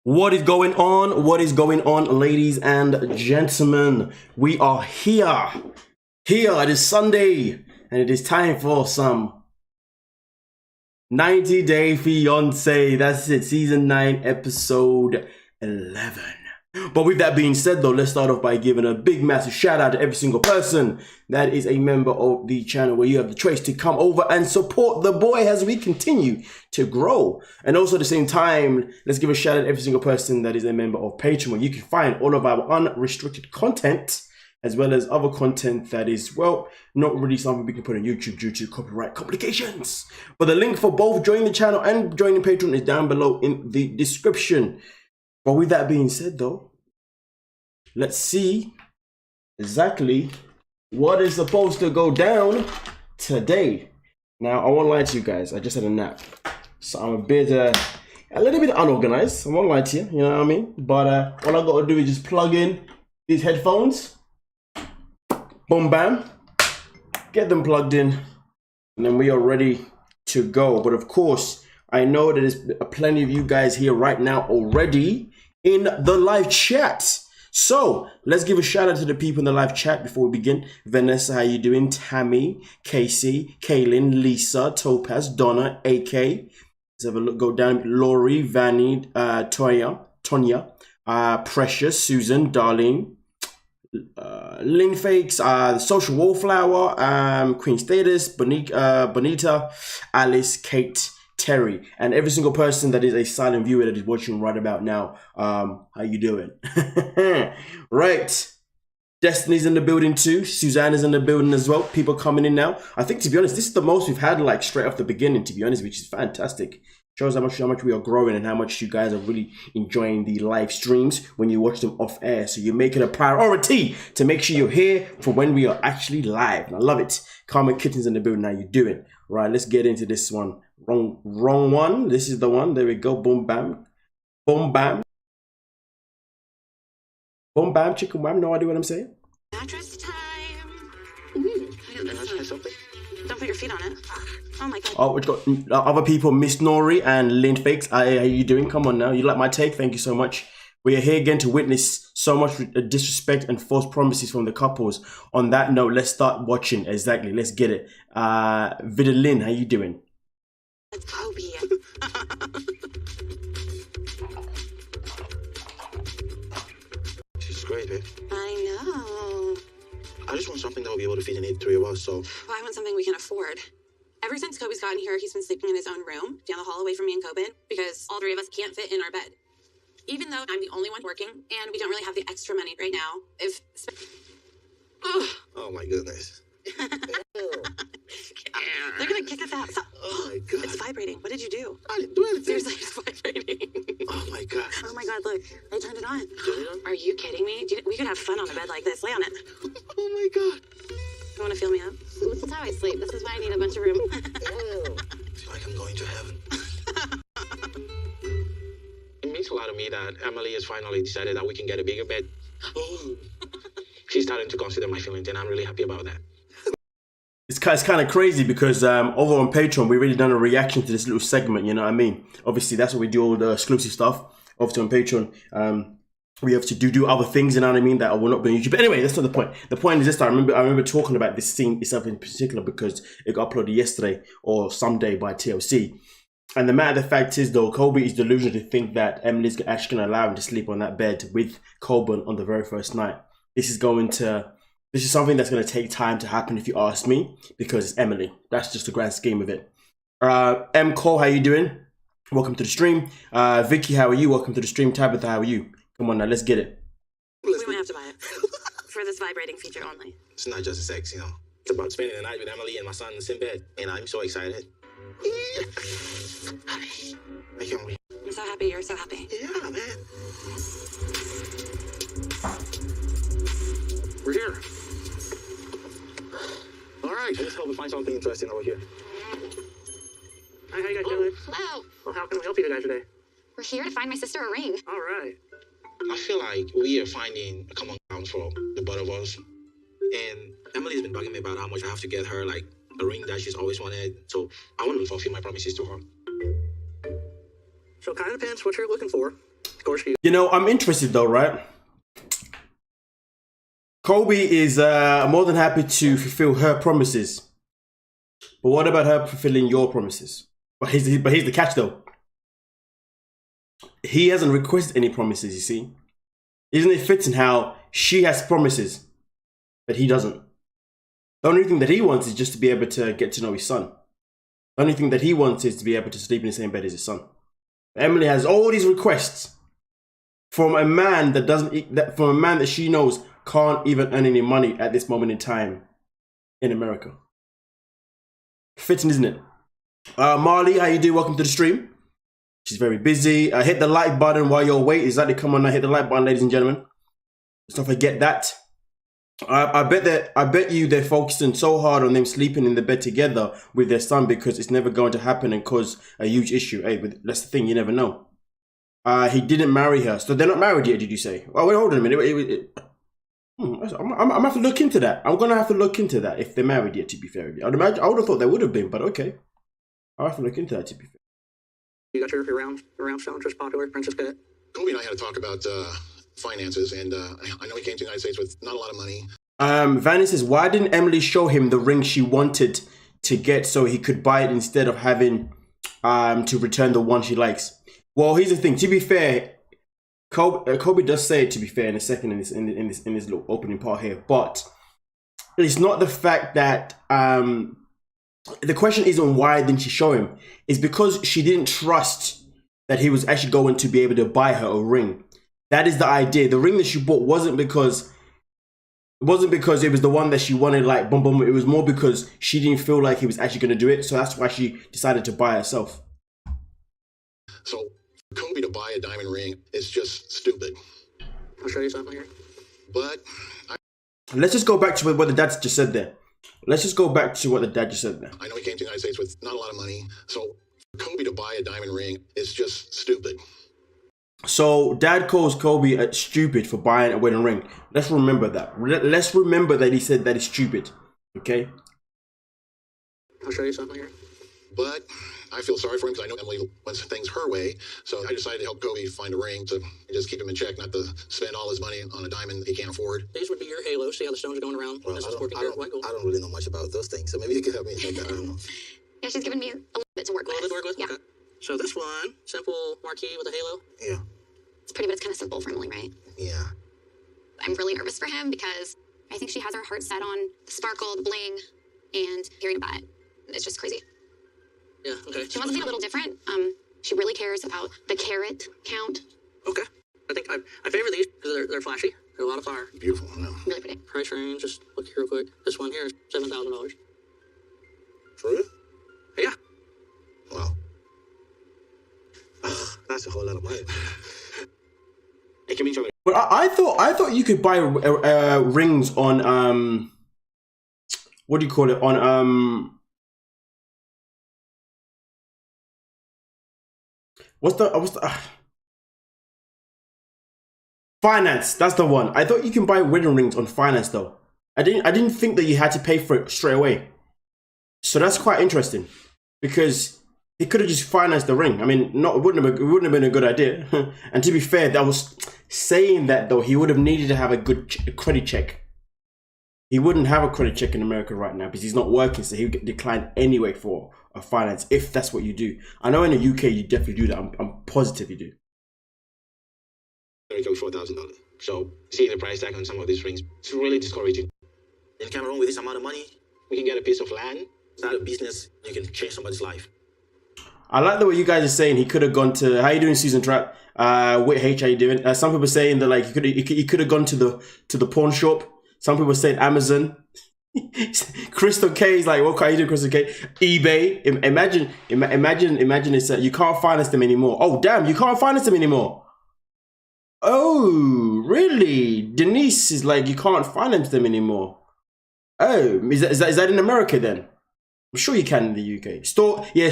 What is going on? What is going on, ladies and gentlemen? We are here. It is Sunday, and it is time for some 90 Day Fiancé. That's it, season 9, episode 11. But with that being said, though, let's start off by giving a big, massive shout out to every single person that is a member of the channel, where you have the choice to come over and support the boy as we continue to grow. And also at the same time, let's give a shout out to every single person that is a member of Patreon, where you can find all of our unrestricted content, as well as other content that is, well, not really something we can put on YouTube due to copyright complications. But the link for both joining the channel and joining Patreon is down below in the description. But with that being said, though, let's see exactly what is supposed to go down today. Now, I won't lie to you guys, I just had a nap, so I'm a little bit unorganized. I won't lie to you, you know what I mean? But all I gotta do is just plug in these headphones, boom, bam, get them plugged in, and then we are ready to go. But of course, I know that there's plenty of you guys here right now already in the live chat. So let's give a shout out to the people in the live chat before we begin. Vanessa, how you doing? Tammy, Casey, Kaylin, Lisa, Topaz, Donna, AK. Let's have a look, go down. Lori, Vanny, Tonya, Precious, Susan, Darlene, Lynn Fakes, the Social Wallflower, Queen Status, Bonita, Alice, Kate, Terry, and every single person that is a silent viewer that is watching right about now. How you doing? Right, Destiny's in the building too. Susanna's in the building as well. People coming in now. I think, to be honest, this is the most we've had like straight off the beginning, to be honest, which is fantastic. Shows how much we are growing and how much you guys are really enjoying the live streams when you watch them off air. So you make it a priority to make sure you're here for when we are actually live. And I love it. Carmen Kitten's in the building. How you doing? Right, let's get into this one. Wrong one. This is the one. There we go. Boom, bam. Boom, bam. Boom, bam, chicken wham. No idea what I'm saying. Mattress time. Don't put your feet on it. Oh my god. Oh, we've got other people. Miss Nori and Lynn Fakes. How you doing? Come on now. You like my take? Thank you so much. We are here again to witness so much disrespect and false promises from the couples. On that note, let's start watching. Exactly. Let's get it. Vidalyn, how you doing? It's Kobe. She's great, babe. I know. I just want something that will be able to feed and eat the three of us, so... Well, I want something we can afford. Ever since Kobe's gotten here, he's been sleeping in his own room, down the hall away from me and Kobe, because all three of us can't fit in our bed. Even though I'm the only one working, and we don't really have the extra money right now, if... Oh my goodness. They're gonna kick us out. Oh my god. It's vibrating. What did you do? I didn't do anything. Seriously, it's vibrating. Oh my god. Oh my god, look. They turned it on. Turn it on? Are you kidding me? We could have fun on a bed like this. Lay on it. Oh my god. You wanna feel me up? This is how I sleep. This is why I need a bunch of room. I feel like I'm going to heaven. It means a lot to me that Emily has finally decided that we can get a bigger bed. Oh. She's starting to consider my feelings, and I'm really happy about that. It's kind of crazy because over on Patreon, we really done a reaction to this little segment, you know what I mean? Obviously, that's what we do, all the exclusive stuff. Over on Patreon, we have to do other things, you know what I mean, that will not be on YouTube. But anyway, that's not the point. The point is this, I remember talking about this scene itself in particular because it got uploaded yesterday or someday by TLC. And the matter of the fact is, though, Kobe is delusional to think that Emily's actually going to allow him to sleep on that bed with Coburn on the very first night. This is something that's going to take time to happen, if you ask me, because it's Emily. That's just the grand scheme of it. M. Cole, how you doing? Welcome to the stream. Vicky, how are you? Welcome to the stream. Tabitha, how are you? Come on now, let's get it. We might have to buy it. For this vibrating feature only. It's not just sex, you know. It's about spending the night with Emily and my son in the same bed. And I'm so excited. I can't wait. I'm so happy you're so happy. Yeah, man. We're here. All right, let's hope we find something interesting over here. Hi, how you guys doing? Hello. Well, how can we help you guys today? We're here to find my sister a ring. All right. I feel like we are finding a common ground for the both of us. And Emily's been bugging me about how much I have to get her, like, a ring that she's always wanted. So I want to fulfill my promises to her. So it kind of depends what you're looking for. Of course, he You know, I'm interested though, right? Kobe is more than happy to fulfill her promises. But what about her fulfilling your promises? But here's the catch though. He hasn't requested any promises, you see. Isn't it fitting how she has promises, but he doesn't? The only thing that he wants is just to be able to get to know his son. The only thing that he wants is to be able to sleep in the same bed as his son. Emily has all these requests from a man from a man that she knows can't even earn any money at this moment in time in America. Fitting, isn't it? Marley, how you doing? Welcome to the stream. She's very busy. Hit the like button while you're waiting. Exactly, come on now, hit the like button, ladies and gentlemen. Let's not forget that. I bet you they're focusing so hard on them sleeping in the bed together with their son because it's never going to happen and cause a huge issue. Hey, but that's the thing, you never know. He didn't marry her, so they're not married yet. Did you say? Oh, wait, hold on a minute. I'm gonna have to look into that. I'm gonna have to look into that if they're married yet. To be fair, I would have thought they would have been, but okay. I'll have to look into that. To be fair. you got your round challenge was popular. Princess Pit. Kobe and I had to talk about finances, and I know he came to the United States with not a lot of money. Vanny says, why didn't Emily show him the ring she wanted to get so he could buy it instead of having to return the one she likes? Well, here's the thing. To be fair, Kobe does say it. To be fair, in a second in this little opening part here, but it's not the fact that the question isn't why didn't she show him. It's because she didn't trust that he was actually going to be able to buy her a ring. That is the idea. The ring that she bought wasn't because it was the one that she wanted, like boom boom. It was more because she didn't feel like he was actually going to do it. So that's why she decided to buy herself. So for Kobe to buy a diamond ring is just stupid. I'll show you something here. But Let's just go back to what the dad just said there. Let's just go back to what the dad just said there. I know he came to the United States with not a lot of money. So for Kobe to buy a diamond ring is just stupid. So dad calls Kobe stupid for buying a wedding ring. Let's remember that. Let's remember that he said that is stupid. Okay? I'll show you something here. But I feel sorry for him because I know Emily wants things her way. So I decided to help Kobe find a ring to just keep him in check, not to spend all his money on a diamond he can't afford. These would be your halo. See how the stones are going around? Well, This I is working here. White gold. don't really know much about those things, so maybe you can help me with that. I don't know. Yeah, she's given me a little bit to work A little bit to with. work with? Yeah, Okay. So this one, simple marquee with a halo. Yeah, it's pretty, but it's kind of simple for Emily, right? yeah. I'm really nervous for him because I think she has her heart set on the sparkle, the bling, and hearing about it. It's just crazy. Yeah, okay. She wants something a little different. She really cares about the carat count. Okay. I think I favor these because they're flashy. They're a lot of fire. Beautiful. Yeah. Really pretty. Price range, just look here real quick. This one here is $7,000. For real? Yeah. Wow. That's a whole lot of money. It can be trouble. But I thought you could buy rings on what do you call it, on what's the finance. That's the one. I thought you can buy wedding rings on finance though. I didn't think that you had to pay for it straight away. So that's quite interesting because he could have just financed the ring. I mean, it wouldn't have been a good idea. And to be fair, that was saying that though, he would have needed to have a good credit check. He wouldn't have a credit check in America right now because he's not working, so he would get declined anyway for a finance if that's what you do. I know in the UK you definitely do that. I'm positive you do. $4,000. So seeing the price tag on some of these rings, it's really discouraging. In Cameroon, with this amount of money, we can get a piece of land, start a business, you can change somebody's life. I like the way you guys are saying he could have gone to. How you doing, Susan Trap? Wait, H, how you doing? Some people saying that like he could have gone to the pawn shop. Some people saying Amazon. Crystal K is like, what are you doing, Crystal K? eBay. Imagine it's you can't finance them anymore. Oh damn, you can't finance them anymore. Oh really? Denise is like, you can't finance them anymore. Oh, is that in America then? I'm sure you can in the UK.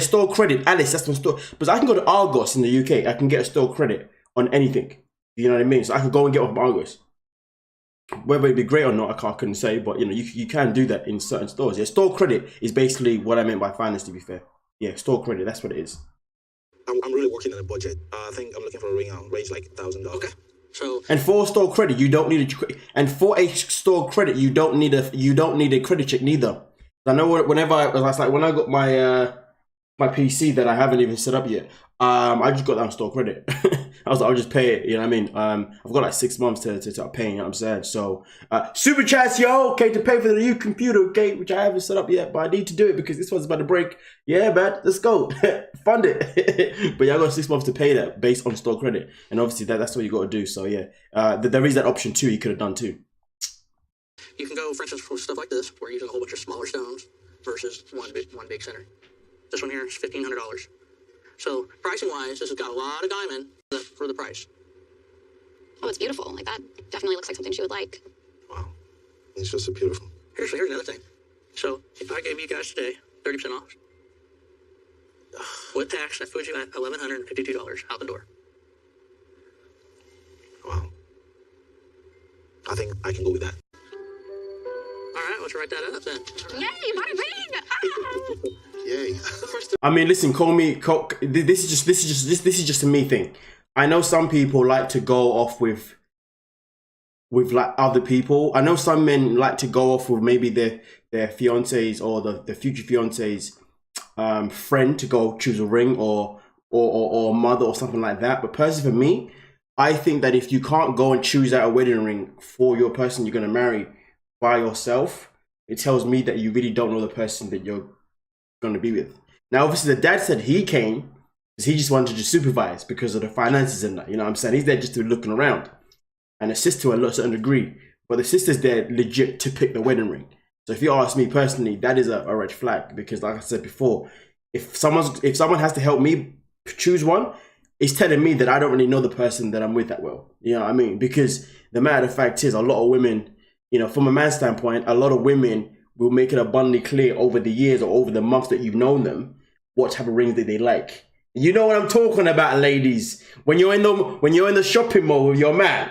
Store credit. Alice, that's my store. But I can go to Argos in the UK. I can get a store credit on anything. You know what I mean? So I can go and get off Argos. Whether it'd be great or not, I couldn't say. But you know, you can do that in certain stores. Yeah, store credit is basically what I meant by finance. To be fair, yeah, store credit. That's what it is. I'm really working on a budget. I think I'm looking for a ring range like $1,000. Okay. So And for store credit, you don't need and for a store credit, you don't need a credit check neither. I know when I got my my PC that I haven't even set up yet, I just got that on store credit. I was like, I'll just pay it, you know what I mean? I've got like 6 months to start paying, you know what I'm saying? So, super chats, yo, okay, to pay for the new computer, okay, which I haven't set up yet, but I need to do it because this one's about to break. Yeah, man, let's go, fund it. But yeah, I got 6 months to pay that based on store credit, and obviously that's what you got to do. So yeah, there is that option too. You could have done too. you can go, for instance, for stuff like this, where you're using a whole bunch of smaller stones versus one big center. This one here is $1,500. So pricing wise, this has got a lot of diamond for the price. Oh, it's beautiful. Like, that definitely looks like something she would like. Wow, it's just so beautiful. Here's another thing. So if I gave you guys today 30% off, with tax, that puts you at $1,152 out the door. Wow, I think I can go with that. All right, let's write that up then. Yay, bought a ring! Ah! Yay. I mean, listen, this is just a me thing. I know some people like to go off with like other people. I know some men like to go off with maybe their fiancés or the future fiancé's friend to go choose a ring or mother or something like that. But personally, for me, I think that if you can't go and choose out a wedding ring for your person you're gonna marry by yourself, it tells me that you really don't know the person that you're gonna be with. Now, obviously, the dad said he came because he just wanted to supervise because of the finances and that. You know what I'm saying? He's there just to be looking around and assist to a certain degree. But the sister's there legit to pick the wedding ring. So if you ask me personally, that is a red flag, because like I said before, if someone has to help me choose one, it's telling me that I don't really know the person that I'm with that well. You know what I mean? Because the matter of fact is, a lot of women, you know, from a man's standpoint, a lot of women will make it abundantly clear over the years or over the months that you've known them what type of rings that they like. You know what I'm talking about, ladies. When you're in the shopping mall with your man,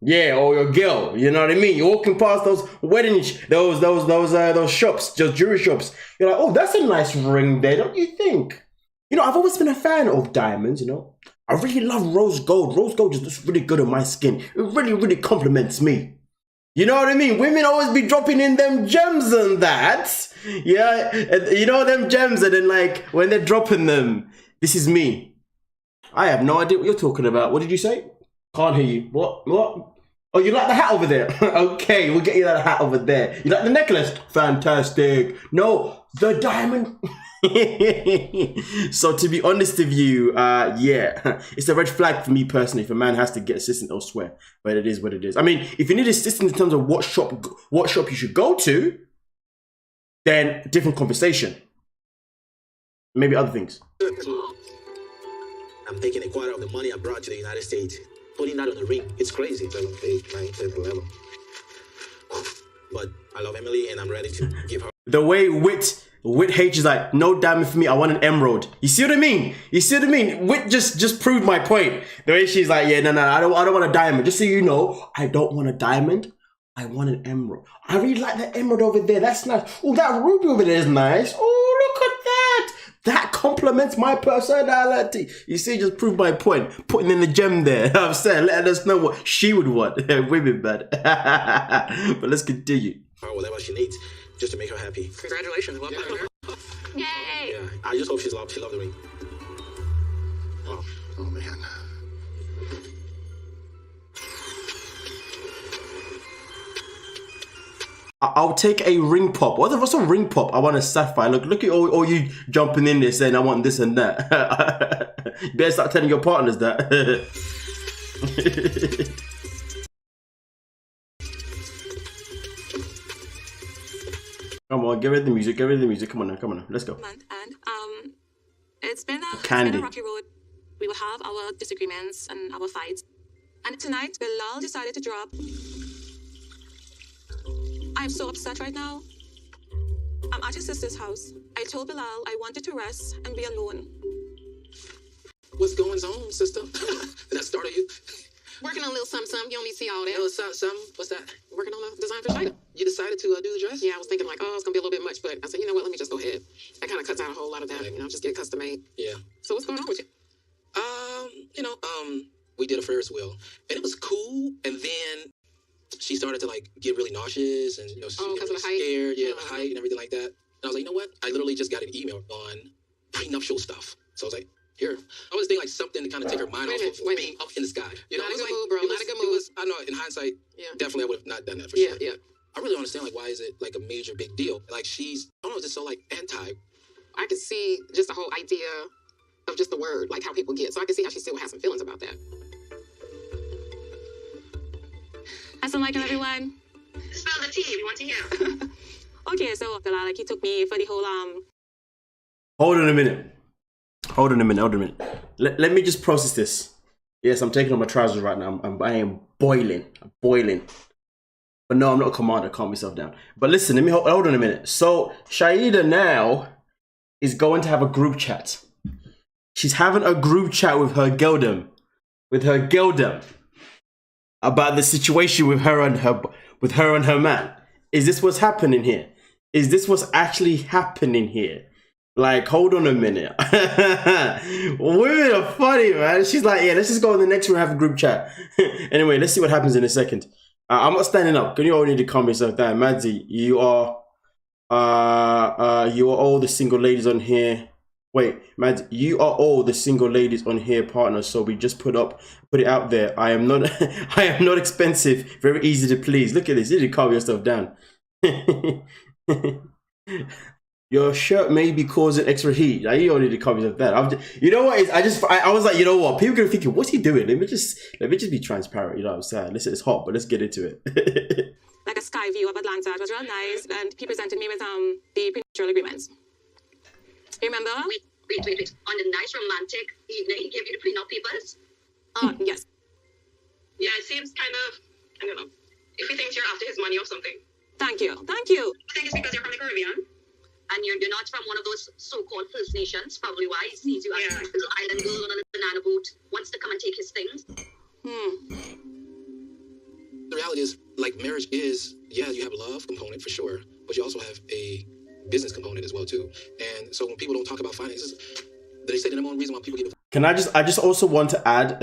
yeah, or your girl, you know what I mean? You're walking past those wedding, those shops, just jewelry shops. You're like, oh, that's a nice ring there, don't you think? You know, I've always been a fan of diamonds, you know. I really love rose gold. Rose gold just looks really good on my skin. It really, really compliments me. You know what I mean? Women always be dropping in them gems and that. Yeah, you know them gems, and then like when they're dropping them, this is me. I have no idea what you're talking about. What did you say? Can't hear you. What? Oh, you like the hat over there? Okay, we'll get you that hat over there. You like the necklace? Fantastic. No, the diamond. So to be honest with you, yeah, it's a red flag for me personally if a man has to get assistance elsewhere. But it is what it is. I mean, if you need assistance in terms of what shop you should go to, then different conversation. Maybe other things. I'm taking a quarter of the money I brought to the United States, putting that on the ring. It's crazy. 7, 8, 9, 10, 11. But I love Emily and I'm ready to give her. The way Wit H is like, no diamond for me, I want an emerald. You see what I mean? You see what I mean? Wit just proved my point. The way she's like, yeah, no, I don't want a diamond. Just so you know, I don't want a diamond. I want an emerald. I really like that emerald over there. That's nice. Oh, that ruby over there is nice. Oh, look at that. That complements my personality. You see, just proved my point. Putting in the gem there. I'm saying, letting us know what she would want. Women, man. But let's continue. Or whatever she needs, just to make her happy. Congratulations. Well done. Yay! Yeah, I just hope she loved the ring. Wow. Oh man. I'll take a ring pop. What's a ring pop? I want a sapphire. Look at all you jumping in there saying I want this and that. You better start telling your partners that. Come on, get rid of the music. Come on now. Let's go. And it's been a Candy. rocky road. We will have our disagreements and our fights. And tonight, Bilal decided to drop. I'm so upset right now. I'm at his sister's house. I told Bilal I wanted to rest and be alone. What's going on, sister? Did that startle you? Working on a little something. You don't need to see all that. Something. What's that? Working on a design for Shida. You decided to do the dress? Yeah, I was thinking like, oh, it's gonna be a little bit much, but I said, you know what? Let me just go ahead. That kind of cuts out a whole lot of that. Just get custom made. Yeah. So what's going on with you? we did a Ferris wheel, and it was cool. And then she started to like get really nauseous, and she Oh, got 'cause really of the height? scared, the Uh-huh. height and everything like that. And I was like, you know what? I literally just got an email on prenuptial stuff. So I was like, here. I was thinking like something to kind of take her mind Wait off a minute, of wait a being up in the sky. You know, Not a it was good like, move, bro. it Not was- a good it move. was- I know in hindsight, Yeah. definitely I would have not done that for Yeah, sure. yeah. I really don't understand like why is it like a major big deal? Like she's, I don't know, just so like anti. I could see just the whole idea of just the word, like how people get. So I can see how she still has some feelings about that. Assalamualaikum, everyone. Spill the tea if you want to hear. Okay, so like he took me for the whole Hold on a minute. Let me just process this. Yes, I'm taking off my trousers right now. I am boiling. I'm boiling. But no, I'm not a commander. Calm myself down. But listen, let me hold on a minute. So Shaida now is going to have a group chat. She's having a group chat with her geldom. About the situation with her and her man. Is this what's happening here? Is this what's actually happening here? Like, hold on a minute. Women are funny, man. She's like, yeah, let's just go in the next room and have a group chat. Anyway, let's see what happens in a second. I'm not standing up. You all need to calm yourself down. Madzie, you are all the single ladies on here. Wait, Madzie, you are all the single ladies on here, partner. So we just put it out there. I am not expensive. Very easy to please. Look at this. You need to calm yourself down. Your shirt may be causing extra heat. Now, you don't need to calm yourself down. You know what? I was like, you know what? People are gonna thinking, what's he doing? Let me just be transparent. You know what I'm saying? Listen, it's hot, but let's get into it. like a sky view of Atlanta. It was real nice, and he presented me with the prenuptial agreements. You remember? Wait. On the nice romantic evening, he gave you the prenup papers? Yes. Yeah, it seems kind of, I don't know, if he thinks you're after his money or something. Thank you. I think it's because you're from the Caribbean. And you're not from one of those so-called First Nations, probably why he sees you as a little island girl on a banana boat, wants to come and take his things. The reality is, like, marriage is, yeah, you have a love component for sure, but you also have a business component as well too. And so when people don't talk about finances, they say the number one reason why people get divorced. I just also want to add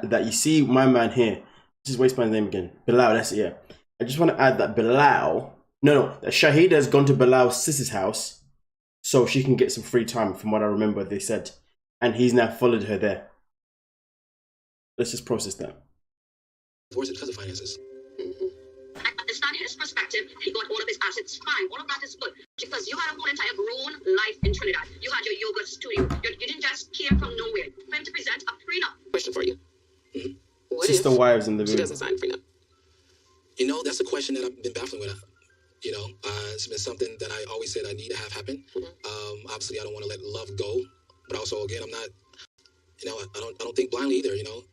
that you see my man here. Just waste my name again. Bilal, that's it, yeah. I just want to add that that Shahida has gone to Bilal's sister's house so she can get some free time, from what I remember they said. And he's now followed her there. Let's just process that. Divorced because of finances. I understand his perspective. He got all of his assets fine. All of that is good. Because you had a whole entire grown life in Trinidad. You had your yoga studio. You didn't just came from nowhere. For him to present a prenup. Question for you. What Sister if wives in the she room. doesn't sign a prenup? You know, that's a question that I've been baffling with. You know, it's been something that I always said I need to have happen. Obviously, I don't want to let love go, but also, again, I'm not, you know, I don't think blindly either. You know.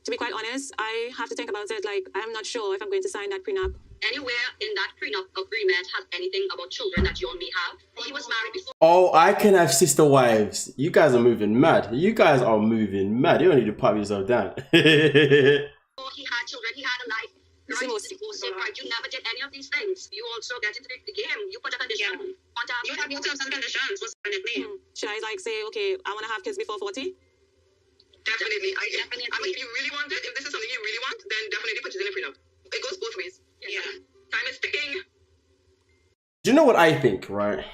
To be quite honest, I have to think about it. Like, I'm not sure if I'm going to sign that prenup. Anywhere in that prenup agreement has anything about children that you and me have. He was married before. Oh, I can have sister wives. You guys are moving mad. You don't need to pop yourself down. He had children. He had a life. Right? Simos. Right? You never did any of these things. You also get into the game. You put a condition on to have You have your terms and conditions. What's definitely? Should I like say, okay, I want to have kids before 40? Definitely. I mean, if you really want it, if this is something you really want, then definitely put it in a prenup. It goes both ways. Yeah. Time is ticking. Do you know what I think, right?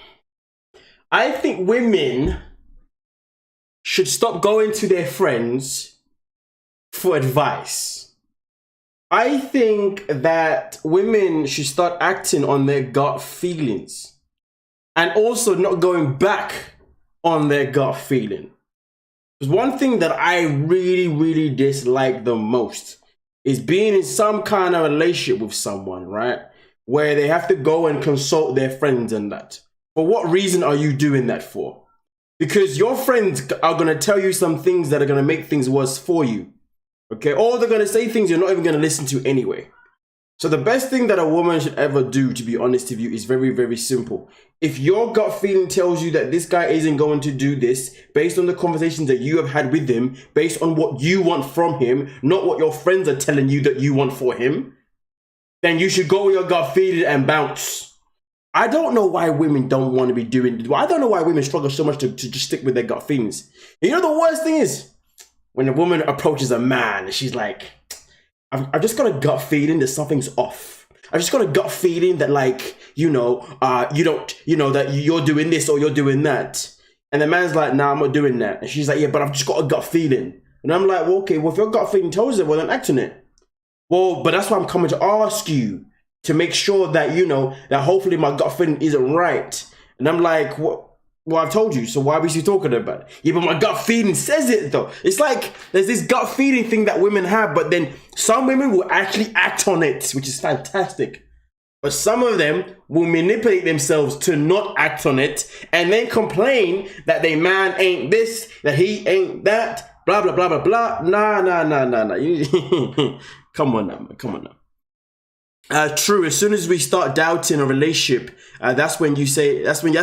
I think women should stop going to their friends for advice. I think that women should start acting on their gut feelings and also not going back on their gut feeling. Because one thing that I really, really dislike the most is being in some kind of relationship with someone, right? Where they have to go and consult their friends and that. For what reason are you doing that for? Because your friends are going to tell you some things that are going to make things worse for you. Okay, or they're going to say things you're not even going to listen to anyway. So the best thing that a woman should ever do, to be honest with you, is very, very simple. If your gut feeling tells you that this guy isn't going to do this, based on the conversations that you have had with him, based on what you want from him, not what your friends are telling you that you want for him, then you should go with your gut feeling and bounce. I don't know why women don't want to be doing. I don't know why women struggle so much to just stick with their gut feelings. And you know the worst thing is when a woman approaches a man, she's like, "I've just got a gut feeling that something's off. I've just got a gut feeling that like you don't that you're doing this or you're doing that." And the man's like, "Nah, I'm not doing that." And she's like, "Yeah, but I've just got a gut feeling." And I'm like, "Well, okay, well if your gut feeling tells it, well then act on it." Well, but that's why I'm coming to ask you. To make sure that, that hopefully my gut feeling isn't right. And I'm like, what? Well, I've told you, so why are we still talking about it? Yeah, but my gut feeling says it though. It's like, there's this gut feeling thing that women have, but then some women will actually act on it, which is fantastic. But some of them will manipulate themselves to not act on it, and then complain that their man ain't this, that he ain't that, blah, blah, blah, blah, blah. Nah. Come on now, man. Come on now. True. As soon as we start doubting a relationship, that's when you say. That's when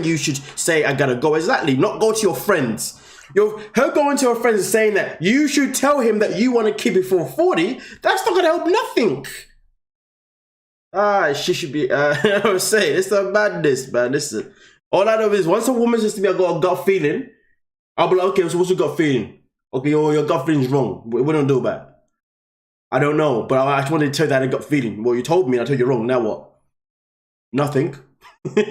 you should say, "I gotta go." Exactly. Not go to your friends. Her going to her friends and saying that you should tell him that you want to keep before 40. That's not gonna help nothing. She should be. I was saying it's the madness, man. Listen, all I know is once a woman says to me, "I got a gut feeling," I'll be like, "Okay, so what's your gut feeling?" "Okay, your gut feeling's wrong. What don't do about it?" "I don't know, but I just wanted to tell you that I got feeling." "Well, you told me, and I told you wrong. Now what?" "Nothing." Honestly,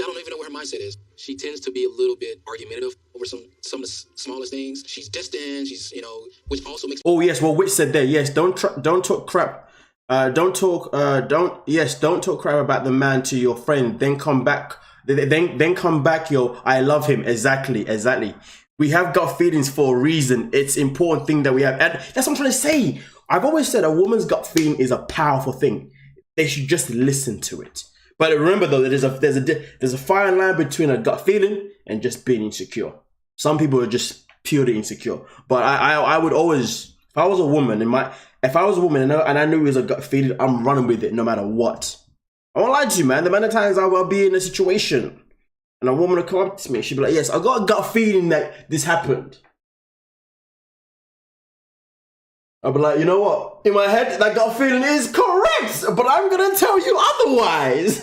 I don't even know where her mindset is. She tends to be a little bit argumentative over some of the smallest things. She's distant. She's which also makes. Oh yes, well, Witch said there. Yes, don't talk crap. Don't talk crap about the man to your friend. Then come back. Then come back. I love him. Exactly. We have gut feelings for a reason. It's an important thing that we have. And that's what I'm trying to say. I've always said a woman's gut feeling is a powerful thing. They should just listen to it. But remember though, there's a fine line between a gut feeling and just being insecure. Some people are just purely insecure. But I would always, if I was a woman and I knew it was a gut feeling, I'm running with it no matter what. I won't lie to you, man. The amount of times I'll be in a situation and a woman will come up to me, she'll be like, "Yes, I got a gut feeling that this happened." I'll be like, "You know what? In my head, that gut feeling is correct, but I'm going to tell you otherwise."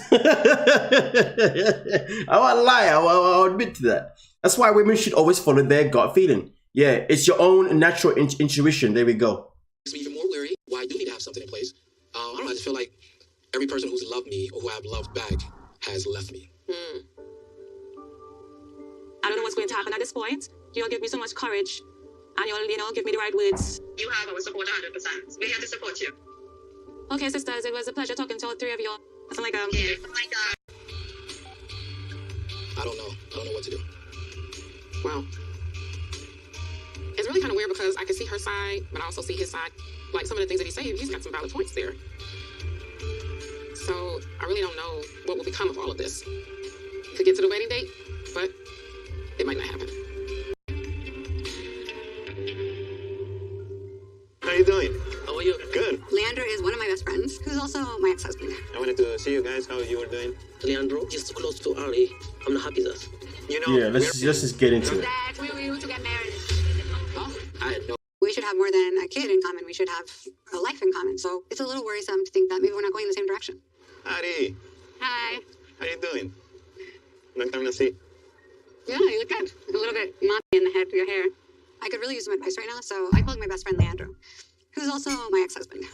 I won't lie, I'll admit to that. That's why women should always follow their gut feeling. Yeah, it's your own natural intuition. There we go. Makes me even more leery. Why I do need to have something in place. I don't know, I just feel like every person who's loved me or who I've loved back has left me. I don't know what's going to happen at this point. You'll give me so much courage. And you'll, give me the right words. You have our support 100%. We're here to support you. Okay, sisters, it was a pleasure talking to all three of you. Nothing like Yeah, oh my God. I don't know what to do. Well, it's really kind of weird because I can see her side, but I also see his side. Like some of the things that he's saying, he's got some valid points there. So I really don't know what will become of all of this. Could get to the wedding date, but it might not happen. How you doing? How are you? Good. Leandro is one of my best friends, who's also my ex-husband. I wanted to see you guys, how you were doing. Leandro is close to Ali. I'm not happy with that. You know, Yeah, let's just get into it. That we were to get married. I had no. We should have more than a kid in common. We should have a life in common. So it's a little worrisome to think that maybe we're not going in the same direction. Ari, Hi. how you doing? Long time no see. Yeah, you look good. A little bit moppy in the head for your hair. I could really use some advice right now, so I called my best friend Leandro, who's also my ex-husband.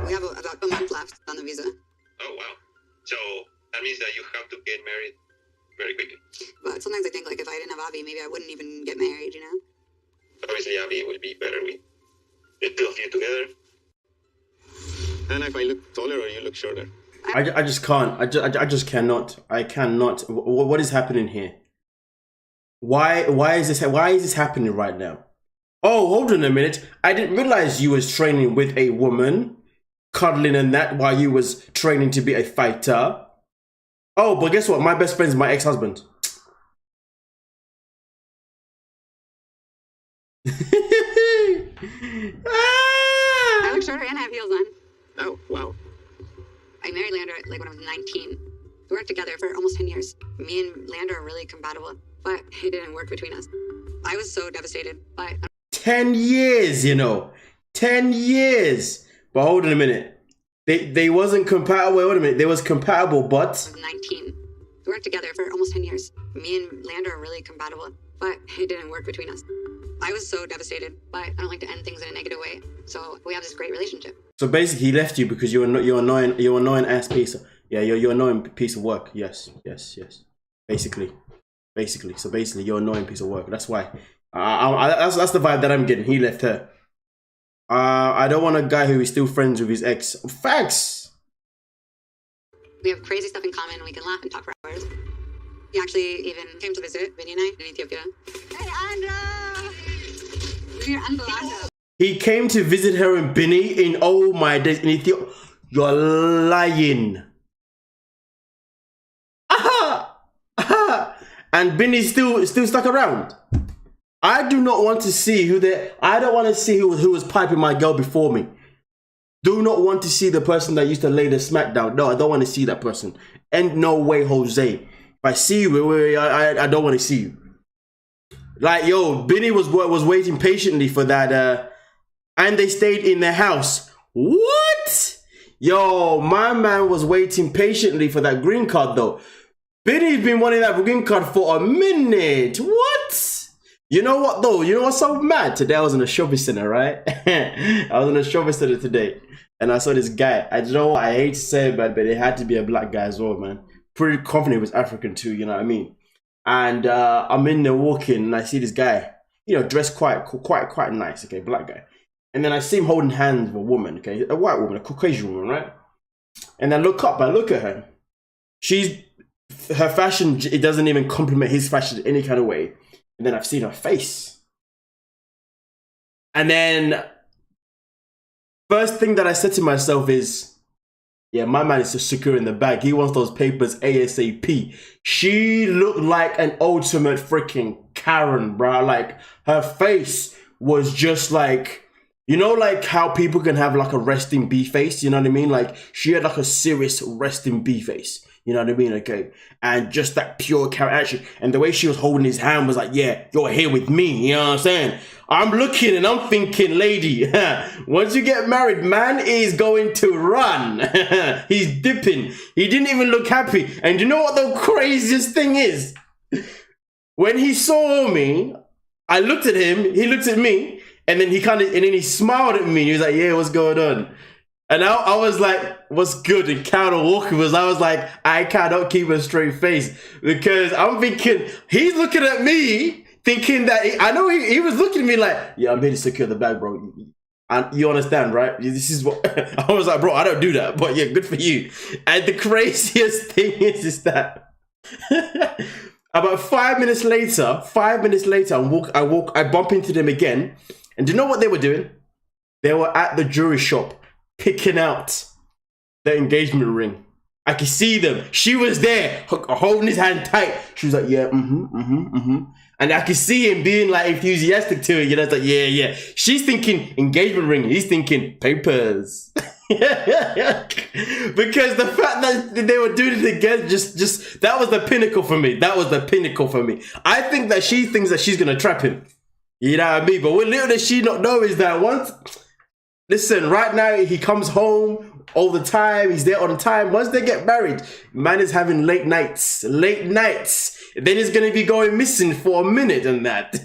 We have about a month left on the visa. Oh, wow. So that means that you have to get married very quickly. But sometimes I think, like, if I didn't have Avi, maybe I wouldn't even get married, you know? Obviously, Abby will be better with the two of you together. I don't know if I look taller or you look shorter. I just can't. I just cannot. I cannot. What is happening here? Why is this happening right now? Oh, hold on a minute. I didn't realize you was training with a woman, cuddling and that while you was training to be a fighter. Oh, but guess what? My best friend's my ex-husband. I look shorter and have heels on. Oh, wow. I married Leandro like when I was 19. We worked together for almost 10 years. Me and Leandro are really compatible, but it didn't work between us. I was so devastated, but 10 years, 10 years. But hold on a minute. They wasn't compatible. Wait a minute. They was compatible, but 19. We worked together for almost 10 years. Me and Lander are really compatible, but it didn't work between us. I was so devastated, but I don't like to end things in a negative way. So we have this great relationship. So basically, he left you because you're annoying ass piece of, yeah, you're annoying piece of work. Yes. Basically. So basically, you're annoying piece of work. That's why. That's the vibe that I'm getting. He left her. I don't want a guy who is still friends with his ex. Facts. We have crazy stuff in common. We can laugh and talk for hours. He actually even came to visit Vinny and I in Ethiopia. Hey, Andra! We're Andra. He came to visit her in Bini in, oh my days, in Ethiopia. You're lying. And Bini's still stuck around. I do not want to see I don't want to see who was piping my girl before me. Do not want to see the person that used to lay the smack down. No, I don't want to see that person. And no way, Jose. If I see you, I don't want to see you. Like, yo, Bini was waiting patiently for that, and they stayed in their house. What? Yo, my man was waiting patiently for that green card, though. Bini's been wanting that green card for a minute. What? You know what, though? You know what's so mad? Today I was in a shopping center, right? I was in a shopping center today, and I saw this guy. I know I hate to say it, man, but it had to be a black guy as well, man. Pretty confident he was African too, you know what I mean? And I'm in there walking, and I see this guy, you know, dressed quite nice, okay, black guy. And then I see him holding hands with a woman, okay, a white woman, a Caucasian woman, right? And I look up, I look at her. Her fashion, it doesn't even compliment his fashion in any kind of way. And then I've seen her face. And then, first thing that I said to myself is, yeah, my man is just securing the bag. He wants those papers ASAP. She looked like an ultimate freaking Karen, bro. Like, her face was just like, you know, like how people can have like a resting bee face, you know what I mean? Like, she had like a serious resting bee face. You know what I mean? Okay. And just that pure character. And the way she was holding his hand was like, yeah, you're here with me. You know what I'm saying? I'm looking and I'm thinking, lady, once you get married, man is going to run. He's dipping. He didn't even look happy. And you know what the craziest thing is? When he saw me, I looked at him, he looked at me, and then he smiled at me. He was like, yeah, what's going on? And I was like, what's good? And counter walking was, I was like, I cannot keep a straight face because I'm thinking, he's looking at me thinking that, I know he was looking at me like, yeah, I'm here to secure the bag, bro. And you understand, right? This is what, I was like, bro, I don't do that, but yeah, good for you. And the craziest thing is that about 5 minutes later, I bump into them again. And do you know what they were doing? They were at the jewelry shop, picking out the engagement ring. I could see them. She was there, holding his hand tight. She was like, yeah, And I could see him being like enthusiastic to it. You know, it's like, yeah. She's thinking engagement ring. He's thinking papers. Because the fact that they were doing it again, just that was the pinnacle for me. I think that she thinks that she's gonna trap him. You know what I mean? But what little does she not know is that listen, right now he comes home all the time. He's there on the time. Once they get married, man is having late nights. Then he's going to be going missing for a minute and that.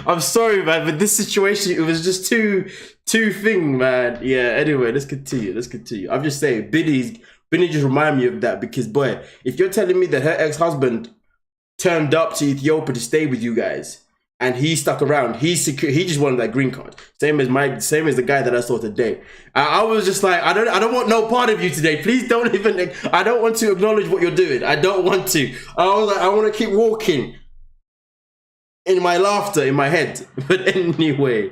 I'm sorry, man, but this situation, it was just too thing, man. Yeah, anyway, let's continue. I'm just saying, Bini just reminded me of that because, boy, if you're telling me that her ex-husband turned up to Ethiopia to stay with you guys, and he stuck around, he's secure, he just wanted that green card. Same as the guy that I saw today. I was just like, I don't want no part of you today. Please don't even, I don't want to acknowledge what you're doing. I don't want to. I was like, I want to keep walking in my laughter in my head. But anyway,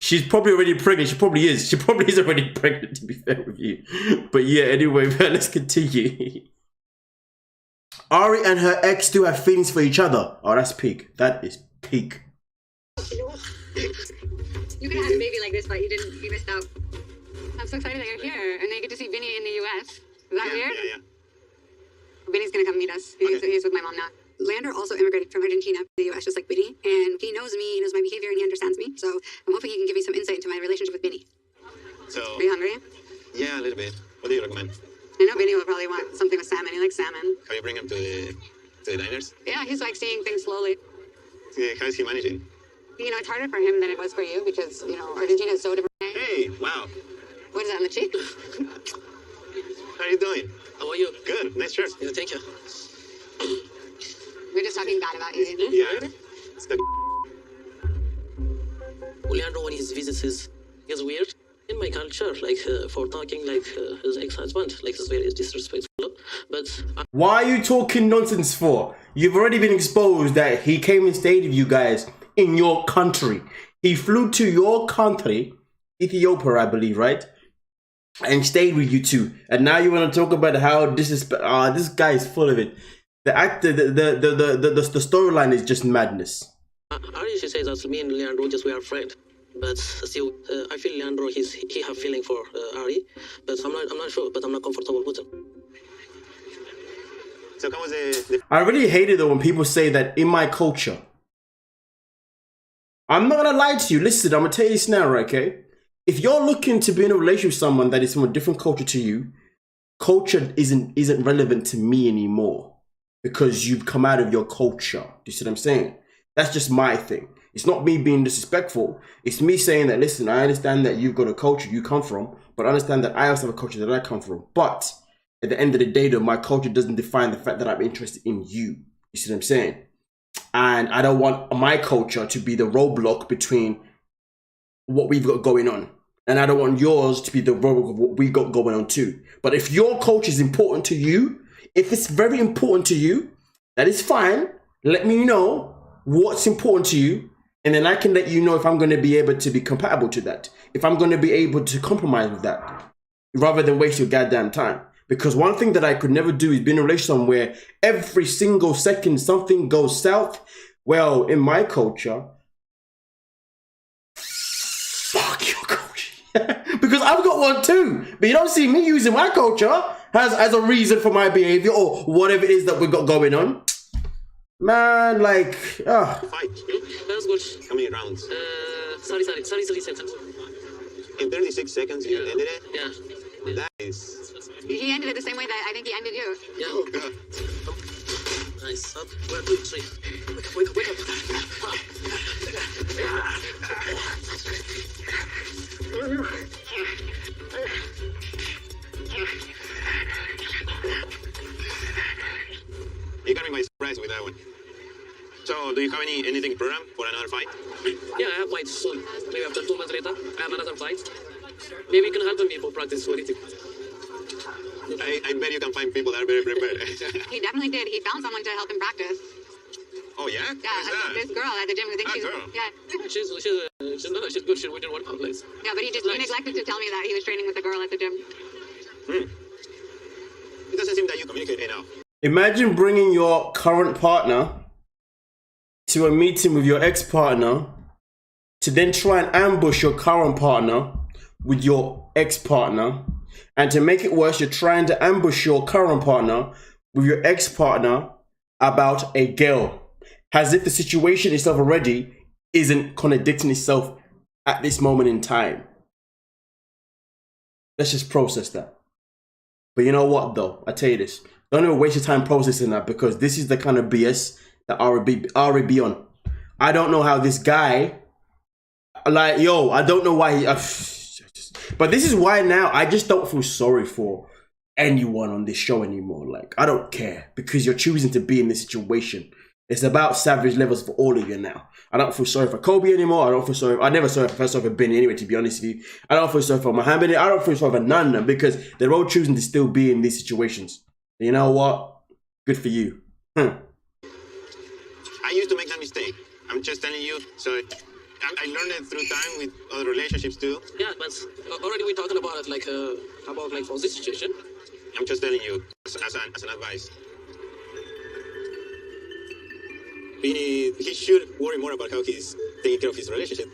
she's probably already pregnant. She probably is already pregnant, to be fair with you. But yeah, anyway, let's continue. Ari and her ex do have feelings for each other. Oh, that's peak. That is peak. You could have had a baby like this, but you missed out. I'm so excited that you're here, and I get to see Vinny in the U.S. Is that weird? Yeah. Vinny's gonna come meet us. He's with my mom now. Lander also immigrated from Argentina to the U.S. just like Vinny, and he knows me, he knows my behavior, and he understands me. So I'm hoping he can give me some insight into my relationship with Vinny. So, Are you hungry? yeah, a little bit. What do you recommend? I know Vinny will probably want something with salmon. He likes salmon. How you bring him to the diners? Yeah, he's like seeing things slowly. How is he managing? You know, it's harder for him than it was for you because, you know, Argentina is so different. Hey, wow. What is that on the cheek? How are you doing? How are you? Good. Nice shirt. Yeah, thank you. We're just talking bad about you. Yeah. It's the Leandro, when he visits is weird. In my culture, like for talking like his ex-husband, like it's very disrespectful. But Why are you talking nonsense for? You've already been exposed that he came and stayed with you guys in your country. He flew to your country, Ethiopia, I believe, right? And stayed with you two. And now you want to talk about how this guy is full of it. The actor, the storyline is just madness. Ari, she says that me and Leandro just we are friends. But still, I feel Leandro he have feeling for Ari, but I'm not sure. But I'm not comfortable with him. So how was the I really hate it though when people say that in my culture. I'm not gonna lie to you. Listen, I'm gonna tell you this now, right, okay? If you're looking to be in a relationship with someone that is from a different culture to you, culture isn't relevant to me anymore because you've come out of your culture. Do you see what I'm saying? That's just my thing. It's not me being disrespectful. It's me saying that, listen, I understand that you've got a culture you come from, but I understand that I also have a culture that I come from. But at the end of the day, though, my culture doesn't define the fact that I'm interested in you. You see what I'm saying? And I don't want my culture to be the roadblock between what we've got going on. And I don't want yours to be the roadblock of what we got going on too. But if your culture is important to you, if it's very important to you, that is fine. Let me know what's important to you. And then I can let you know if I'm going to be able to be compatible to that. If I'm going to be able to compromise with that. Rather than waste your goddamn time. Because one thing that I could never do is be in a relationship where every single second something goes south. Well, in my culture, fuck your culture. Because I've got one too. But you don't see me using my culture as a reason for my behavior or whatever it is that we got going on. Man, like, fight? That's good. How many rounds? 30 seconds. In 36 seconds, you ended it? Yeah. That is... He ended it the same way that I think he ended you. Yeah. Oh, God. Nice. Up. 1, 2, 3. Wake up. You got me by surprise with that one. So, do you have anything programmed for another fight? Yeah, I have fights soon. Maybe after 2 months later, I have another fight. Maybe you can help me for practice or anything. I bet you can find people that are very prepared. He definitely did. He found someone to help him practice. Oh, yeah? Yeah, Who's that? this girl at the gym. I think she's girl? yeah. She's good. She wouldn't work out place. Yeah, but he neglected to tell me that he was training with a girl at the gym. It doesn't seem that you communicate enough. imagine bringing your current partner to a meeting with your ex-partner to then try and ambush your current partner with your ex-partner. And to make it worse, you're trying to ambush your current partner with your ex-partner about a girl. As if the situation itself already isn't contradicting itself at this moment in time. Let's just process that. But you know what though? I tell you this. Don't even waste your time processing that, because this is the kind of BS that Ari be on. I don't know how this guy, like, yo, I don't know why he... But this is why now I just don't feel sorry for anyone on this show anymore. Like, I don't care, because you're choosing to be in this situation. It's about savage levels for all of you now. I don't feel sorry for Kobe anymore. I never felt sorry for Benny anyway, to be honest with you. I don't feel sorry for Muhammad. I don't feel sorry for none of them, because they're all choosing to still be in these situations. You know what? Good for you. I used to make that mistake. I'm just telling you. So I learned it through time with other relationships too. Yeah, but already we're talking about it, like for this situation. I'm just telling you as an advice. Vinny, he should worry more about how he's taking care of his relationship.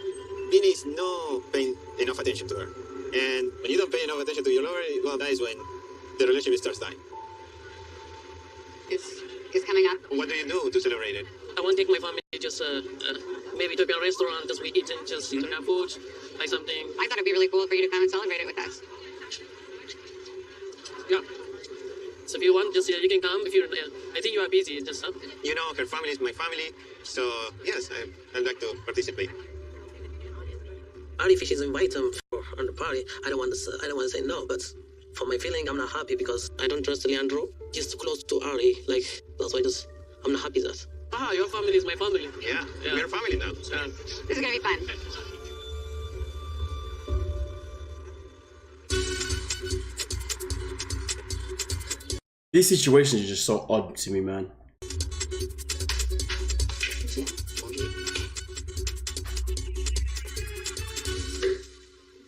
Vinny's not paying enough attention to her. And when you don't pay enough attention to your lover, well, that is when the relationship starts dying. It's coming up. What do you do to celebrate it? I want to take my family just maybe to a restaurant, just we eating, just eating our food, like something. I thought it'd be really cool for you to come and celebrate it with us. Yeah. So if you want, just you can come. If you're, I think you are busy. Just You know, her family is my family, so yes, I'd like to participate. Ari, if she's invited on the party, I don't want to say no, but for my feeling, I'm not happy because I don't trust Leandro. He's too close to Ari. Like that's why I'm not happy that. Your family is my family. Yeah. We're family now. This is gonna be fun. These situations are just so odd to me, man.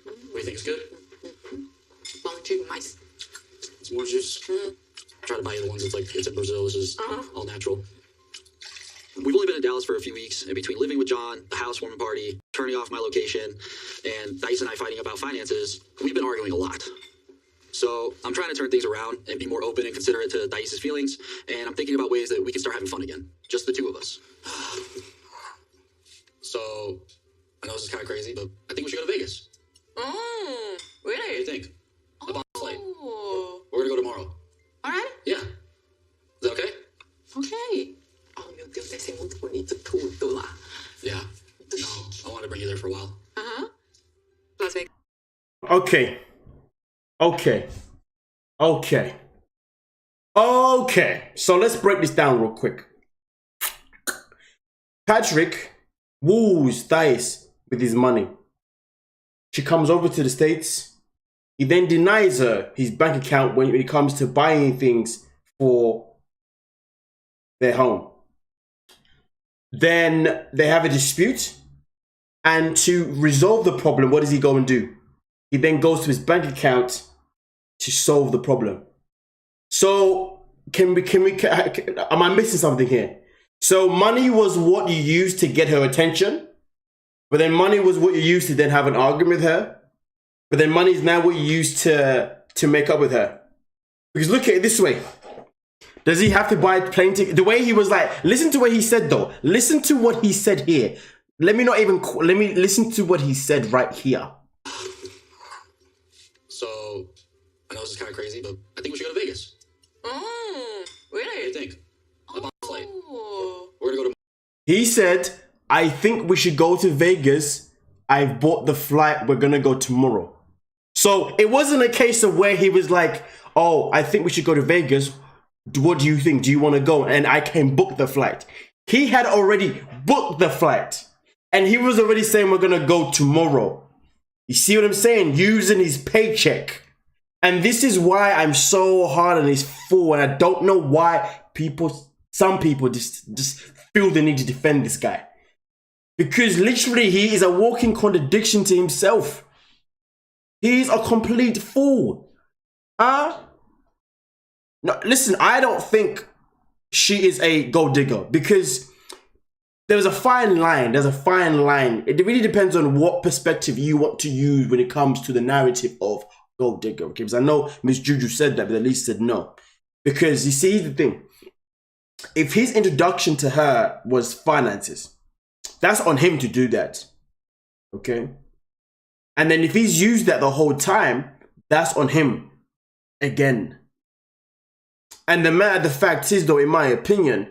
What do you think? It's good? Nice. It's more juice. Try to buy you the ones that's like it's in Brazil. This is all natural. We've only been in Dallas for a few weeks, and between living with John, the housewarming party, turning off my location, and Dice and I fighting about finances, we've been arguing a lot. So I'm trying to turn things around and be more open and considerate to Dice's feelings, and I'm thinking about ways that we can start having fun again, just the two of us. So I know this is kind of crazy, but I think we should go to Vegas. Oh, What do really? you think? I bought a flight. Oh. We're gonna go tomorrow. All right. Yeah. Is that okay? Okay. Oh, meu Deus, deve ser muito bonito tudo lá. Yeah. No, I wanted to bring you there for a while. Uh-huh. Las Vegas. Okay. So let's break this down real quick. Patrick woos Dice with his money. She comes over to the States. He then denies her his bank account when it comes to buying things for their home. Then they have a dispute. And to resolve the problem, what does he go and do? He then goes to his bank account to solve the problem. So am I missing something here? So money was what you used to get her attention, but then money was what you used to then have an argument with her, but then money is now what you use to make up with her. Because look at it this way. Does he have to buy a plane ticket? The way he was like, listen to what he said though. Listen to what he said here. Let me listen to what he said right here. So I know this is kind of crazy, but I think we should go to Vegas. Oh, What do really? you think? I bought a flight. Oh. We're gonna go He said, I think we should go to Vegas. I've bought the flight. We're gonna go tomorrow. So it wasn't a case of where he was like, oh, I think we should go to Vegas. What do you think? Do you want to go? And I can book the flight. He had already booked the flight. And he was already saying we're gonna go tomorrow. You see what I'm saying? Using his paycheck. And this is why I'm so hard on his fool. And I don't know why some people just feel the need to defend this guy. Because literally he is a walking contradiction to himself. He's a complete fool. No, listen, I don't think she is a gold digger because there's a fine line. There's a fine line. It really depends on what perspective you want to use when it comes to the narrative of gold digger. Okay, because I know Miss Juju said that, but at least said no. Because you see the thing. If his introduction to her was finances, that's on him to do that. Okay? And then if he's used that the whole time, that's on him again. And the fact is though, in my opinion,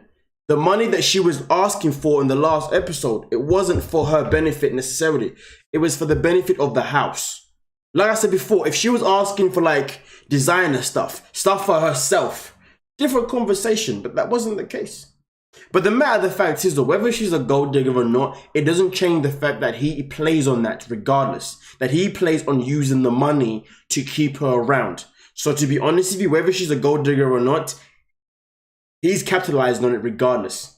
the money that she was asking for in the last episode, it wasn't for her benefit necessarily. It was for the benefit of the house. Like I said before, if she was asking for like designer stuff for herself, different conversation, but that wasn't the case. But the matter of the fact is that whether she's a gold digger or not, it doesn't change the fact that he plays on that regardless. That he plays on using the money to keep her around. So to be honest with you, whether she's a gold digger or not, he's capitalizing on it regardless.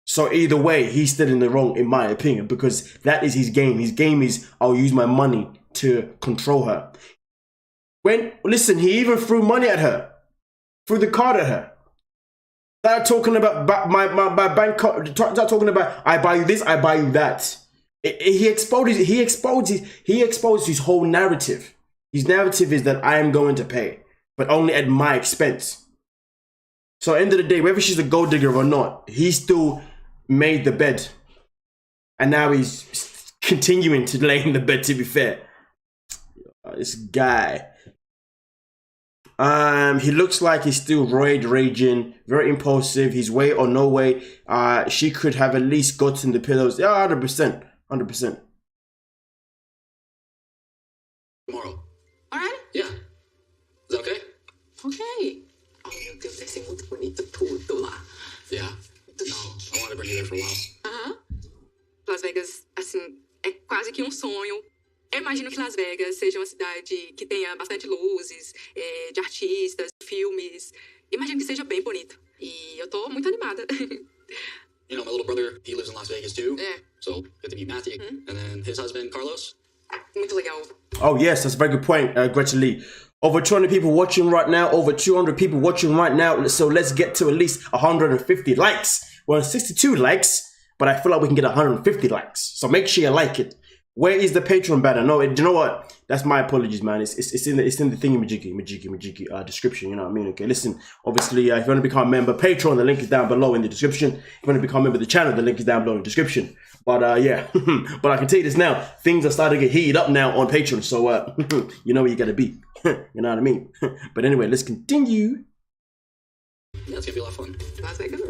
So either way, he's still in the wrong in my opinion, because that is his game. His game is, I'll use my money to control her. Listen, he even threw money at her. Threw the card at her. Start talking about my bank card. Start talking about, I buy you this, I buy you that. He exposed his whole narrative. His narrative is that I am going to pay, but only at my expense. So at the end of the day, whether she's a gold digger or not, he still made the bed. and now he's continuing to lay in the bed, to be fair. This guy. He looks like he's still raging, very impulsive. He's way or no way. She could have at least gotten the pillows. Yeah, 100%. 100%. Tomorrow. All right? Yeah. Is that okay? Okay. Oh, meu Deus, deve ser muito bonito tudo lá. Yeah. No, I want to bring you there for a while. Aham. Las Vegas, assim, é quase que um sonho. Eu imagino que Las Vegas seja uma cidade que tenha bastante luzes, de artistas, filmes. Imagino que seja bem bonito. E eu tô muito animada. You know, my little brother, he lives in Las Vegas too. É. So, good to meet Matthew. And then his husband, Carlos. Muito legal. Oh, yes, that's a very good point, Gretchen Lee. Over 200 people watching right now. Over 200 people watching right now. So let's get to at least 150 likes. We're on 62 likes, but I feel like we can get 150 likes. So make sure you like it. Where is the Patreon banner? No, do you know what? That's my apologies, man. It's in the thingy description. You know what I mean? Okay, listen. Obviously, if you want to become a member, Patreon, the link is down below in the description. If you want to become a member of the channel, the link is down below in the description. But yeah, but I can tell you this now. Things are starting to get heated up now on Patreon. So you know where you gotta be. You know what I mean? But anyway, let's continue. Yeah, it's gonna be a lot of fun. Las Vegas.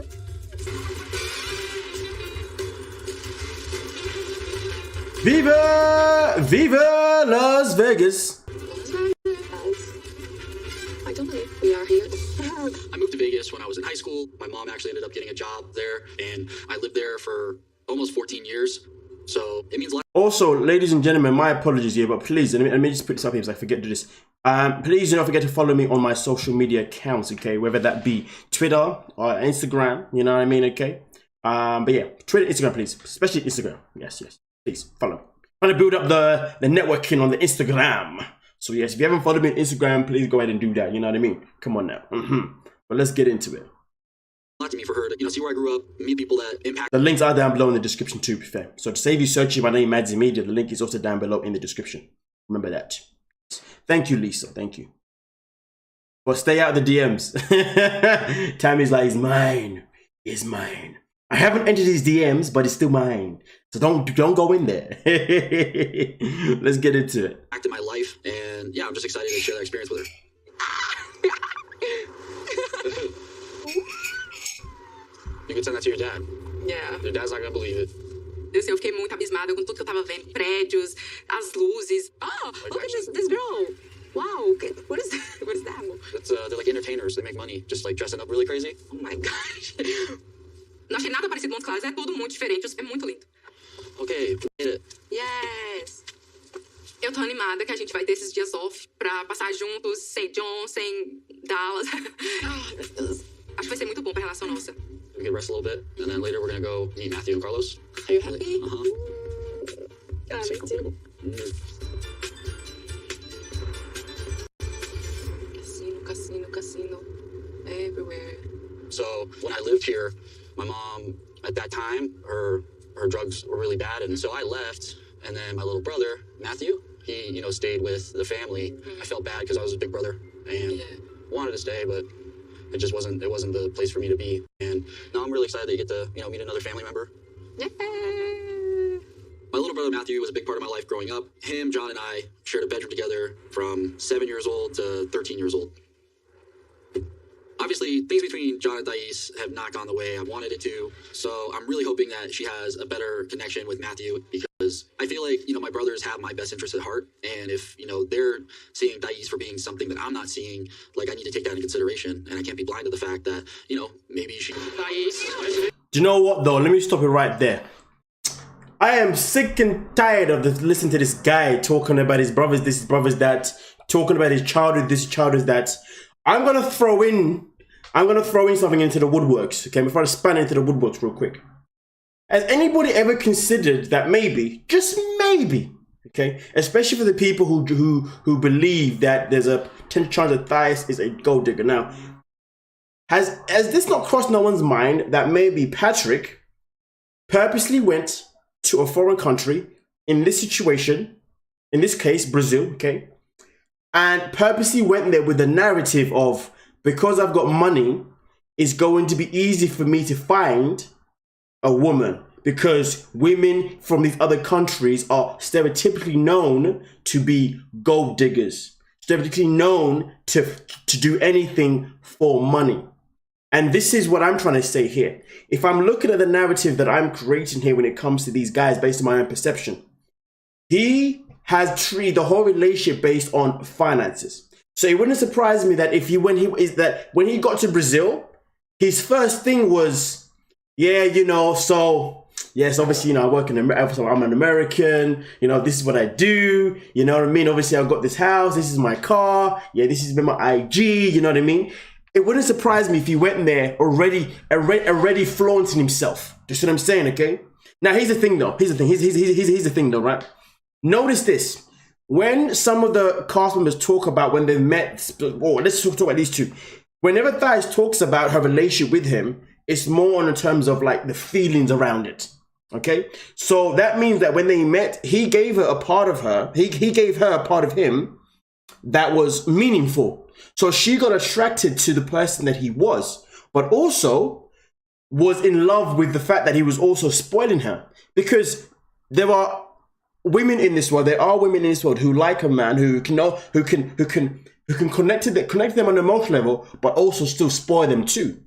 Viva Las Vegas. I don't believe we are here. I moved to Vegas when I was in high school. My mom actually ended up getting a job there, and I lived there for almost 14 years. So it means a lot. Also, ladies and gentlemen, my apologies here, but please, let me just put this up here because I forget to do this. Please do not forget to follow me on my social media accounts, okay? Whether that be Twitter or Instagram, you know what I mean, okay? But yeah, Twitter, Instagram, please. Especially Instagram. Yes. Please follow. I'm trying to build up the networking on the Instagram. So yes, if you haven't followed me on Instagram, please go ahead and do that. You know what I mean? Come on now. But let's get into it. A lot to me for her to, see where I grew up, meet people that impact. The links are down below in the description too, to be fair. So to save you searching my name, MadzieMedia, the link is also down below in the description. Remember that. Thank you, Lisa. Thank you. But stay out of the DMs. Tammy's like, it's mine. It's mine. I haven't entered his DMs, but it's still mine. So don't go in there. Let's get into it. In my life, and yeah, I'm just excited to share that experience with her. You can send that to your dad. Yeah. Your dad's not gonna believe it. Eu fiquei muito abismada com tudo que eu tava vendo. Prédios, as luzes. Oh, look at this girl. Wow, what is that? What is that? It's, they're like entertainers. They make money just like dressing up really crazy. Oh my gosh. Não achei nada parecido com os Claros. É tudo muito diferente. É muito lindo. Okay, made it. Yes. Eu tô animada que a gente vai ter esses dias off pra passar juntos, sem John, sem Dallas. Oh, meu Deus. Acho que vai ser muito bom pra relação nossa. We can rest a little bit, and then later we're gonna go meet Matthew and Carlos. Are you happy? Yeah, me too. Casino. Everywhere. So when I lived here, my mom, at that time, her drugs were really bad, and so I left. And then my little brother, Matthew, he, stayed with the family. I felt bad because I was a big brother and wanted to stay, but it just wasn't the place for me to be. And now I'm really excited to get to, meet another family member. Yeah. My little brother Matthew was a big part of my life growing up. Him, John, and I shared a bedroom together from 7 years old to 13 years old. Obviously, things between John and Thais have not gone the way I wanted it to, so I'm really hoping that she has a better connection with Matthew, because I feel like, my brothers have my best interest at heart, and if, they're seeing Thais for being something that I'm not seeing, like, I need to take that into consideration, and I can't be blind to the fact that, maybe she... Do you know what, though? Let me stop it right there. I am sick and tired of listening to this guy talking about his brothers, this, his brothers, that, talking about his childhood, this, childhood, that. I'm gonna throw in something into the woodworks, okay, before I span into the woodworks real quick. Has anybody ever considered that maybe, just maybe, okay, especially for the people who believe that there's a potential chance that Thais is a gold digger? Now, has this not crossed no one's mind that maybe Patrick purposely went to a foreign country in this situation, in this case, Brazil, okay, and purposely went there with the narrative of, because I've got money, it's going to be easy for me to find a woman. because women from these other countries are stereotypically known to be gold diggers, stereotypically known to do anything for money. And this is what I'm trying to say here. If I'm looking at the narrative that I'm creating here when it comes to these guys based on my own perception, he has treated the whole relationship based on finances. So it wouldn't surprise me that when he got to Brazil, his first thing was, yeah, you know, so yes, obviously, you know, I work in America, so I'm an American, you know, this is what I do, you know what I mean? Obviously, I've got this house, this is my car, yeah, this has been my IG, you know what I mean? It wouldn't surprise me if he went there already flaunting himself. Do you see what I'm saying, okay? Now, here's the thing, though. Here's the thing, though, right? Notice this. When some of the cast members talk about when they met, let's talk about these two. Whenever Thais talks about her relationship with him, it's more in terms of like the feelings around it. Okay? So that means that when they met, he gave her a part of her, he gave her a part of him that was meaningful. So she got attracted to the person that he was, but also was in love with the fact that he was also spoiling her. Because there are women in this world, who like a man who can connect to them on an emotional level, but also still spoil them too.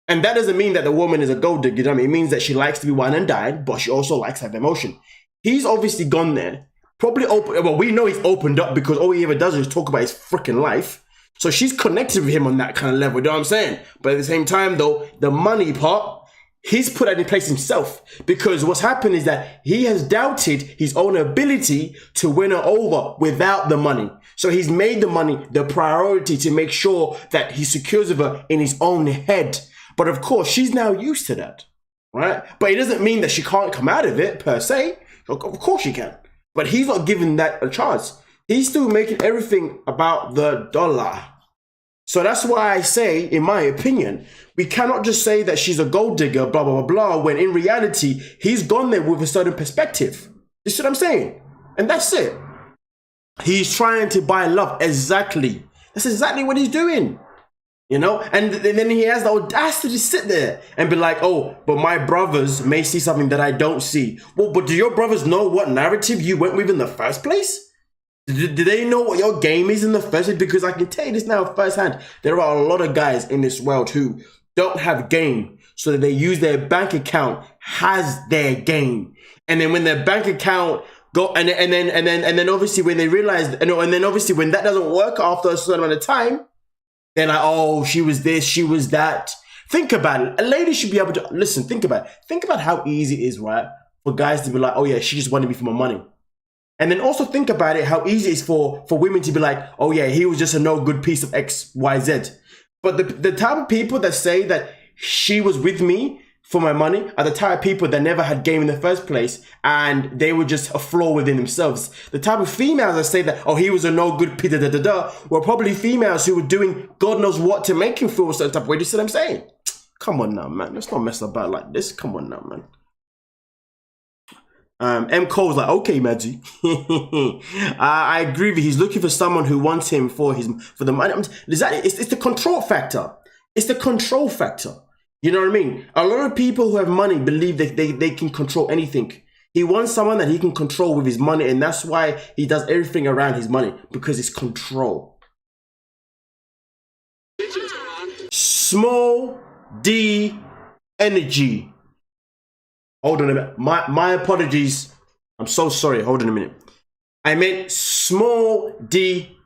And that doesn't mean that the woman is a gold digger. You know what I mean? It means that she likes to be wine and dined, but she also likes to have emotion. He's obviously gone there. Probably open. Well, we know he's opened up because all he ever does is talk about his freaking life. So she's connected with him on that kind of level. You know what I'm saying? But at the same time, though, the money part, he's put that in place himself, because what's happened is that he has doubted his own ability to win her over without the money. So he's made the money the priority to make sure that he secures of her in his own head. But of course, she's now used to that, right? But it doesn't mean that she can't come out of it per se. Of course she can. But he's not giving that a chance. He's still making everything about the dollar. So that's why I say, in my opinion, we cannot just say that she's a gold digger, blah, blah, blah, blah, when in reality, he's gone there with a certain perspective. You see what I'm saying? And that's it. He's trying to buy love. Exactly. That's exactly what he's doing. You know? And then he has the audacity to sit there and be like, oh, but my brothers may see something that I don't see. Well, but do your brothers know what narrative you went with in the first place? Do they know what your game is in the first place? Because I can tell you this now firsthand. There are a lot of guys in this world who don't have game, so that they use their bank account as their game. And then when their bank account go and then obviously when they realize, and then obviously when that doesn't work after a certain amount of time, they're like, oh, she was this, she was that. Think about it. A lady should be able to listen. Think about it. Think about how easy it is, right, for guys to be like, oh yeah, she just wanted me for my money. And then also think about it, how easy it is for women to be like, oh yeah, he was just a no good piece of X, Y, Z. But the type of people that say that she was with me for my money are the type of people that never had game in the first place, and they were just a flaw within themselves. The type of females that say that, oh, he was a no good piece of were probably females who were doing God knows what to make him feel a certain type of way. Do you see what I'm saying? Come on now, man. Let's not mess about like this. Come on now, man. M. Cole's like, okay, Maddie. I agree with you. He's looking for someone who wants him for the money. It's the control factor. It's the control factor. You know what I mean? A lot of people who have money believe that they can control anything. He wants someone that he can control with his money, and that's why he does everything around his money, because it's control. Small D energy. Hold on a minute. My apologies. I'm so sorry. Hold on a minute. I meant small D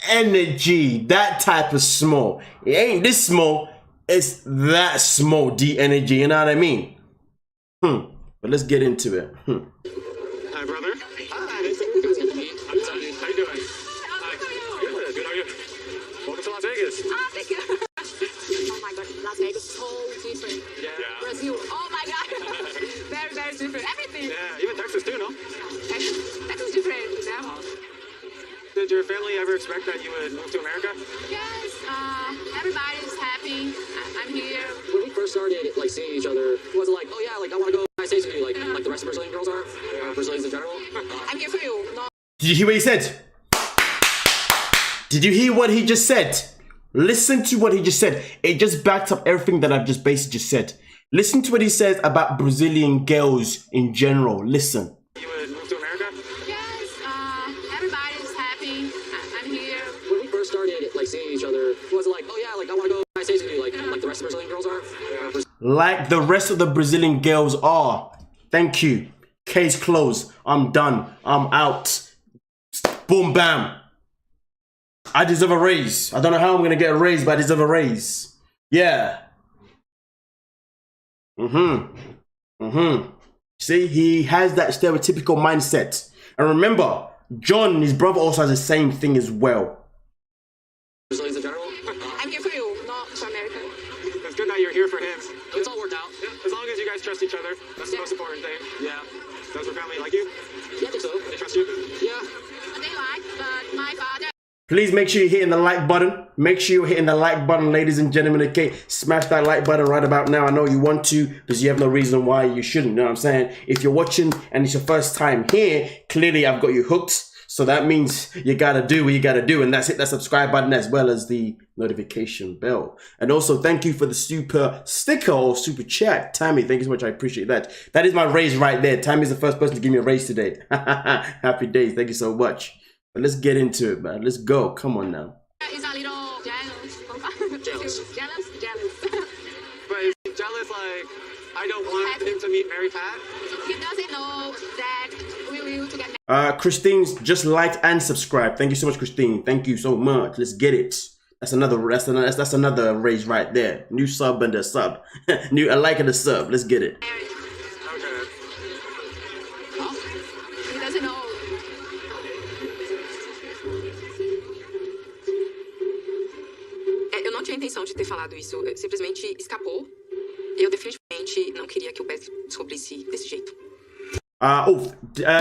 energy. That type of small. It ain't this small. It's that small D energy. You know what I mean? But let's get into it. Hi, brother. Hi. Nice to meet you. How you doing? Hi. Good. How are you? Welcome to Las Vegas. Thank you. Oh my God, Las Vegas is so different. Yeah. Brazil. Oh my God. Very, very different. Everything. Yeah, even Texas too, no? Texas is different, you know? Did your family ever expect that you would move to America? Yes, everybody's happy. I'm here. When we first started, like, seeing each other, was it like, oh yeah, like, I want to go to the United States with you, like the rest of Brazilian girls are, Brazilians in general? I'm here for you. No. Did you hear what he said? Did you hear what he just said? Listen to what he just said. It just backed up everything that I've just basically just said. Listen to what he says about Brazilian girls in general. Listen. You would move to America? Yes, everybody's happy. I'm here. When we first started like seeing each other, was it like, oh yeah, like I want to go Fiancé with you, like the rest of Brazilian girls are? Yeah. Like the rest of the Brazilian girls are. Thank you. Case closed. I'm done. I'm out. Boom, bam. I deserve a raise. I don't know how I'm going to get a raise, but I deserve a raise. Yeah. See, he has that stereotypical mindset. And remember, John, his brother, also has the same thing as well. Brazilians in general? I'm here for you, not for America. It's good that you're here for him. It's all worked out. Yeah, as long as you guys trust each other, that's the most important thing. Yeah. Does your family like you? Yeah, I think so. They trust you? Yeah. They like, but my father... Please make sure you're hitting the like button. Make sure you're hitting the like button, ladies and gentlemen. Okay, smash that like button right about now. I know you want to, because you have no reason why you shouldn't. You know what I'm saying? If you're watching and it's your first time here, clearly I've got you hooked. So that means you gotta do what you gotta do, and that's hit that subscribe button as well as the notification bell. And also thank you for the super sticker or super chat, Tammy. Thank you so much. I appreciate that. That is my raise right there. Tammy's the first person to give me a raise today. Happy days. Thank you so much. But let's get into it, man. Let's go. Come on now. He's a little jealous. Jealous? But is he jealous, like, I don't want him to meet Mary Pat? He doesn't know that we will to get married. Christine's just liked and subscribed. Thank you so much, Christine. Thank you so much. Let's get it. That's another raise right there. New sub and a sub. New a like and a sub. Let's get it. Okay. He doesn't know. Eu não tinha intenção de ter falado isso. Simplesmente escapou. Eu definitivamente não queria que o Beth descobrisse desse jeito.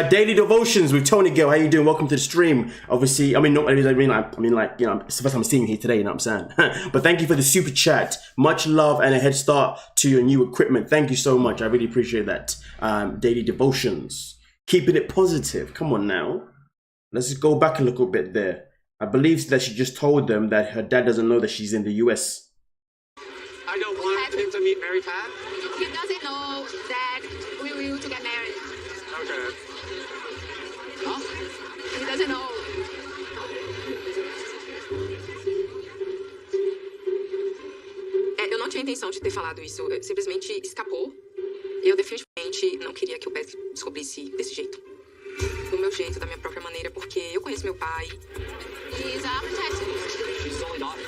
Daily devotions with Tony Gill. How you doing? Welcome to the stream. Obviously, I mean, you know, it's the first time I'm seeing you here today. You know what I'm saying? But thank you for the super chat. Much love and a head start to your new equipment. Thank you so much. I really appreciate that. Daily devotions, keeping it positive. Come on now. Let's just go back a little bit there. I believe that she just told them that her dad doesn't know that she's in the US. I don't want him to meet Mary Pat? He doesn't know that we will to get married. Okay. He doesn't know. Eu não tinha intenção de ter falado isso. Simplesmente escapou. Eu definitivamente não queria que o Beth descobrisse desse jeito. Do meu jeito, da minha própria maneira, porque eu conheço meu pai. He's protected. She's his only daughter.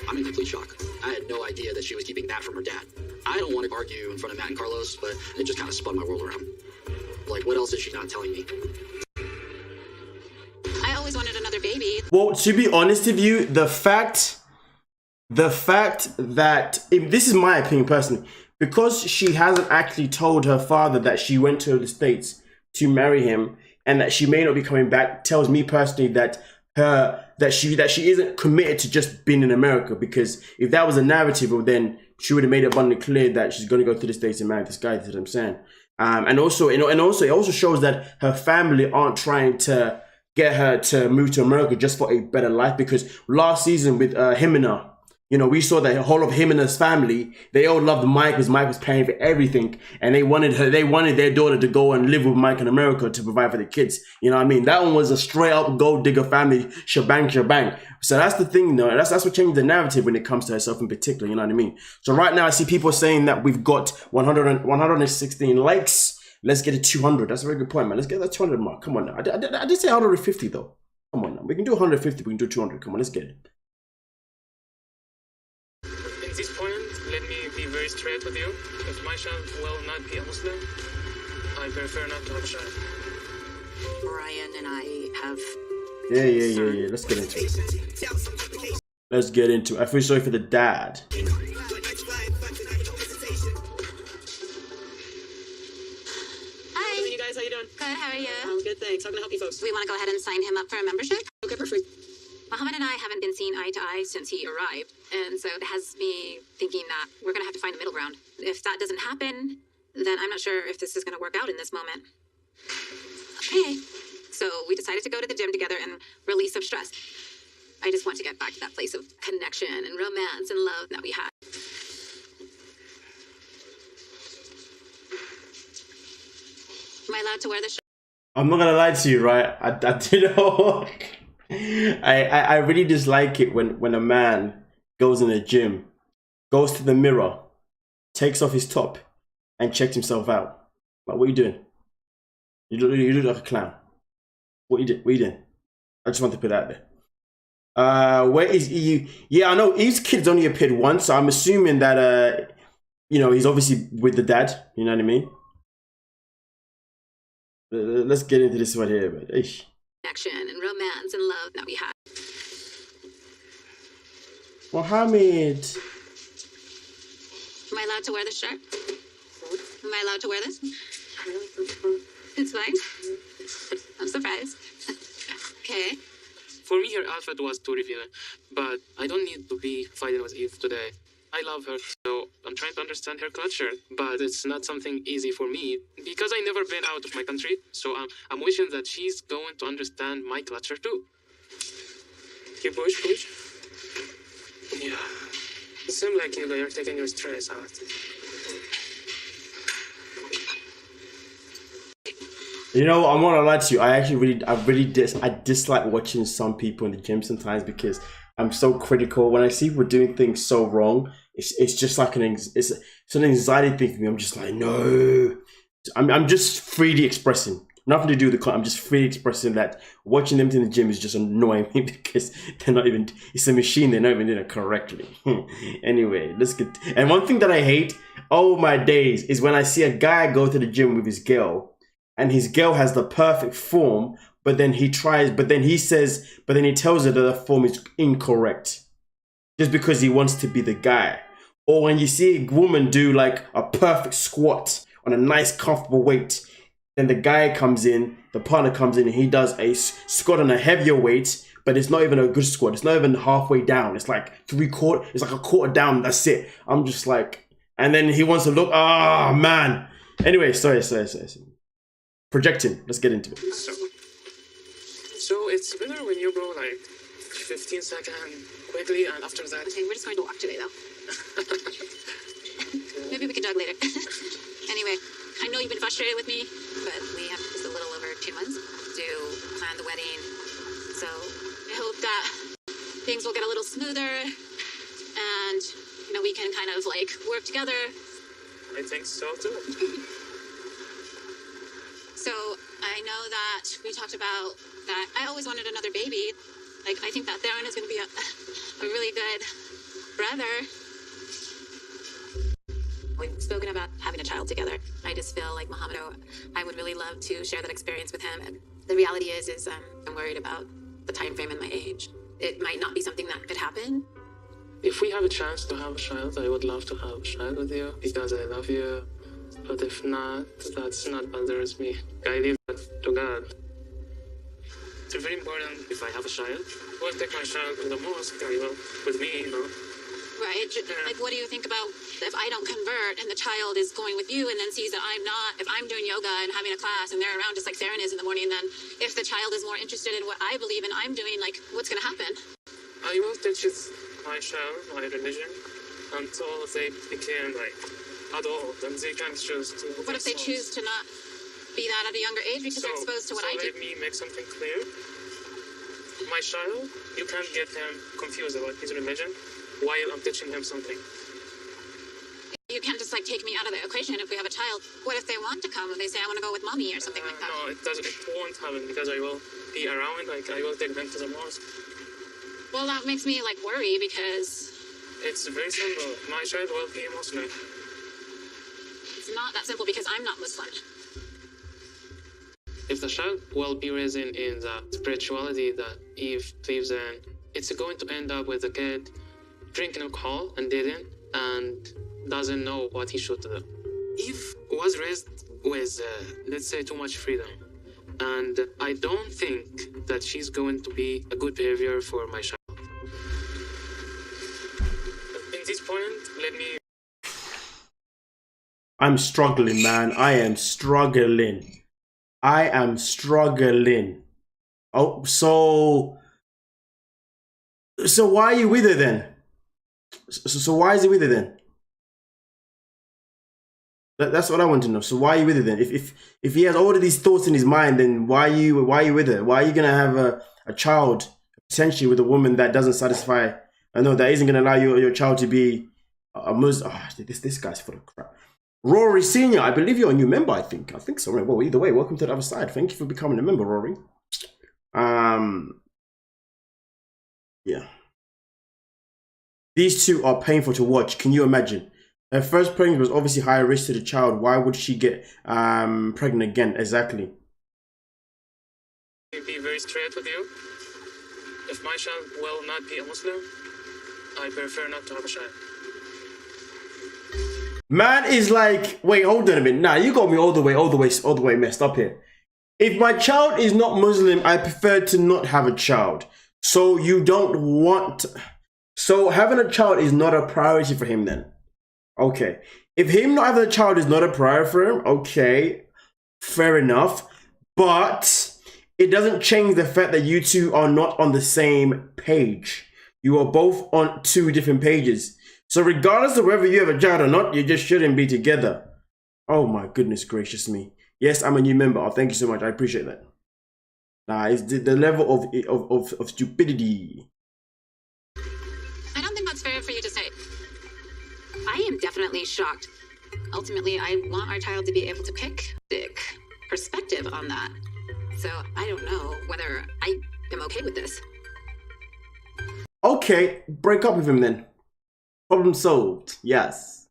I'm in complete shock. I had no idea that she was keeping that from her dad. I don't want to argue in front of Matt and Carlos, but it just kind of spun my world around. Like, what else is she not telling me? I always wanted another baby. Well, to be honest with you, the fact that, this is my opinion personally, because she hasn't actually told her father that she went to the States to marry him and that she may not be coming back, tells me personally that she isn't committed to just being in America. Because if that was a narrative, well, then she would have made it abundantly clear that she's going to go to the States and marry this guy. That's what I'm saying. And also it also shows that her family aren't trying to get her to move to America just for a better life. Because last season with Jimena, you know, we saw that the whole of Jimena's family, they all loved Mike because Mike was paying for everything. And they wanted their daughter to go and live with Mike in America to provide for the kids. You know what I mean? That one was a straight up gold digger family, shebang. So that's the thing, though. That's what changed the narrative when it comes to herself in particular. You know what I mean? So right now I see people saying that we've got 116 likes. Let's get it 200. That's a very good point, man. Let's get that 200 mark. Come on now. I did say 150 though. Come on now. We can do 150. We can do 200. Come on, let's get it. At this point, let me be very straight with you. If my child will not be a Muslim, I prefer not to have a child. Brian and I have... Yeah. Let's get into it. Let's get into it. I feel sorry for the dad. Hi. You guys, how you doing? Good, how are you? I'm good, thanks. How can I help you folks? We want to go ahead and sign him up for a membership. Okay, perfect. Mohammed and I haven't been seen eye to eye since he arrived, and so it has me thinking that we're going to have to find a middle ground. If that doesn't happen, then I'm not sure if this is going to work out in this moment. Okay, so we decided to go to the gym together and release some stress. I just want to get back to that place of connection and romance and love that we had. Am I allowed to wear the shirt? I'm not gonna lie to you, right? I you know, I really dislike it when a man goes in the gym, goes to the mirror, takes off his top, and checks himself out. Like, what are you doing? You look like a clown. What you doing? I just want to put that there. Where is EU? Yeah, I know Eve's kid's only appeared once, so I'm assuming that you know, he's obviously with the dad. You know what I mean? Let's get into this one here, but Action and romance and love that we had. Mohammed. Am I allowed to wear this shirt? Am I allowed to wear this? It's fine. I'm surprised. Okay. For me, her outfit was too revealing, but I don't need to be fighting with Eve today. I love her, so I'm trying to understand her culture, but it's not something easy for me because I never been out of my country. So I'm wishing that she's going to understand my culture too. You push. Yeah. It seems like you're taking your stress out. You know, I'm not gonna lie to you. I dislike watching some people in the gym sometimes because I'm so critical. When I see people doing things so wrong, it's just like it's an anxiety thing for me. I'm just like, no. I'm just freely expressing. Nothing to do with the I'm just freely expressing that watching them in the gym is just annoying me because they're not even, it's a machine, they're not even doing it correctly. Anyway, let's get, and one thing that I hate, oh my days, is when I see a guy go to the gym with his girl and his girl has the perfect form, but then he tells her that the form is incorrect just because he wants to be the guy. Or when you see a woman do like a perfect squat on a nice comfortable weight, then the partner comes in and he does a squat on a heavier weight, but it's not even a good squat. It's not even halfway down. It's like it's like a quarter down. That's it. I'm just like, and then he wants to look, man. Anyway, sorry. Projecting. Let's get into it. So it's better when you go like 15 seconds quickly, and after that. Okay, we're just going to walk today though. Maybe we can jog later. Anyway, I know you've been frustrated with me, but we have just a little over 2 months to plan the wedding. So I hope that things will get a little smoother and, you know, we can kind of like work together. I think so too. So I know that we talked about that I always wanted another baby. Like, I think that Theron is going to be a really good brother. We've spoken about having a child together. I just feel like Mohammed, I would really love to share that experience with him. And the reality is I'm worried about the time frame and my age. It might not be something that could happen. If we have a chance to have a child, I would love to have a child with you because I love you. But if not, that's not bothers me. I leave that to God. It's very important if I have a child. I will take my child to the mosque, with me, you know. Right. Like, what do you think about if I don't convert and the child is going with you and then sees that I'm not, if I'm doing yoga and having a class and they're around just like Theron is in the morning, then if the child is more interested in what I believe and I'm doing, like, what's going to happen? I will teach my child my religion until they became like adult and they can choose to. What if they choose to not be that at a younger age because they're exposed to what I do? Let me make something clear. My child, you can't get him confused about his religion while I'm teaching him something. You can't just like take me out of the equation if we have a child. What if they want to come and they say I want to go with mommy or something like that? No, it won't happen because I will be around, like I will take them to the mosque. Well, that makes me like worry because it's very simple. My child will be Muslim. It's not that simple because I'm not Muslim. If the child will be raised in the spirituality that Eve believes in, it's going to end up with the kid drinking alcohol and dating and doesn't know what he should do. Eve was raised with, let's say, too much freedom. And I don't think that she's going to be a good behavior for my child. In this point, let me... I'm struggling, man. I am struggling. Oh, so why are you with her then? So why is he with her then? That's what I want to know. So why are you with her then? If he has all of these thoughts in his mind, then why are you with her? Why are you gonna have a child potentially with a woman that doesn't satisfy? I know that isn't gonna allow your child to be a Muslim. Oh, this guy's full of crap. Rory Senior, I believe you're a new member. I think so. Right. Well, either way, welcome to the other side. Thank you for becoming a member, Rory. Yeah. These two are painful to watch. Can you imagine? Her first pregnancy was obviously high risk to the child. Why would she get pregnant again? Exactly. Be very straight with you. If my child will not be a Muslim, I prefer not to have a child. Man is like, wait, hold on a minute. Nah, you got me all the way messed up here. If my child is not Muslim, I prefer to not have a child. So you don't want... So having a child is not a priority for him then? Okay. If him not having a child is not a priority for him, okay, fair enough. But it doesn't change the fact that you two are not on the same page. You are both on two different pages. So regardless of whether you have a child or not, you just shouldn't be together. Oh my goodness gracious me. Yes, I'm a new member. Oh, thank you so much. I appreciate that. Nah, it's the level of stupidity. I don't think that's fair for you to say. I am definitely shocked. Ultimately, I want our child to be able to pick perspective on that. So I don't know whether I am okay with this. Okay, break up with him then. Problem solved. Yes.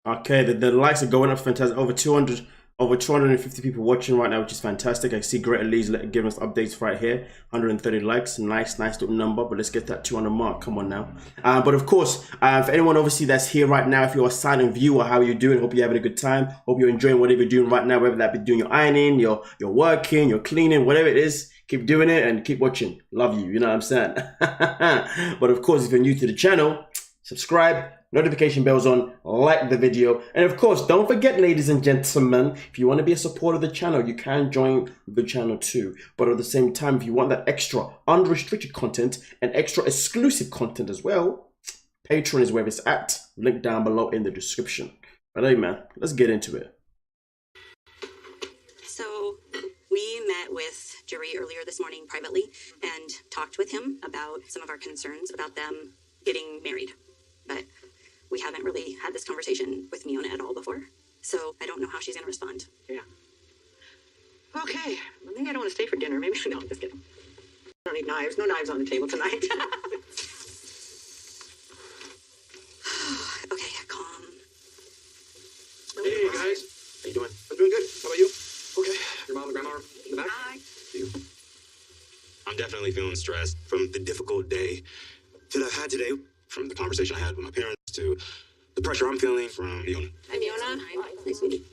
Okay, the likes are going up, fantastic. Over 250 people watching right now, which is fantastic. I see Greta Lee's giving us updates right here. 130 likes, nice little number. But let's get that 200 mark. Come on now. But of course, for anyone obviously that's here right now, if you're a silent viewer, how are you doing? Hope you're having a good time. Hope you're enjoying whatever you're doing right now, whether that be doing your ironing, you're working, you're cleaning, whatever it is. Keep doing it and keep watching. Love you. You know what I'm saying? But of course, if you're new to the channel, subscribe. Notification bells on, like the video, and of course don't forget, ladies and gentlemen, if you want to be a supporter of the channel, you can join the channel too. But at the same time, if you want that extra unrestricted content and extra exclusive content as well, Patreon is where it's at. Link down below in the description. But hey man, let's get into it. So we met with Jerry earlier this morning privately and talked with him about some of our concerns about them getting married. But we haven't really had this conversation with Miona at all before, so I don't know how she's going to respond. Yeah. Okay. I think I don't want to stay for dinner. Maybe no, I'm just kidding. I don't need knives. No knives on the table tonight. Okay, calm. Hey guys, how you doing? I'm doing good. How about you? Okay. Your mom and grandma are in the back? Hi. You. I'm definitely feeling stressed from the difficult day that I've had today, from the conversation I had with my parents to the pressure I'm feeling from Miona. Hi, Miona. Hi. Nice meeting you.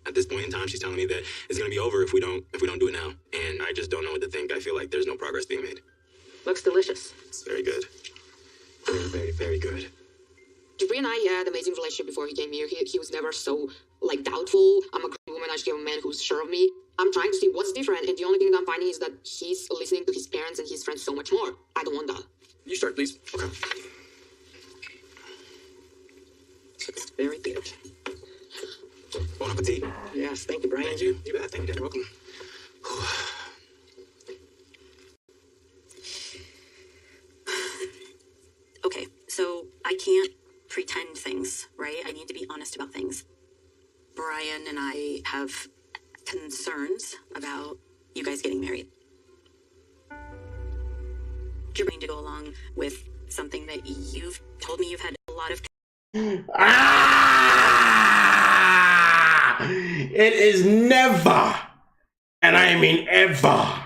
At this point in time, she's telling me that it's gonna be over if we don't do it now, and I just don't know what to think. I feel like there's no progress being made. Looks delicious. It's very good. Very, very good. Jabri and I had an amazing relationship before he came here. He was never so, like, doubtful. I'm a great woman. I should give a man who's sure of me. I'm trying to see what's different, and the only thing that I'm finding is that he's listening to his parents and his friends so much more. I don't want that. You start, please. Okay. It's very good. Bon appetit. Yes, thank you, Brian. Thank you. You bet. Thank you, Dad. You're welcome. Okay, so I can't pretend things, right? I need to be honest about things. Brian and I have concerns about you guys getting married. You're going to go along with something that you've told me you've had a lot of... It is never, and I mean ever,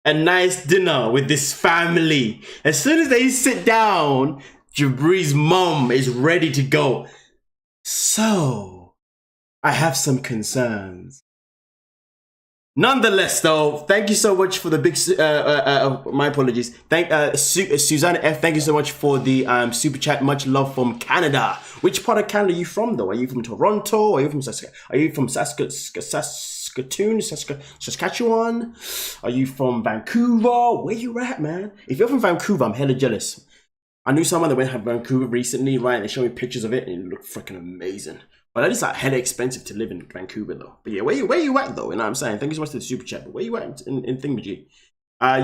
a nice dinner with this family. As soon as they sit down, Jabri's mom is ready to go. So, I have some concerns. Nonetheless, though, thank you so much for the big, my apologies. Susanna F, thank you so much for the super chat. Much love from Canada. Which part of Canada are you from, though? Are you from Toronto? Are you from Saskatchewan? Saskatchewan? Are you from Vancouver? Where you at, man? If you're from Vancouver, I'm hella jealous. I knew someone that went to Vancouver recently, right? They showed me pictures of it and it looked freaking amazing. But that is like hella expensive to live in Vancouver though. But yeah, where you at though? You know what I'm saying? Thank you so much for the super chat. But where you at in Thingamajig?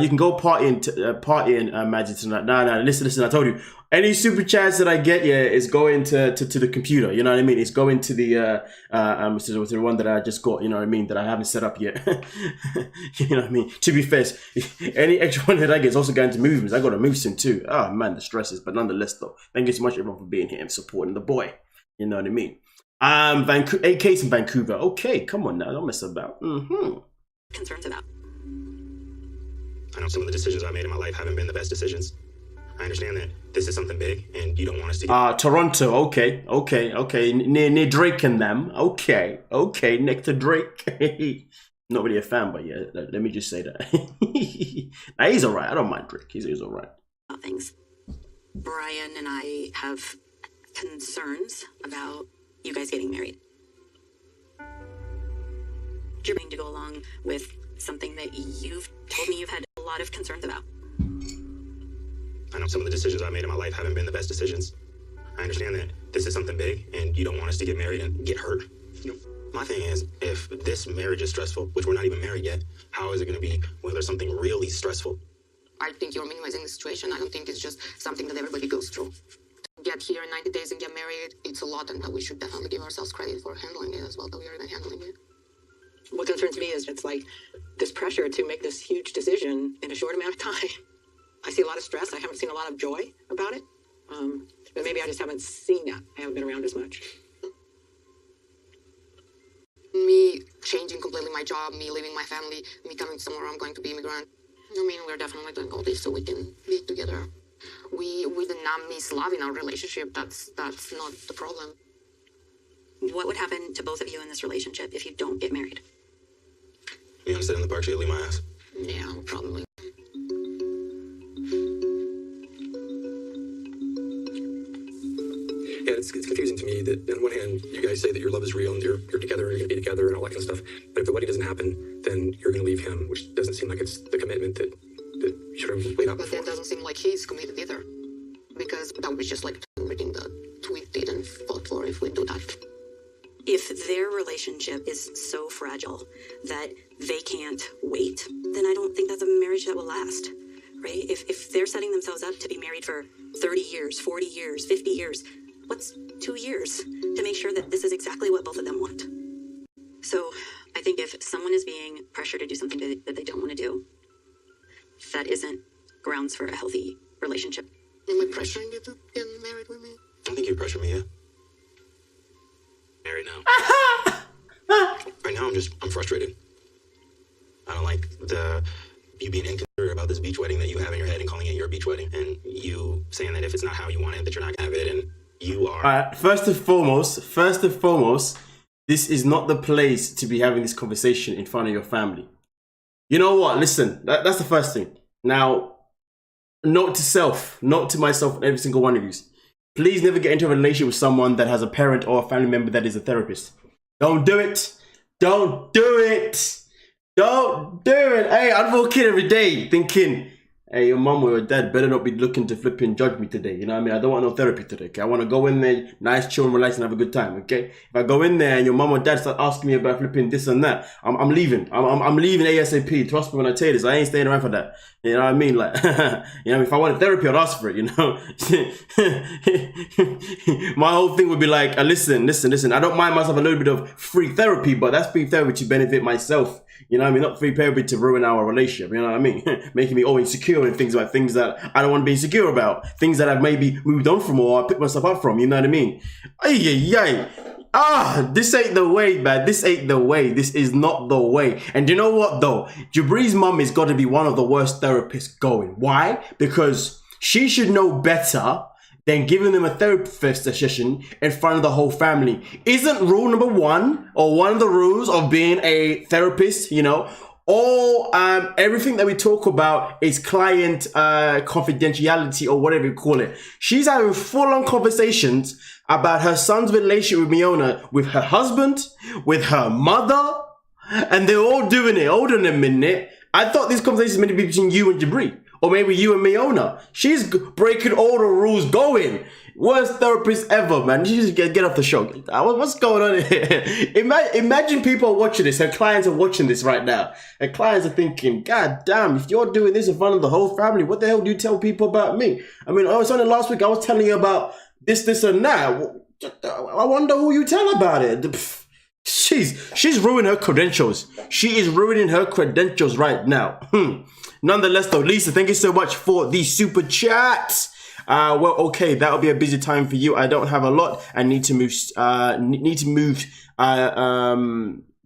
You can go partying, Madgie tonight. No, listen, I told you. Any super chats that I get, yeah, is going to the computer, you know what I mean? It's going to the one that I just got, you know what I mean, that I haven't set up yet. You know what I mean? To be fair, any extra one that I get is also going to movements. I got to move soon too. Oh man, the stresses, but nonetheless though, thank you so much everyone for being here and supporting the boy. You know what I mean? Vancouver, AK's in Vancouver. Okay, come on now, don't mess about. Concerns about. I know some of the decisions I made in my life haven't been the best decisions. I understand that this is something big and you don't want us to get... Toronto, okay. Near Drake and them. Okay, next to Drake. Not really a fan, but yeah, let me just say that. Nah, he's alright, I don't mind Drake, he's alright. Things. Brian and I have concerns about you guys getting married. You're going to go along with something that you've told me you've had a lot of concerns about. I know some of the decisions I made in my life haven't been the best decisions. I understand that this is something big and you don't want us to get married and get hurt. My thing is, if this marriage is stressful, which we're not even married yet, how is it going to be when there's something really stressful? I think you're minimizing the situation. I don't think it's just something that everybody goes through. To get here in 90 days and get married, it's a lot, and that we should definitely give ourselves credit for handling it as well, that we are even handling it. What concerns me is it's like this pressure to make this huge decision in a short amount of time. I see a lot of stress. I haven't seen a lot of joy about it. But maybe I just haven't seen that. I haven't been around as much. Me changing completely my job, me leaving my family, me coming somewhere I'm going to be immigrant. I mean, we're definitely doing all this so we can be together. We did not miss love in our relationship. That's not the problem. What would happen to both of you in this relationship if you don't get married? You gonna sit in the park, she'll leave my ass. Yeah, probably. Yeah, it's confusing to me that on one hand, you guys say that your love is real and you're together and you're gonna be together and all that kind of stuff. But if the wedding doesn't happen, then you're gonna leave him, which doesn't seem like it's the commitment that you should have laid out But before. that doesn't seem like he's committed either. Because that was just like reading that we didn't vote for if we do that. If their relationship is so fragile that they can't wait, then I don't think that's a marriage that will last, right? If they're setting themselves up to be married for 30 years, 40 years, 50 years, what's 2 years to make sure that this is exactly what both of them want? So I think if someone is being pressured to do something that they don't want to do, that isn't grounds for a healthy relationship. Am I pressuring you to get married with me? I don't think you pressure me, yeah? Married now. Right now, I'm frustrated. I don't like you being inconsiderate about this beach wedding that you have in your head and calling it your beach wedding, and you saying that if it's not how you want it, that you're not gonna have it, and you are. First and foremost, this is not the place to be having this conversation in front of your family. You know what? Listen, that's the first thing. Now, note to myself and every single one of you. Please never get into a relationship with someone that has a parent or a family member that is a therapist. Don't do it. Don't do it. Don't do it. Hey, I'm a kid every day thinking, hey, your mom or your dad better not be looking to flip and judge me today. You know what I mean? I don't want no therapy today. Okay? I want to go in there, nice, chill, and relax and have a good time. Okay? If I go in there and your mom or dad start asking me about flipping this and that, I'm leaving. I'm leaving ASAP. Trust me when I tell you this. I ain't staying around for that. You know what I mean? Like, you know, if I wanted therapy, I'd ask for it, you know? My whole thing would be like, listen. I don't mind myself a little bit of free therapy, but that's free therapy to benefit myself. You know what I mean? Not free therapy to ruin our relationship. You know what I mean? Making me all insecure and things about things that I don't want to be insecure about. Things that I've maybe moved on from or I picked myself up from. You know what I mean? This ain't the way, man. This ain't the way. This is not the way. And you know what, though? Jabri's mum has got to be one of the worst therapists going. Why? Because she should know better than giving them a therapy session in front of the whole family. Isn't rule number one, or one of the rules of being a therapist, you know, all everything that we talk about is client confidentiality or whatever you call it. She's having full-on conversations about her son's relationship with Miona, with her husband, with her mother, And they're all doing it. Hold on a minute. I thought this conversation was meant to be between you and Jabri. Or maybe you and Miona. She's breaking all the rules going. Worst therapist ever, man. You just get off the show. What's going on here? Imagine people are watching this. Her clients are watching this right now. Her clients are thinking, God damn, if you're doing this in front of the whole family, what the hell do you tell people about me? I mean, I was on it last week. I was telling you about this, and that. I wonder who you tell about it. She's ruining her credentials. She is ruining her credentials right now. Nonetheless, though, Lisa, thank you so much for the super chat. Well, okay, that'll be a busy time for you. I don't have a lot. I need to move.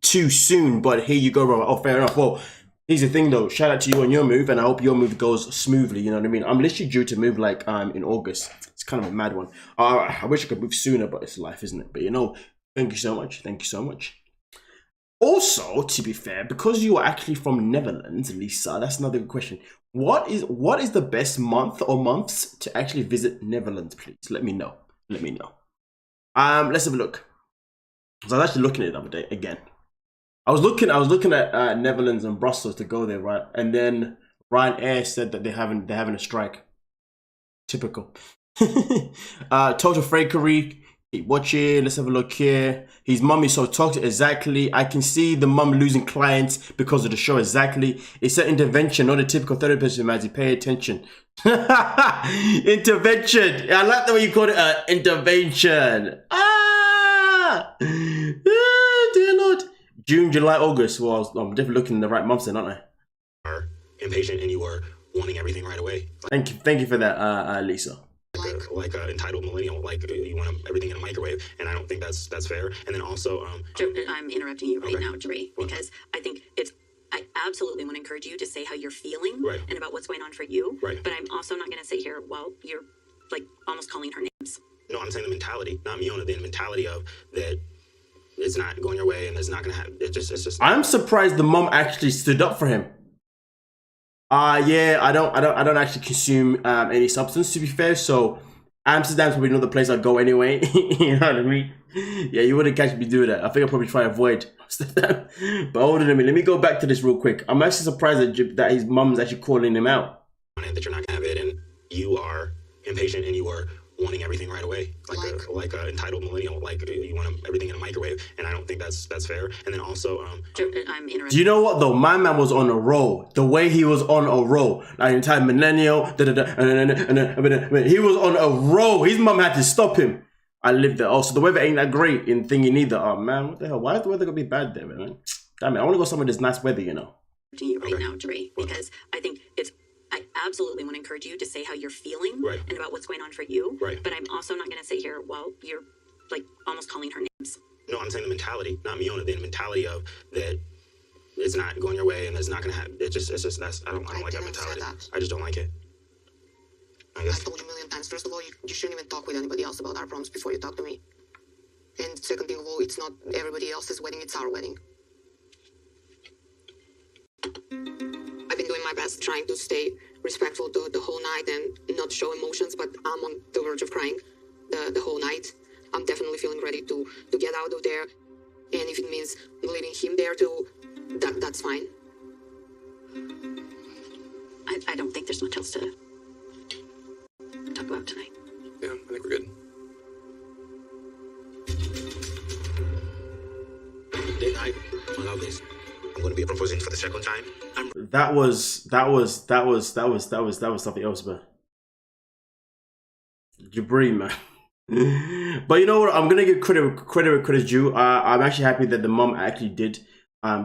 Too soon. But here you go, brother. Oh, fair enough. Well, here's the thing, though. Shout out to you on your move, and I hope your move goes smoothly. You know what I mean? I'm literally due to move like in August. It's kind of a mad one. I wish I could move sooner, but it's life, isn't it? But you know, thank you so much. Thank you so much. Also, to be fair, because you are actually from Netherlands, Lisa, that's another good question. What is the best month or months to actually visit Netherlands, please? Let me know. Let me know. Let's have a look. So I was actually looking at it the other day again. I was looking at Netherlands and Brussels to go there, right? And then Ryanair said that they're having a strike. Typical. Total fakery. Keep watching. Let's have a look here. His mum is so toxic. Exactly. I can see the mum losing clients because of the show. Exactly. It's an intervention, not a typical therapist. Madzie, pay attention. Intervention. I like the way you call it. Intervention. Dear Lord. June, July, August. Well, I'm definitely looking in the right months then, aren't I? Are impatient and you are wanting everything right away. Thank you for that, Lisa. Like an entitled millennial, like you want everything in a microwave, and I don't think that's fair. And then also, I'm interrupting you right now, Dre, because I think I absolutely want to encourage you to say how you're feeling and about what's going on for you. Right. But I'm also not going to sit here while you're like almost calling her names. No, I'm saying the mentality, not Miona, the mentality of that it's not going your way and it's not going to happen. It's just. I'm surprised the mom actually stood up for him. Yeah, I don't actually consume any substance, to be fair. So Amsterdam's probably not the place I'd go anyway. You know what I mean? Yeah, you wouldn't catch me doing that. I think I'll probably try to avoid Amsterdam. But hold on a minute. Let me go back to this real quick. I'm actually surprised that his mum's actually calling him out. That you're not gonna have it, and you are impatient and you are wanting everything right away, like a entitled millennial, like you want everything in a microwave, and I don't think that's fair. And then also, I'm interested. Do you know what though? My man was on a roll. The way he was on a roll, like entitled millennial, he was on a roll. His mum had to stop him. I lived there. Also, the weather ain't that great in thingy neither. Oh man, what the hell? Why is the weather gonna be bad there, man? Damn it, I want to go somewhere that's nice weather, you know. To you right now, Dre, because I think I absolutely want to encourage you to say how you're feeling and about what's going on for you. Right. But I'm also not going to sit here while you're like almost calling her names. No, I'm saying the mentality, not Miona, the mentality of that it's not going your way and it's not going to happen. It's just I don't like that mentality. I just don't like it. I told you a million times. First of all, you shouldn't even talk with anybody else about our problems before you talk to me. And second thing of all, it's not everybody else's wedding, it's our wedding. I've been doing my best trying to stay respectful the whole night and not show emotions, but I'm on the verge of crying the whole night. I'm definitely feeling ready to get out of there. And if it means leaving him there too, that's fine. I don't think there's much else to talk about tonight. Yeah, I think we're good. Didn't I? Allow this. I'm going to be proposing for the second time. That was something else, man. Jabri, man. But you know what? I'm gonna give credit due. I'm actually happy that the mom actually did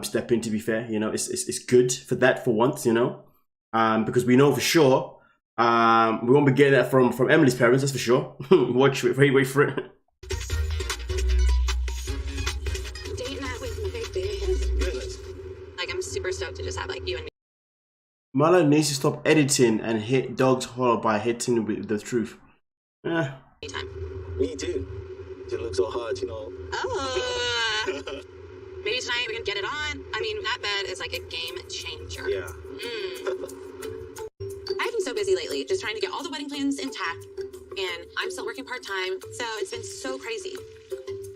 step in. To be fair, you know, it's good for that for once, you know, because we know for sure we won't be getting that from Emily's parents. That's for sure. Wait for it. I'm super stoked to just have like you and me. Marla needs to stop editing and hit dogs horror by hitting with the truth. Yeah. Me too. It looks so hard, you know. Oh. Maybe tonight we can get it on. I mean, that bed is like a game changer. Yeah. I've been so busy lately, just trying to get all the wedding plans intact, and I'm still working part-time, so it's been so crazy.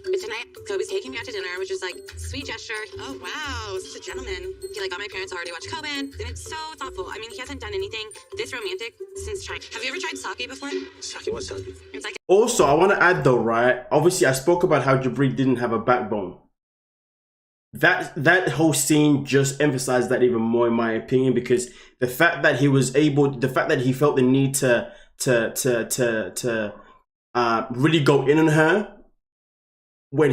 But tonight tonight, Kobe's taking me out to dinner, which is like sweet gesture. Oh wow, such a gentleman. He like got my parents already watch Kobe, and it's so thoughtful. I mean, he hasn't done anything this romantic since trying. Have you ever tried sake before? Sake, what's sake? It's like. Also, I want to add though, right? Obviously, I spoke about how Jabri didn't have a backbone. That whole scene just emphasized that even more, in my opinion, because the fact that he was able, the fact that he felt the need to really go in on her when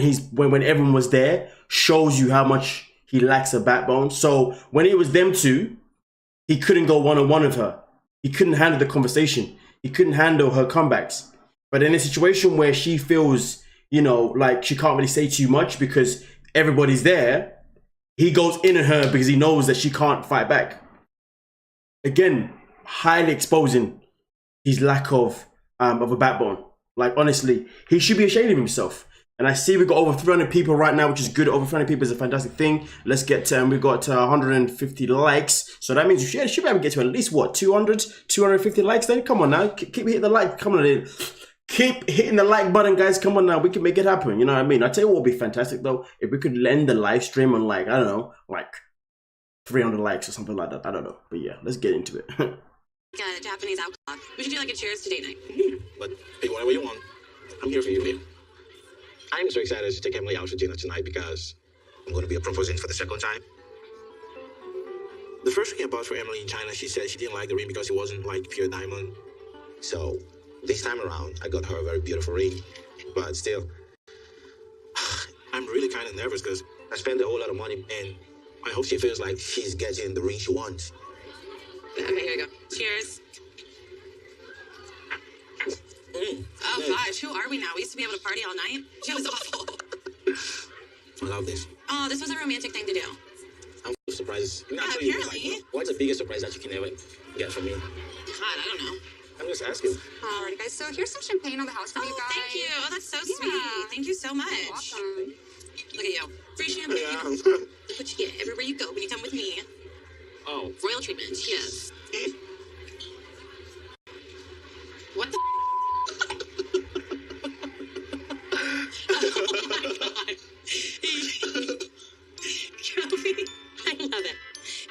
everyone was there shows you how much he lacks a backbone. So when it was them two, he couldn't go one-on-one with her. He couldn't handle the conversation. He couldn't handle her comebacks. But in a situation where she feels, you know, like she can't really say too much because everybody's there, he goes in on her because he knows that she can't fight back. Again, highly exposing his lack of a backbone. Like, honestly, he should be ashamed of himself. And I see we've got over 300 people right now, which is good. Over 300 people is a fantastic thing. Let's get to, we've got 150 likes. So that means you should be able to get to at least, what, 200, 250 likes then? Come on now, keep hitting the like. Come on, keep hitting the like button, guys. Come on now, we can make it happen. You know what I mean? I tell you what would be fantastic though, if we could end the live stream on like, I don't know, like 300 likes or something like that. I don't know. But yeah, let's get into it. Japanese alcohol. We should do like a cheers to date night. But pick whatever you want. I'm here for you, babe. I'm so excited to take Emily out to dinner tonight because I'm going to be proposing for the second time. The first thing I bought for Emily in China, she said she didn't like the ring because it wasn't like pure diamond. So this time around, I got her a very beautiful ring. But still, I'm really kind of nervous because I spent a whole lot of money and I hope she feels like she's getting the ring she wants. Okay, here we go. Cheers. Oh gosh, who are we now? We used to be able to party all night. She was awful. I love this. Oh, this was a romantic thing to do. I'm surprised. Yeah, apparently. What's the biggest surprise that you can ever get from me? God, I don't know. I'm just asking. Alright, guys, so here's some champagne on the house for you guys. Thank you. Oh, that's so sweet. Thank you so much. You're welcome. Look at you. Free champagne. Yeah. Look what you get everywhere you go when you come with me. Oh. Royal treatment, yes. What the oh my god. Kobe, I love it.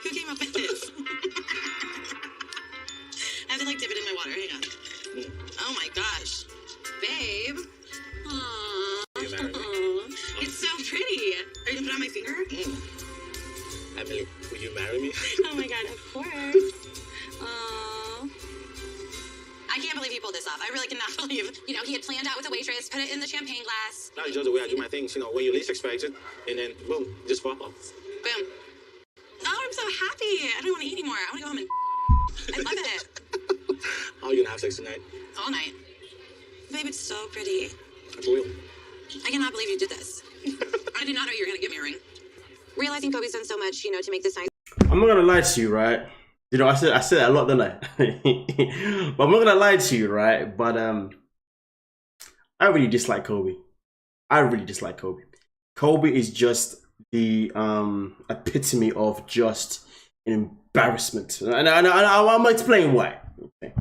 Who came up with this? I have to like dip it in my water. Hang on. Oh my gosh. Babe. Aww. It's so pretty. Are you gonna put it on my finger? Emily, will you marry me? Oh my god, of course. Aww. I can't believe he pulled this off. I really cannot believe, you know, he had planned out with the waitress, put it in the champagne glass. That's just the way I do my things, you know, when you least expect it, and then boom, just pop off. Boom. Oh, I'm so happy. I don't want to eat anymore. I want to go home and I love it. How are you gonna have sex tonight? All night. Babe, it's so pretty. I will. I cannot believe you did this. I did not know you were going to give me a ring. Realizing Kobe's done so much, you know, to make this nice. I'm not gonna lie to you, right? You know, I said that a lot, didn't I? But I'm not gonna lie to you, right? But I really dislike Kobe. I really dislike Kobe. Kobe is just the epitome of just an embarrassment, and I'm gonna explain why. Okay.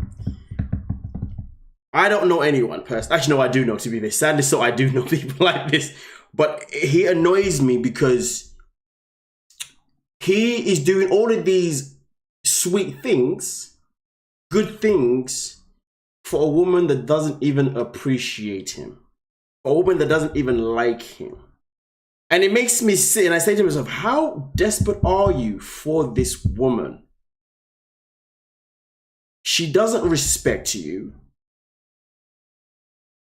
I don't know anyone personally. Actually, no, I do know, to be fair. Sadly, so I do know people like this. But he annoys me because he is doing all of these sweet things, good things, for a woman that doesn't even appreciate him. A woman that doesn't even like him. And it makes me sit and I say to myself, how desperate are you for this woman? She doesn't respect you.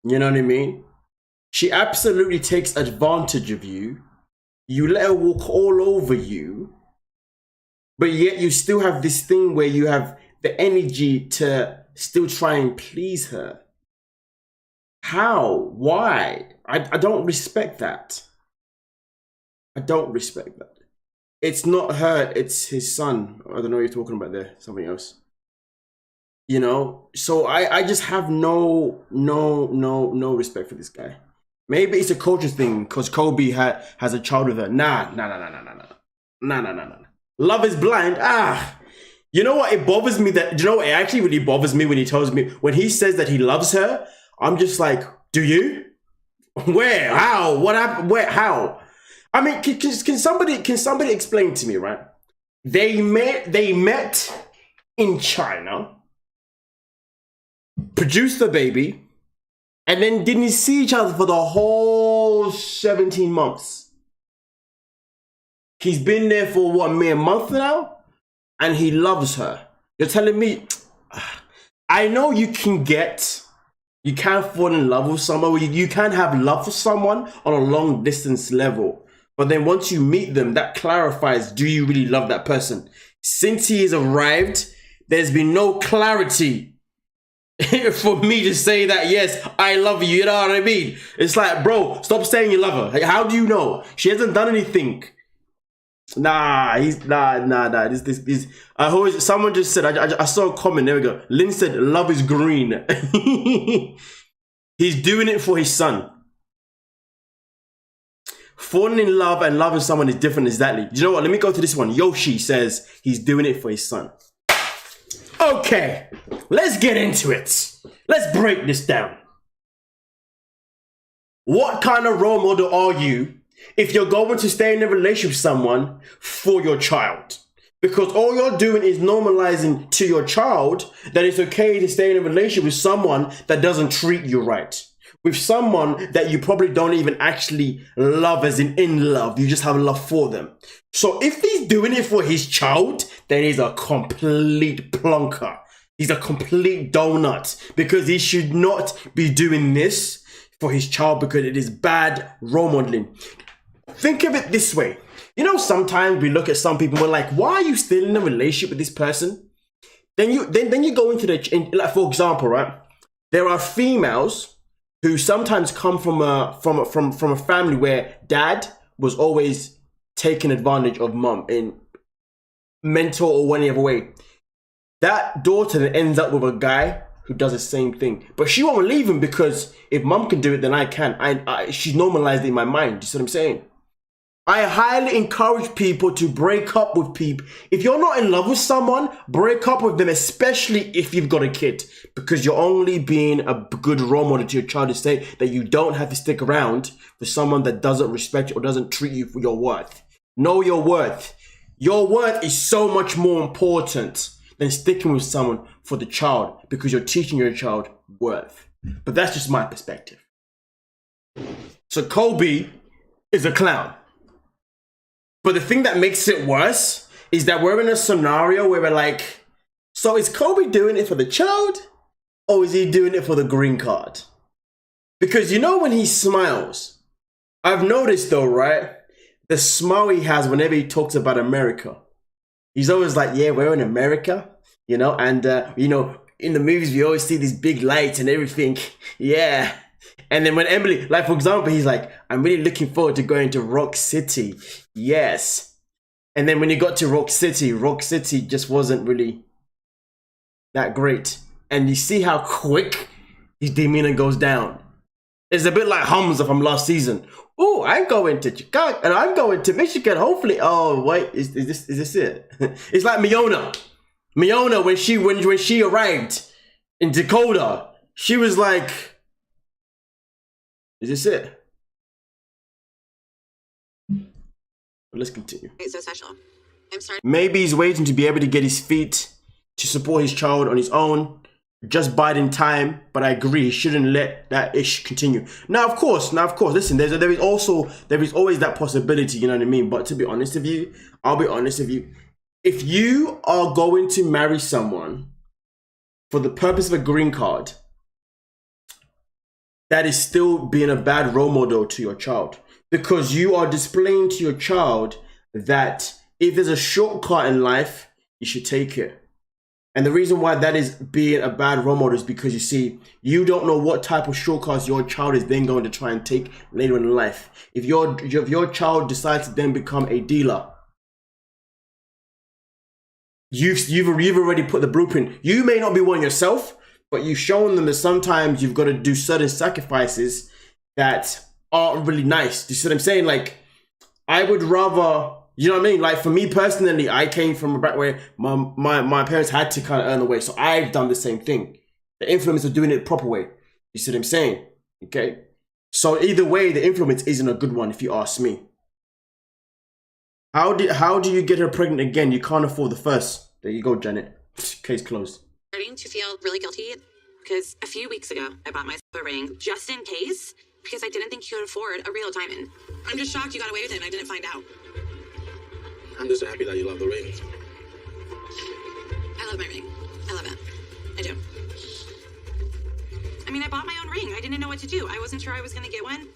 You know what I mean? She absolutely takes advantage of you. You let her walk all over you. But yet you still have this thing where you have the energy to still try and please her. How? Why? I don't respect that. I don't respect that. It's not her, it's his son. I don't know what you're talking about there. Something else. You know? So I just have no respect for this guy. Maybe it's a culture thing because Kobe has a child with her. Nah. Love is blind. You know what? It bothers me that, you know what? It actually really bothers me when he tells me, when he says that he loves her, I'm just like, do you? Where? How? What happened? Where? How? I mean, can somebody explain to me, right? They met in China, produced the baby, and then didn't see each other for the whole 17 months. He's been there for what, a mere month now, and he loves her. You're telling me, I know you can fall in love with someone, you can have love for someone on a long distance level. But then once you meet them, that clarifies, do you really love that person? Since he has arrived, there's been no clarity for me to say that, yes, I love you, you know what I mean? It's like, bro, stop saying you love her. Like, how do you know? She hasn't done anything. Nah. This. Someone just said, I saw a comment, there we go. Lynn said, love is green. He's doing it for his son. Falling in love and loving someone is different, exactly. You know what? Let me go to this one. Yoshi says he's doing it for his son. Okay, let's get into it. Let's break this down. What kind of role model are you if you're going to stay in a relationship with someone for your child? Because all you're doing is normalizing to your child that it's okay to stay in a relationship with someone that doesn't treat you right. With someone that you probably don't even actually love as in love. You just have love for them. So if he's doing it for his child, then he's a complete plonker. He's a complete donut. Because he should not be doing this for his child because it is bad role modeling. Think of it this way. You know, sometimes we look at some people and we're like, why are you still in a relationship with this person? Then you go into like, for example, right? There are females who sometimes come from a family where dad was always taking advantage of mum in mental or any other way. That daughter then ends up with a guy who does the same thing, but she won't leave him because if mum can do it, then I can. She's normalized it in my mind. You see what I'm saying? I highly encourage people to break up with people. If you're not in love with someone, break up with them, especially if you've got a kid, because you're only being a good role model to your child to say that you don't have to stick around for someone that doesn't respect you or doesn't treat you for your worth. Know your worth. Your worth is so much more important than sticking with someone for the child because you're teaching your child worth. But that's just my perspective. So Kobe is a clown. But the thing that makes it worse is that we're in a scenario where we're like, so is Kobe doing it for the child or is he doing it for the green card? Because you know when he smiles, I've noticed though, right? The smile he has whenever he talks about America. He's always like, yeah, we're in America, you know, and, you know, in the movies, we always see these big lights and everything. Yeah. And then when Emily, like for example, he's like, I'm really looking forward to going to Rock City. Yes. And then when he got to Rock City just wasn't really that great. And you see how quick his demeanor goes down. It's a bit like Hamza from last season. Oh, I'm going to Chicago and I'm going to Michigan. Hopefully. Oh, wait, is this it? It's like Miona. Miona, when she arrived in Dakota, she was like, is this it? But let's continue. It's so special. I'm sorry. Maybe he's waiting to be able to get his feet to support his child on his own. Just biding time, but I agree, he shouldn't let that issue continue. Now, of course, listen, there is always that possibility, you know what I mean? But to be honest with you, I'll be honest with you. If you are going to marry someone for the purpose of a green card, that is still being a bad role model to your child. Because you are displaying to your child that if there's a shortcut in life, you should take it. And the reason why that is being a bad role model is because you see, you don't know what type of shortcuts your child is then going to try and take later in life. If your child decides to then become a dealer, you've already put the blueprint. You may not be one yourself, but you've shown them that sometimes you've got to do certain sacrifices that aren't really nice. Do you see what I'm saying? Like, I would rather, you know what I mean? Like, for me personally, I came from a background where my parents had to kind of earn a way. So I've done the same thing. The influence of doing it the proper way. You see what I'm saying? Okay? So either way, the influence isn't a good one, if you ask me. How do you get her pregnant again? You can't afford the first. There you go, Janet. Case closed. Starting to feel really guilty because a few weeks ago I bought myself a ring just in case because I didn't think you could afford a real diamond. I'm just shocked you got away with it and I didn't find out. I'm just happy that you love the ring. I love my ring. I love it. I do. I mean, I bought my own ring. I didn't know what to do. I wasn't sure I was going to get one.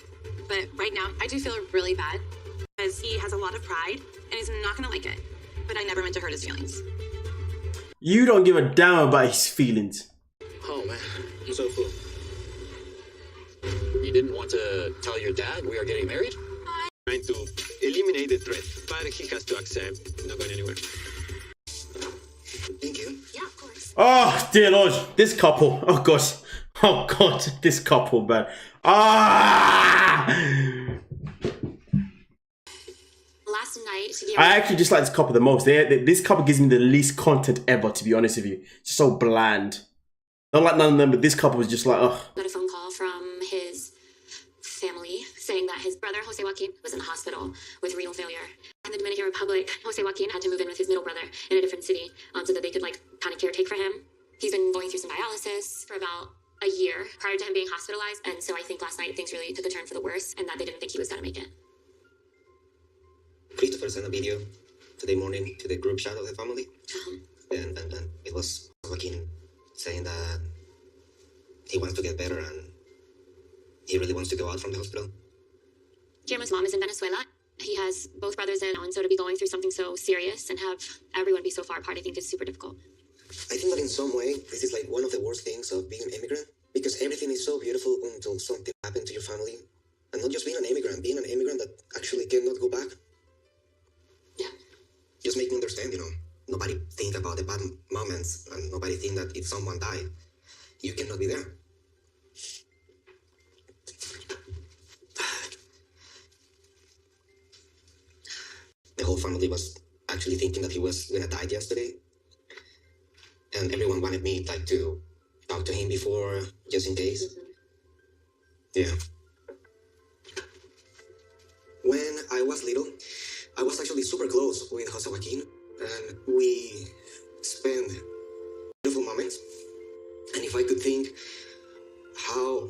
But right now, I do feel really bad because he has a lot of pride and he's not going to like it. But I never meant to hurt his feelings. You don't give a damn about his feelings. Oh man, I'm so full. You didn't want to tell your dad we are getting married? Trying to eliminate the threat, but he has to accept not going anywhere. Thank you. Yeah, of course. Oh, dear Lord. This couple. Oh, gosh. Oh, God. This couple, man. Ah! Last night, I actually just like this couple the most. This couple gives me the least content ever, to be honest with you. It's so bland. Not like none of them, but this couple was just like, ugh. got a phone call from his family saying that his brother, Jose Joaquin, was in the hospital with renal failure. In the Dominican Republic, Jose Joaquin had to move in with his middle brother in a different city so that they could kind of caretake for him. He's been going through some dialysis for about a year prior to him being hospitalized. And so I think last night things really took a turn for the worse and that they didn't think he was going to make it. Christopher sent a video today morning to the group chat of the family. And it was Joaquin saying that he wants to get better and he really wants to go out from the hospital. Guillermo's mom is in Venezuela. He has both brothers in, and so to be going through something so serious and have everyone be so far apart, I think is super difficult. I think that in some way, this is like one of the worst things of being an immigrant, because everything is so beautiful until something happened to your family. And not just being an immigrant that actually cannot go back. Yeah. Just make me understand, nobody think about the bad moments, and nobody think that if someone died, you cannot be there. The whole family was actually thinking that he was gonna die yesterday. And everyone wanted me to talk to him before, just in case. Yeah. When I was little, I was actually super close with Jose Joaquin, and we spent beautiful moments. And if I could think how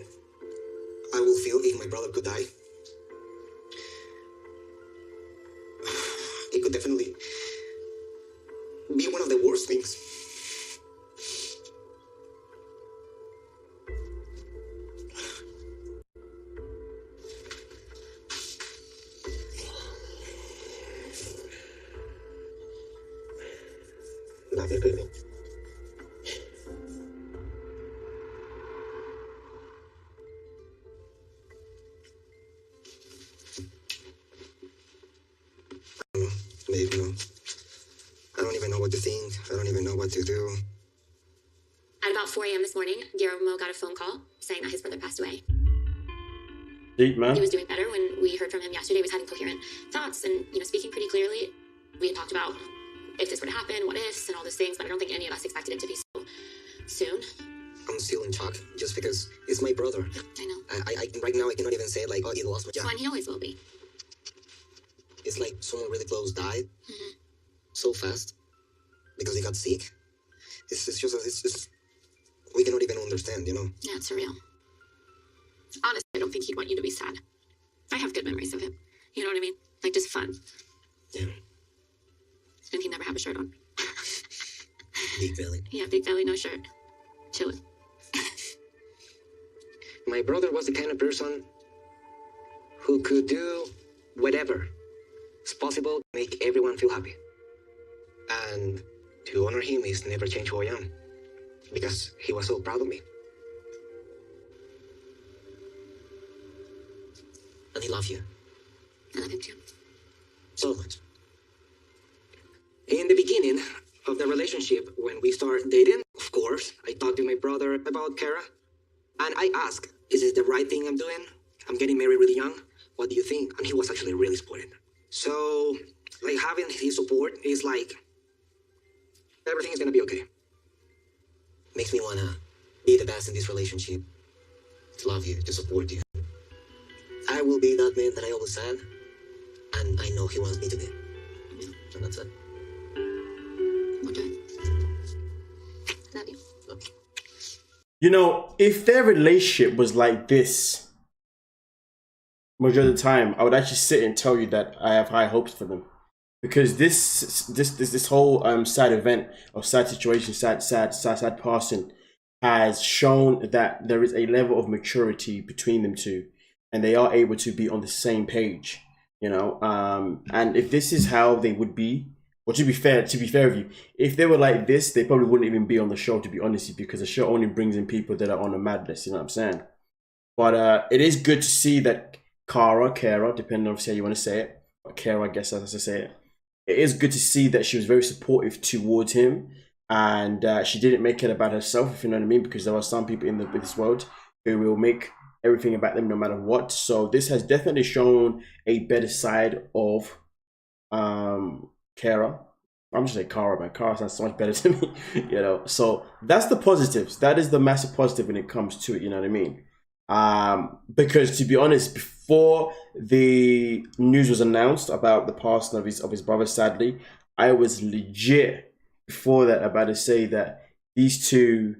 I will feel if my brother could die, it could definitely be one of the worst things. Love you, baby. Babe, no. I don't even know what to think. I don't even know what to do. At about 4 a.m. this morning, Guillermo got a phone call saying that his brother passed away. Deep, man. He was doing better when we heard from him yesterday. He was having coherent thoughts and, speaking pretty clearly. We had talked about if this were to happen, what ifs, and all those things, but I don't think any of us expected it to be so soon. I'm still in shock just because it's my brother. I know. I right now I cannot even say oh, he lost my job. Well, he always will be. It's like someone really close died so fast because he got sick. It's just we cannot even understand, Yeah, it's surreal. Honestly, I don't think he'd want you to be sad. I have good memories of him. You know what I mean? Like, just fun. Yeah. And he never had a shirt on. Big belly. Yeah, big belly, no shirt. Chilling. My brother was the kind of person who could do whatever is possible to make everyone feel happy. And to honor him is never change who I am, because he was so proud of me. And he loves you. I love him too. So much. In the beginning of the relationship, when we started dating, of course, I talked to my brother about Kara. And I asked, is this the right thing I'm doing? I'm getting married really young. What do you think? And he was actually really supportive. So, having his support is everything is gonna be okay. Makes me wanna be the best in this relationship. To love you, to support you. I will be that man that I always said, and I know he wants me to be. And that's it. Okay. Love you. You know, if their relationship was like this, majority of the time, I would actually sit and tell you that I have high hopes for them. Because this whole sad event or sad situation, sad passing has shown that there is a level of maturity between them two, and they are able to be on the same page, you know. And if this is how they would be, or to be fair with you, if they were like this, they probably wouldn't even be on the show, to be honest with you, because the show only brings in people that are on a madness, you know what I'm saying? But it is good to see that Kara, depending on how you want to say it, or Kara, I guess as I say it, it is good to see that she was very supportive towards him, and she didn't make it about herself, if you know what I mean, because there are some people in this world who will make everything about them no matter what. So this has definitely shown a better side of Kara. I'm just saying Kara, man. Kara sounds so much better to me, you know. So that's the positives. That is the massive positive when it comes to it, you know what I mean? Because to be honest, before the news was announced about the passing of his brother, sadly, I was legit before that about to say that these two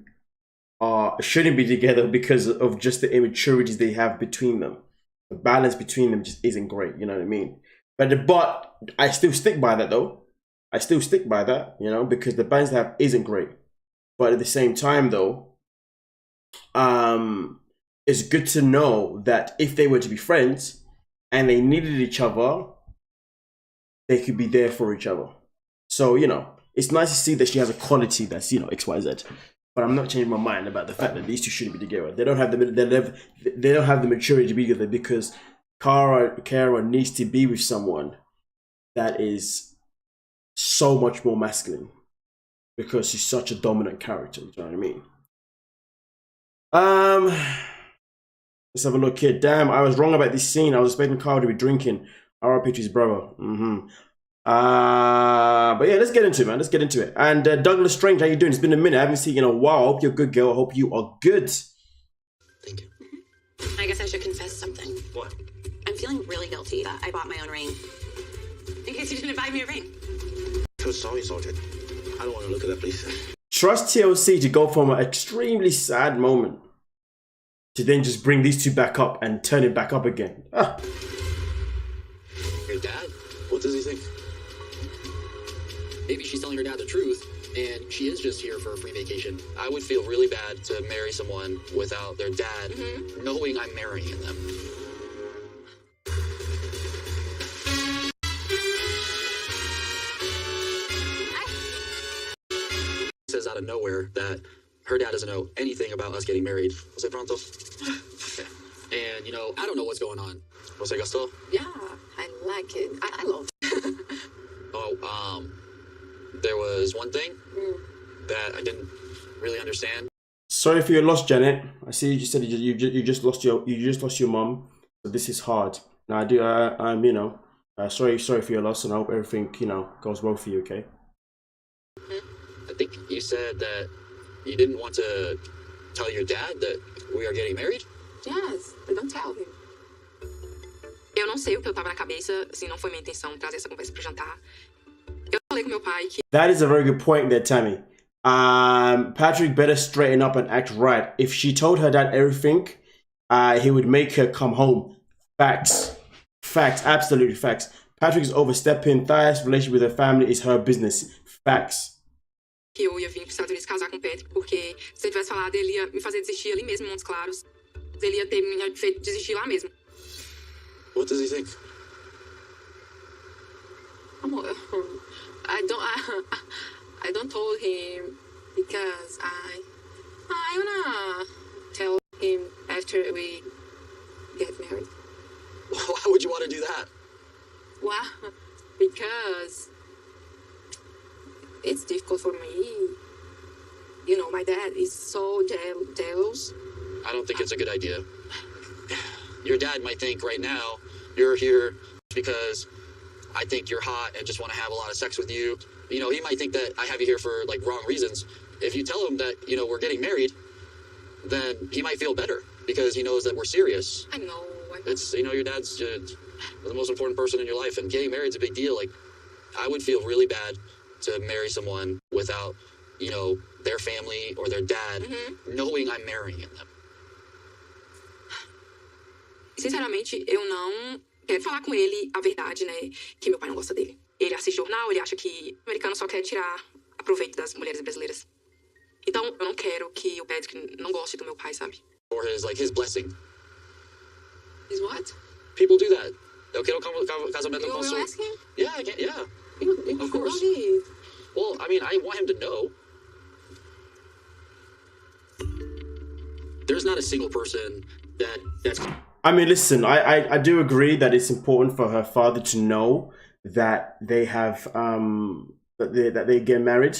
shouldn't be together because of just the immaturities they have between them. The balance between them just isn't great, you know what I mean? But I still stick by that though. I still stick by that, you know, because the balance they have isn't great. But at the same time though, it's good to know that if they were to be friends and they needed each other, they could be there for each other. So, you know, it's nice to see that she has a quality that's, you know, XYZ. But I'm not changing my mind about the fact that these two shouldn't be together. They don't have the maturity to be together, because Kara needs to be with someone that is so much more masculine, because she's such a dominant character. You know what I mean? Let's have a look here. Damn, I was wrong about this scene. I was expecting Kara to be drinking. RIP to his brother. But yeah, let's get into it, man. Let's get into it. And Douglas Strange, how you doing? It's been a minute. I haven't seen you in a while. I hope you're good, girl. I hope you are good. Thank you. I guess I should confess something. What? I'm feeling really guilty that I bought my own ring. In case you didn't buy me a ring. I'm sorry, Sergeant. I don't want to look at that, please. Trust TLC to go from an extremely sad moment to then just bring these two back up and turn it back up again. Your dad? What does he think? Maybe she's telling her dad the truth, and she is just here for a free vacation. I would feel really bad to marry someone without their dad knowing I'm marrying them. Says out of nowhere that her dad doesn't know anything about us getting married. Jose pronto? Okay. And, you know, I don't know what's going on. Jose Gusto? Yeah, I like it. I love it. There was one thing that I didn't really understand. Sorry for your loss, Janet. I see you just said you just lost your mom. So this is hard. Now I do. You know, sorry for your loss, and I hope everything, you know, goes well for you. Okay. I think you said that you didn't want to tell your dad that we are getting married? Yes, but don't tell him. Eu não sei o que eu tava na cabeça, assim, não foi minha intenção trazer essa conversa pro jantar. Eu falei com meu pai que... That is a very good point there, Tammy. Patrick better straighten up and act right. If she told her dad everything, he would make her come home. Facts. Facts. Absolutely facts. Patrick is overstepping. Thais' relationship with her family is her business. Facts. Que eu ia vir para os Estados Unidos casar com o Patrick, porque se eu tivesse falado, ele ia me fazer desistir ali mesmo em Montes Claros. Ele ia ter me feito desistir lá mesmo. What does he think? I don't told him because I wanna tell him after we get married. Why would you want to do that? Well, because it's difficult for me. You know, my dad is so jealous. I don't think it's a good idea. Your dad might think right now you're here because I think you're hot and just want to have a lot of sex with you. You know, he might think that I have you here for like wrong reasons. If you tell him that, you know, we're getting married, then he might feel better because he knows that we're serious. I know, It's, you know, your dad's the most important person in your life, and getting married is a big deal. Like, I would feel really bad to marry someone without, you know, their family or their dad knowing I'm marrying them. Sinceramente, eu não quero falar com ele a verdade, né? Que meu pai não gosta dele. Ele assiste jornal, ele acha que o americano só quer tirar proveito das mulheres brasileiras. Então, eu não quero que o Patrick não goste do meu pai, sabe? Or his blessing. His what? People do that. Eu quero casamento com You're asking? Yeah, I can, yeah. Of course. Well, I mean, I want him to know. There's not a single person that's... I mean, listen, I do agree that it's important for her father to know that they have, that they get married.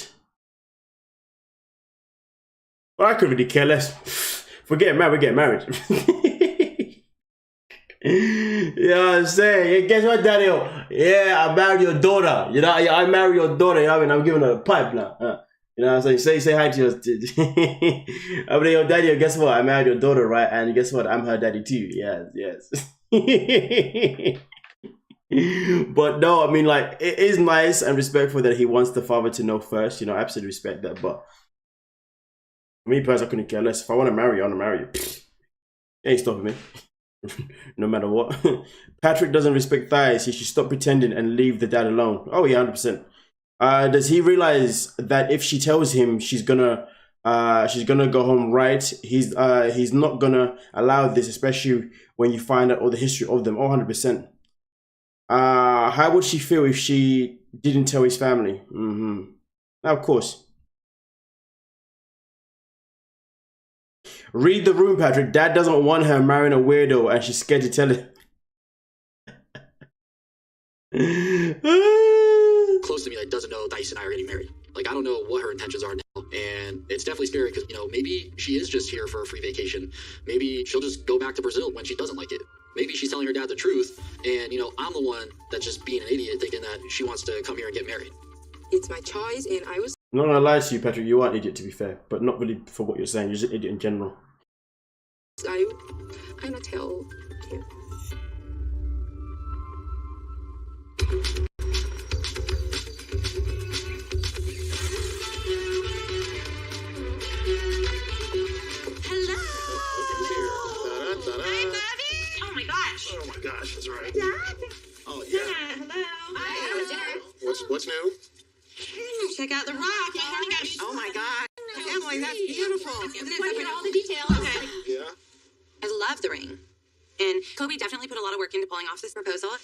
But I could really care less. If we're getting married, we're getting married. You know what I'm saying? Yeah, guess what, Daniel? Yeah, I married your daughter. You know, I married your daughter. You know, I mean, I'm giving her a pipe now. You know what I'm saying? Say hi to your... I mean, yo, Daddy, guess what? I married your daughter, right? And guess what? I'm her daddy too. Yes. But no, I mean, like, it is nice and respectful that he wants the father to know first. You know, I absolutely respect that. But me personally, I couldn't care less. If I want to marry you, I want to marry you. You ain't stopping me. No matter what. Patrick doesn't respect thighs. He should stop pretending and leave the dad alone. Oh yeah, 100%. Does he realize that if she tells him she's gonna go home right, he's not gonna allow this, especially when you find out all the history of them? Oh, 100%. How would she feel if she didn't tell his family? Now, of course. Read the room, Patrick. Dad doesn't want her marrying a weirdo and she's scared to tell him. Close to me that doesn't know Dice and I are getting married. Like, I don't know what her intentions are now. And it's definitely scary because, you know, maybe she is just here for a free vacation. Maybe she'll just go back to Brazil when she doesn't like it. Maybe she's telling her dad the truth. And, you know, I'm the one that's just being an idiot thinking that she wants to come here and get married. It's my choice and I was... I'm not gonna lie to you, Patrick. You are an idiot, to be fair. But not really for what you're saying. You're just an idiot in general. I'm not tell you. Oh my gosh, that's right. Dad? Oh yeah. Hello. Hi, What's new? Check out the rock. Oh my God. Emily, that's beautiful. Want to hear all the details? Okay. Yeah. I love the ring. And Kobe definitely put a lot of work into pulling off this proposal.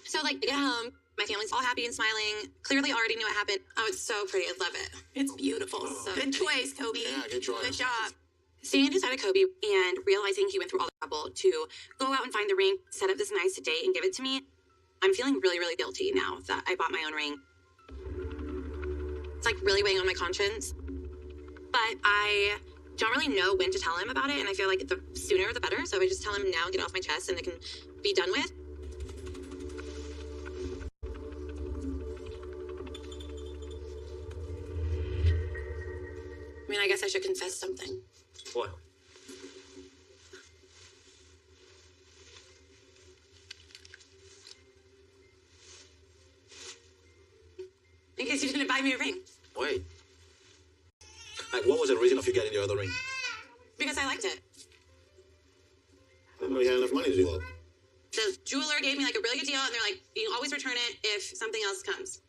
So, like, I get home, my family's all happy and smiling. Clearly already knew what happened. Oh, it's so pretty. I love it. It's beautiful. So Good choice, Kobe. Yeah, good choice. Good job. Standing beside of Kobe and realizing he went through all the trouble to go out and find the ring, set up this nice date, and give it to me, I'm feeling really, really guilty now that I bought my own ring. It's like really weighing on my conscience. But I don't really know when to tell him about it, and I feel like the sooner the better. So I just tell him now, get it off my chest, and it can be done with. I mean, I guess I should confess something. What? In case you didn't buy me a ring. Wait. Like, what was the reason of you getting the other ring? Because I liked it. I didn't know you had enough money to do that. The jeweler gave me like a really good deal, and they're like, you can always return it if something else comes.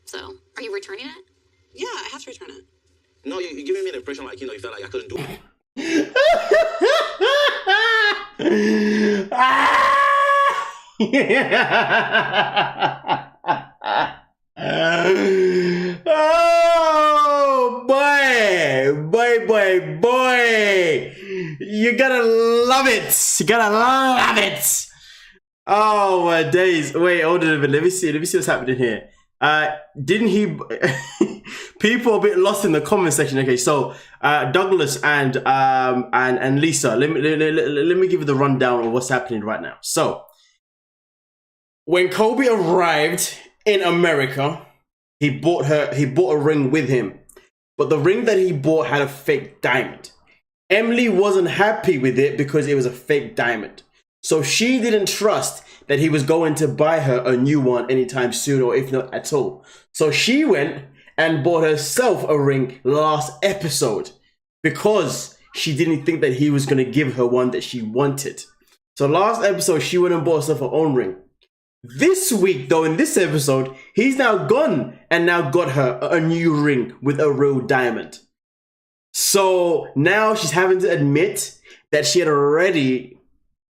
So, Are you returning it? yeah, I have to return it. No, you're giving me the impression like, you know, you felt like I couldn't do it. Oh boy, you gotta love it. Oh my days. Wait, hold on a minute. Let me see what's happening here. Didn't he people are a bit lost in the comment section. Okay, so Douglas and Lisa, let me give you the rundown of what's happening right now. So when Kobe arrived in America, he bought a ring with him. But the ring that he bought had a fake diamond. Emily wasn't happy with it because it was a fake diamond. So she didn't trust that he was going to buy her a new one anytime soon, or if not at all. So she went and bought herself a ring last episode because she didn't think that he was going to give her one that she wanted. So last episode, she went and bought herself her own ring. This week, though, in this episode, he's now gone and now got her a new ring with a real diamond. So now she's having to admit that she had already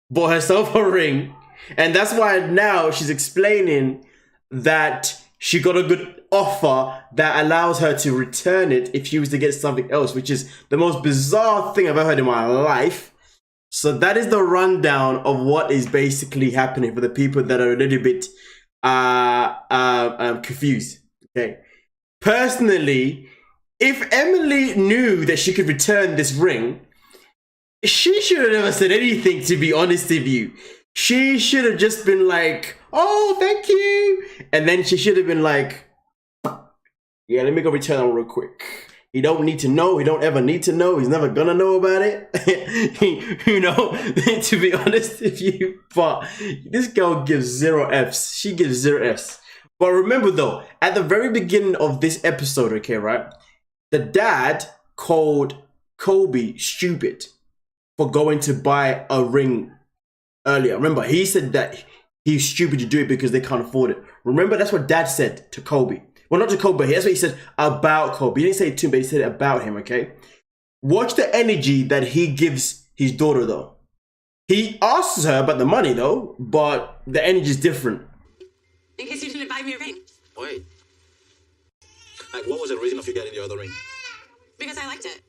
bought herself a ring. And that's why now she's explaining that she got a good offer that allows her to return it if she was to get something else, which is the most bizarre thing I've ever heard in my life. So that is the rundown of what is basically happening for the people that are a little bit confused. Okay. Personally, if Emily knew that she could return this ring, she should have never said anything, to be honest with you. She should have just been like, oh, thank you. And then she should have been like, yeah, let me go return it real quick. He don't need to know. He don't ever need to know. He's never gonna know about it. You know, to be honest with you. But this girl gives 0 Fs. She gives 0 Fs. But remember though, at the very beginning of this episode, okay, right? The dad called Kobe stupid for going to buy a ring earlier. Remember, he said that he's stupid to do it because they can't afford it. Remember, that's what dad said to Kobe. Well, not to Kobe, but that's what he said about Kobe. He didn't say it to him, but he said it about him, okay? Watch the energy that he gives his daughter, though. He asks her about the money, though, but the energy is different. In case you didn't buy me a ring. Wait. Like, what was the reason of you getting the other ring? Because I liked it.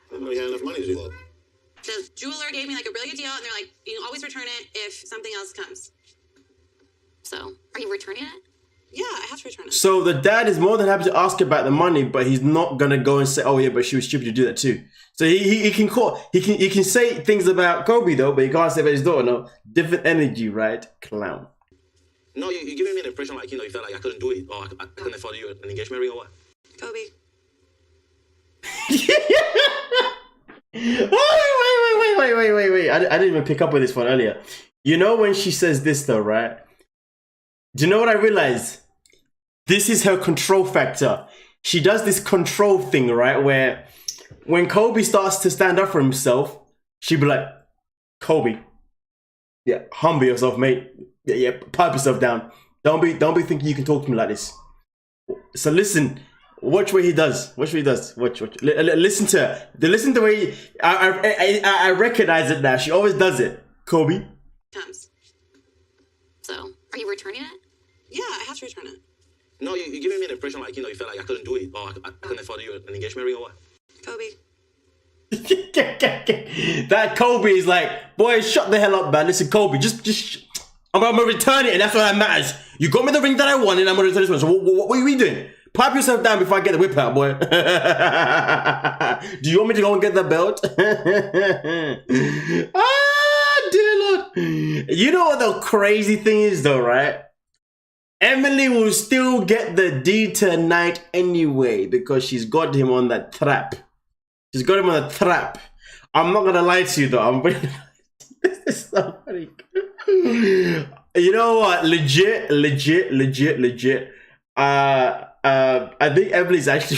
I didn't know you had enough money to do that. The jeweler gave me like a really good deal, and they're like, you can always return it if something else comes. So, are you returning it? Yeah, I have to return it. So the dad is more than happy to ask about the money, but he's not gonna go and say, "Oh yeah, but she was stupid to do that too." So he can say things about Kobe though, but he can't say about his daughter. No, different energy, right? Clown. No, you're giving me the impression like, you know, you felt like I couldn't do it, or I couldn't afford you an engagement ring or what? Kobe. Wait. I didn't even pick up with this one earlier. You know when she says this though, right? Do you know what I realized? This is her control factor. She does this control thing, right? Where when Kobe starts to stand up for himself, she'd be like, Kobe, yeah, humble yourself, mate. Yeah, pipe yourself down. Don't be thinking you can talk to me like this. So listen, watch what he does. Watch. Listen to her. Listen to the way I recognize it now. She always does it. Kobe. Comes. So, are you returning it? Yeah, I have to return it. No, you're giving me the impression like, you know, you felt like I couldn't do it, or I couldn't afford you an engagement ring or what? Kobe. That Kobe is like, boy, shut the hell up, man. Listen, Kobe, just I'm gonna return it, and that's what that matters. You got me the ring that I wanted, and I'm gonna return this one. So what are we doing? Pipe yourself down before I get the whip out, boy. Do you want me to go and get the belt? Ah, dear Lord. You know what the crazy thing is though, right? Emily will still get the D tonight anyway because she's got him on that trap. She's got him on the trap. I'm not gonna lie to you though. This is so funny. You know what? Legit. I think Emily's actually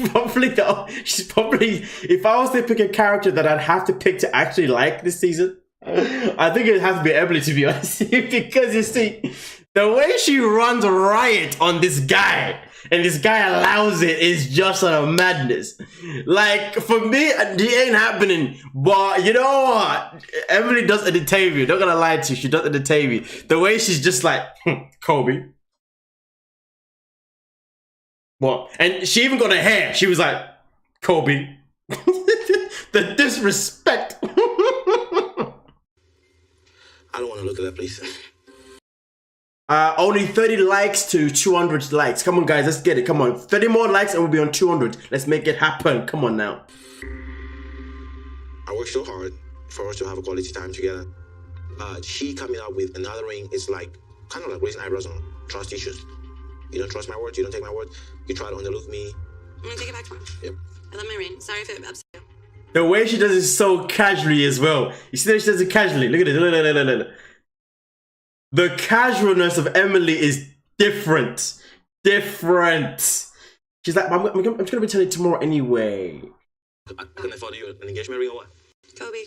probably though. She's probably, if I was to pick a character that I'd have to pick to actually like this season, I think it'd have to be Emily, to be honest. Because you see, the way she runs riot on this guy, and this guy allows it, is just a madness. Like, for me, it ain't happening. But you know what? Emily does entertain me. Not gonna lie to you, she does entertain me. The way she's just like, Kobe. What? And she even got her hair. She was like, Kobe. The disrespect. I don't want to look at that, please. Only 30 likes to 200 likes. Come on, guys, let's get it. Come on, 30 more likes and we'll be on 200. Let's make it happen. Come on now. I worked so hard for us to have a quality time together. She coming up with another ring is like, kind of like raising eyebrows on trust issues. You don't trust my words, you don't take my word. You try to underlook me. I'm gonna take it back tomorrow. Yep. I love my ring. Sorry if it upset you. The way she does it so casually as well. You see that she does it casually. Look at it. Look. The casualness of Emily is different. Different. She's like, I'm just going to return it tomorrow anyway. Can I follow you an engagement ring or what? Kobe.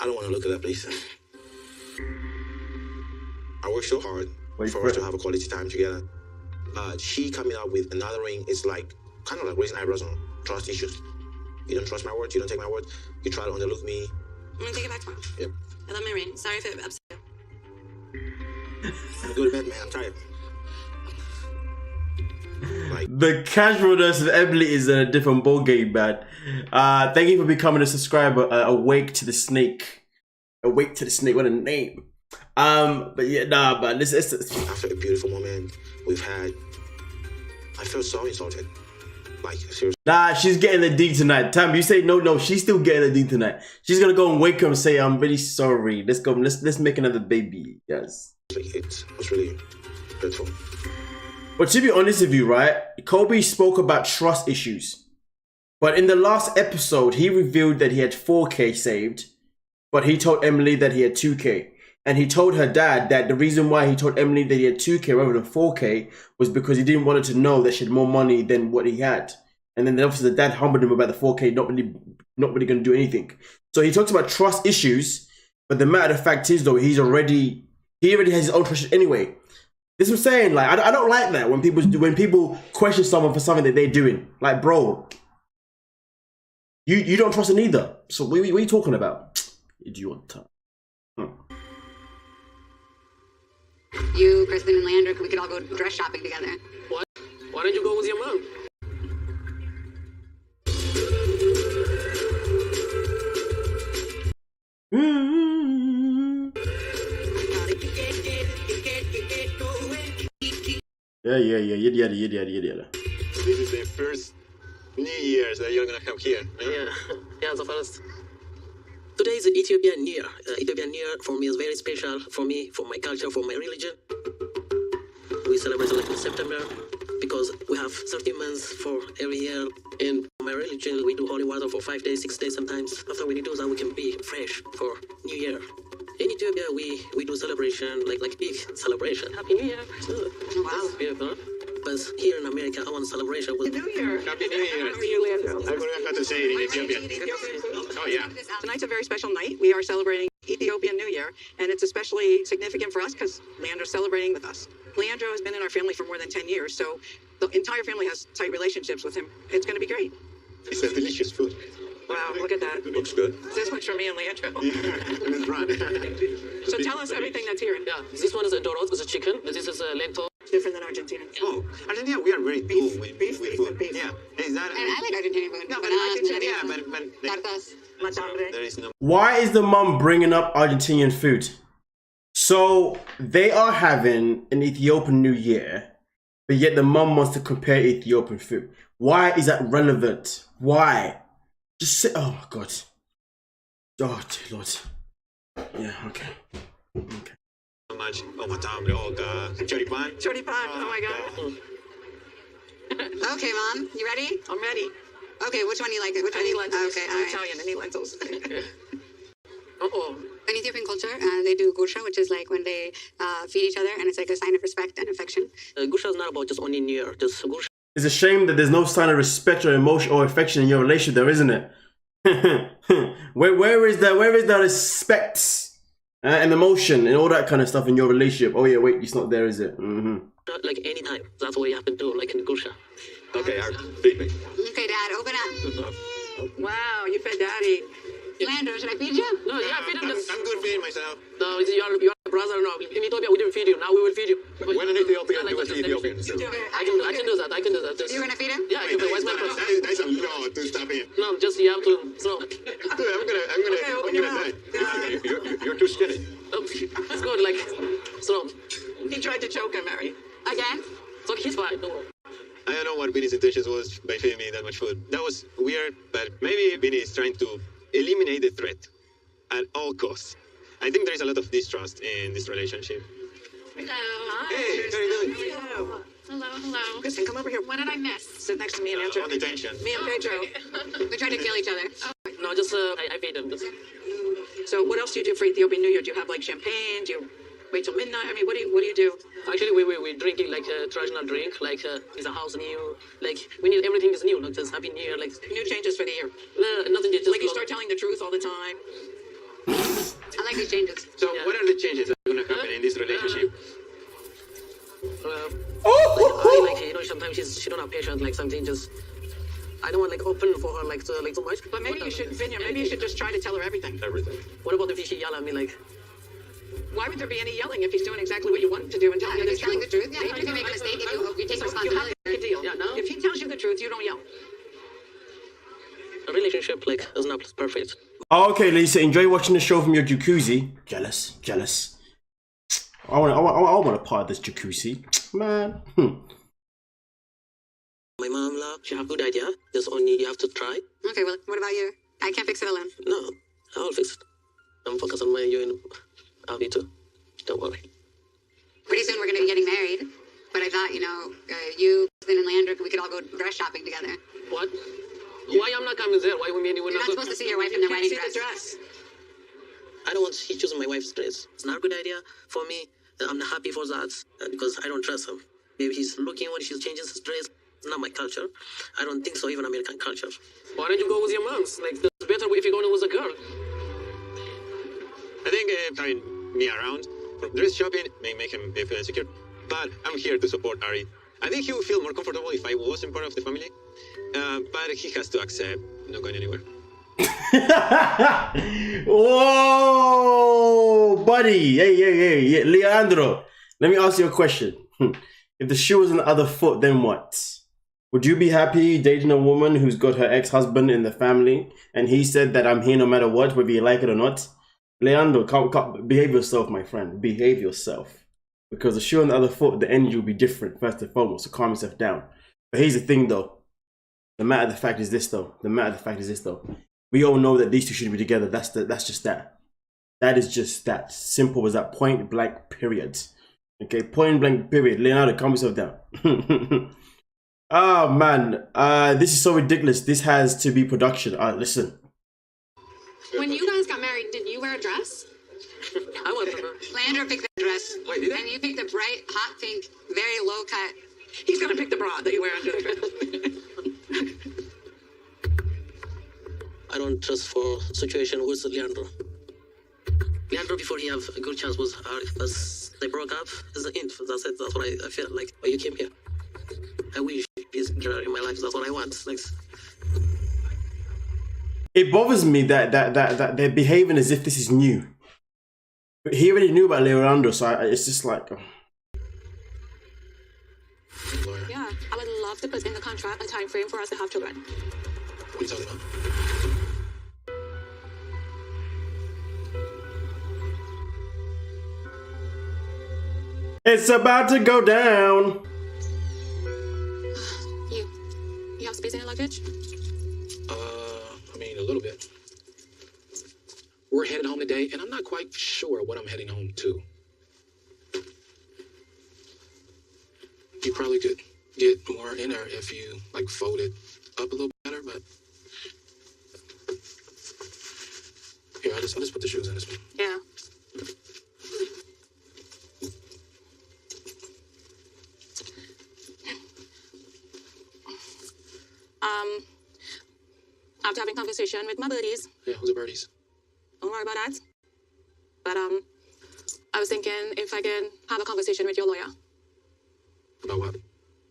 I don't want to look at that, please. I work so hard for us to have a quality time together. She coming up with another ring is like, kind of like raising eyebrows on trust issues. You don't trust my words, you don't take my word, you try to underlook me. I'm gonna take it back tomorrow. Yep. I love my ring. Sorry if it upset you. I'm going to bed, man. I'm tired. The casualness of Emily is a different ballgame, man. Thank you for becoming a subscriber. Awake to the Snake. Awake to the Snake. What a name. But yeah, nah, but this is after a beautiful moment we've had. I feel so insulted. Like, seriously. Nah, she's getting the D tonight. Tam, you say no, she's still getting the D tonight. She's gonna go and wake up and say, I'm really sorry. Let's go, let's make another baby. Yes. It was really dreadful. But to be honest with you, right? Kobe spoke about trust issues. But in the last episode, he revealed that he had 4K saved. But he told Emily that he had 2K. And he told her dad that the reason why he told Emily that he had 2K rather than 4K was because he didn't want her to know that she had more money than what he had. And then obviously the dad humbled him about the 4K, not really going to do anything. So he talks about trust issues, but the matter of fact is though, he already has his own trust anyway. This is what I'm saying. Like, I don't like that when people question someone for something that they're doing. Like, bro, you don't trust it either. So what are you talking about? Idiot. You, Kristen, and Leandra, we could all go dress shopping together. What? Why don't you go with your mom? Yeah. This is the first New Year's that you're gonna have here. Yeah, the first. Today is Ethiopian New Year. Ethiopian New Year for me is very special for me, for my culture, for my religion. We celebrate like in September because we have 30 months for every year. In my religion, we do holy water for 5 days, 6 days sometimes. After we do that, we can be fresh for New Year. In Ethiopia, we do celebration, like big celebration. Happy New Year. Wow. Beautiful. But here in America, I want a celebration with New Year. Happy New Year. I forgot how to say it in Ethiopian. Oh, yeah. Tonight's a very special night. We are celebrating Ethiopian New Year, and it's especially significant for us because Leandro's celebrating with us. Leandro has been in our family for more than 10 years, so the entire family has tight relationships with him. It's going to be great. It's a delicious food. Wow, look at that. Looks good. This one's for me and Leandro. Let's run. So tell us everything that's here. Yeah, this one is a dorot, it's a chicken. This is a lentil. Different than Argentina. Oh, Argentina, we are very cool with food. Yeah. Is that? And I like Argentinian food. No, but Argentina, yeah, but there is no. Why is the mom bringing up Argentinian food? So they are having an Ethiopian New Year, but yet the mom wants to compare Ethiopian food. Why is that relevant? Why? Just say, oh my God. Oh dear Lord. Yeah, okay. So much. Oh my God. Oh God. Choripan. Oh my God. Okay, Mom, you ready? I'm ready. Okay, which one do you like? Which one? I need lentils. Okay, I'm Italian. I need lentils. In Ethiopian culture, they do gusha, which is like when they feed each other, and it's like a sign of respect and affection. Gusha is not about just only New Year. Just gusha. It's a shame that there's no sign of respect or emotion or affection in your relationship, though, isn't it? where is the respect and emotion and all that kind of stuff in your relationship? Oh yeah, wait, it's not there, is it? Like anytime. That's what you have to do, like in gusha. Okay, feed me. Okay, Dad, open up. Wow, you fed Daddy. Leandro, should I feed you? No, yeah, feed him. I'm good feeding myself. No, you're a brother. No, in Ethiopia we didn't feed you. Now we will feed you. When in Ethiopia, do it Ethiopians. I can do that. Just, you're gonna feed him? Yeah, I can. Where's my brother? That's a lot to stop in. No, just you have to. So. Dude, I'm gonna die. You're too skinny. Oh, it's good. Like, so. He tried to choke him, Mary. Again? So he's fine. Don't worry. I don't know what Vinny's intentions was by feeding me that much food. That was weird, but maybe Vinny is trying to eliminate the threat at all costs. I think there is a lot of distrust in this relationship. Hello. Hey, how are you doing? Hello. Kristen, come over here. What did I miss? sit next to me and Andrew. On detention. Me and Pedro. We tried to kill each other. No, just I paid them. So what else do you do for Ethiopian New Year? Do you have like champagne? Do you wait till midnight? I mean, what do you do? Actually, we drinking like a traditional drink, like it's a house new, like we need everything is new, not just Happy New Year, like New changes for the year. nothing just Like you start telling the truth all the time. I like these changes. So what are the changes that are going to happen in this relationship? Sometimes she don't have patience, like something just. I don't want like open for her like too much. But maybe you should, Vinya, maybe you should just try to tell her everything. Everything. What about if she yell at me like? Why would there be any yelling if he's doing exactly what you want him to do and telling you the He's telling the truth? truth. Yeah, even if you make a mistake, you take You responsibility. have a deal. Yeah, no. If he tells you the truth, you don't yell. A relationship like is not perfect. Okay, Lisa, enjoy watching the show from your jacuzzi. Jealous. I want a part of this jacuzzi, man. My mom, she have good idea. Just only you have to try. Okay, well, what about you? I can't fix it alone. No, I'll fix it. I'm focused on my you and I'll be too. Don't worry. Pretty soon we're going to be getting married. But I thought, you, Kristen, and Leandro, we could all go dress shopping together. What? Why I'm not coming there? Why we mean we're You're not supposed to see your wife in their wedding dress. I don't want she choosing my wife's dress. It's not a good idea for me. I'm not happy for that because I don't trust him. Maybe he's looking when she changes his dress. It's not my culture. I don't think so, even American culture. Why don't you go with your moms? Like, it's better if you're going with a girl. I think having me around for dress shopping may make him feel insecure. But I'm here to support Ari. I think he would feel more comfortable if I wasn't part of the family. But he has to accept not going anywhere. Whoa, buddy. Hey, Leandro. Let me ask you a question. If the shoe was on the other foot, then what? Would you be happy dating a woman who's got her ex-husband in the family and he said that I'm here no matter what, whether you like it or not? Leandro, behave yourself, my friend. Behave yourself. Because the shoe on the other foot, the energy will be different, first and foremost. So calm yourself down. But here's the thing, though. The matter of the fact is this, though. We all know that these two shouldn't be together. That's just that. That is just that. Simple as that. Point blank, period. Okay, point blank, period. Leonardo, calm yourself down. Oh, man. This is so ridiculous. This has to be production. Listen. When you guys got married, did you wear a dress? I want to. Leandro picked the dress. Wait, did I? And you picked the bright, hot pink, very low cut. He's gonna pick the bra that you wear under the dress. I don't trust for situation with Leandro. Leandro, before he have a good chance was Ari. As they broke up, is the end. That's it. That's what I feel like. Why you came here? I wish he's girl in my life. That's what I want. Like, it bothers me that they're behaving as if this is new. But he already knew about Leandro, so it's just like. Yeah, I would love to put in the contract a time frame for us to have children. What are you talking about? It's about to go down. You have space in your luggage? I mean, a little bit. We're heading home today, and I'm not quite sure what I'm heading home to. You probably could get more in there if you, like, fold it up a little better, but... Here, I'll just put the shoes in this one. Yeah. After having conversation with my buddies. Yeah, who's the birdies? Don't worry about that. But I was thinking if I can have a conversation with your lawyer. About what?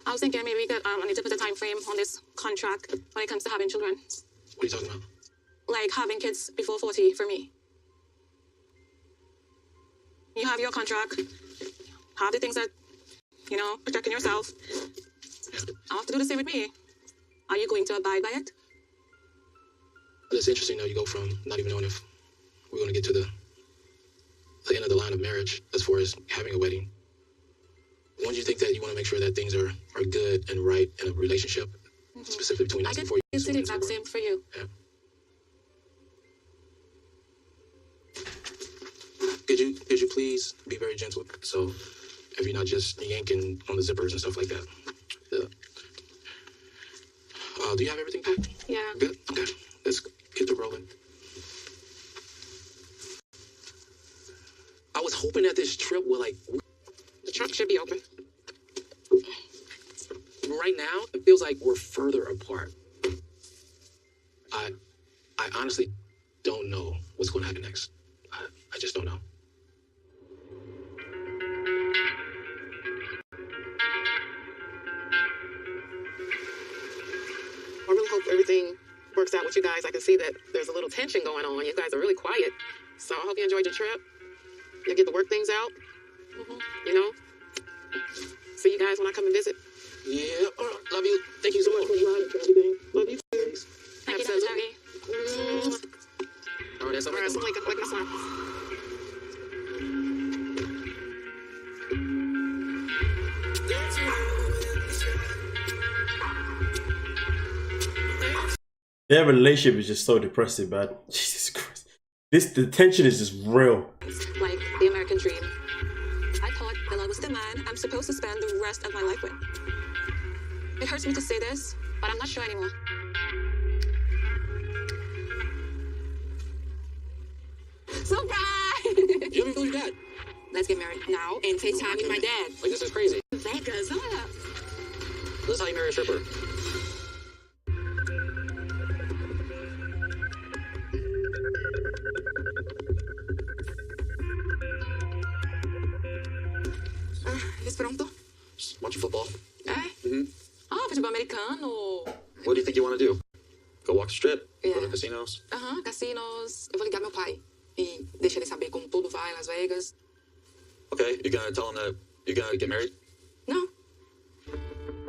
I was thinking maybe we could I need to put a time frame on this contract when it comes to having children. What are you talking about? Like having kids before 40 for me. You have your contract, have the things that, protecting yourself. Yeah. I have to do the same with me. Are you going to abide by it? But it's interesting, though, you go from not even knowing if we're going to get to the end of the line of marriage as far as having a wedding. When do you think that you want to make sure that things are good and right in a relationship, specifically between us before you do the exact same for you. Yeah. Could you please be very gentle? So if you're not just yanking on the zippers and stuff like that. Do you have everything packed? Yeah. Good. Okay. Let's get the rolling. I was hoping that this trip will The trunk should be open. right now. It feels like we're further apart. I honestly don't know what's going to happen next. I just don't know. I really hope everything works out with you guys. I can see that there's a little tension going on. You guys are really quiet. So I hope you enjoyed your trip. You'll get to work things out. You know? See you guys when I come and visit. Yeah. All right. Love you. Thank you so much for everything. Love you. Thanks. Thank you, Dr. Toby. All right. That's all right. Like my son. Their relationship is just so depressing, man. Jesus Christ. The tension is just real. Like the American dream. I thought Bella was the man I'm supposed to spend the rest of my life with. It hurts me to say this, but I'm not sure anymore. Surprise! You haven't told your dad. Let's get married now and take time with my dad. Like, this is crazy. Vegas, up. This is how you marry a stripper. Isso pronto? Just watching football. É? Futebol americano. What do you think you want to do? Go walk the strip? Yeah. Go to casinos? Cassinos. Eu vou ligar meu pai e deixar ele saber como tudo vai em Las Vegas. Okay, you gonna tell him that you're gonna get married? No.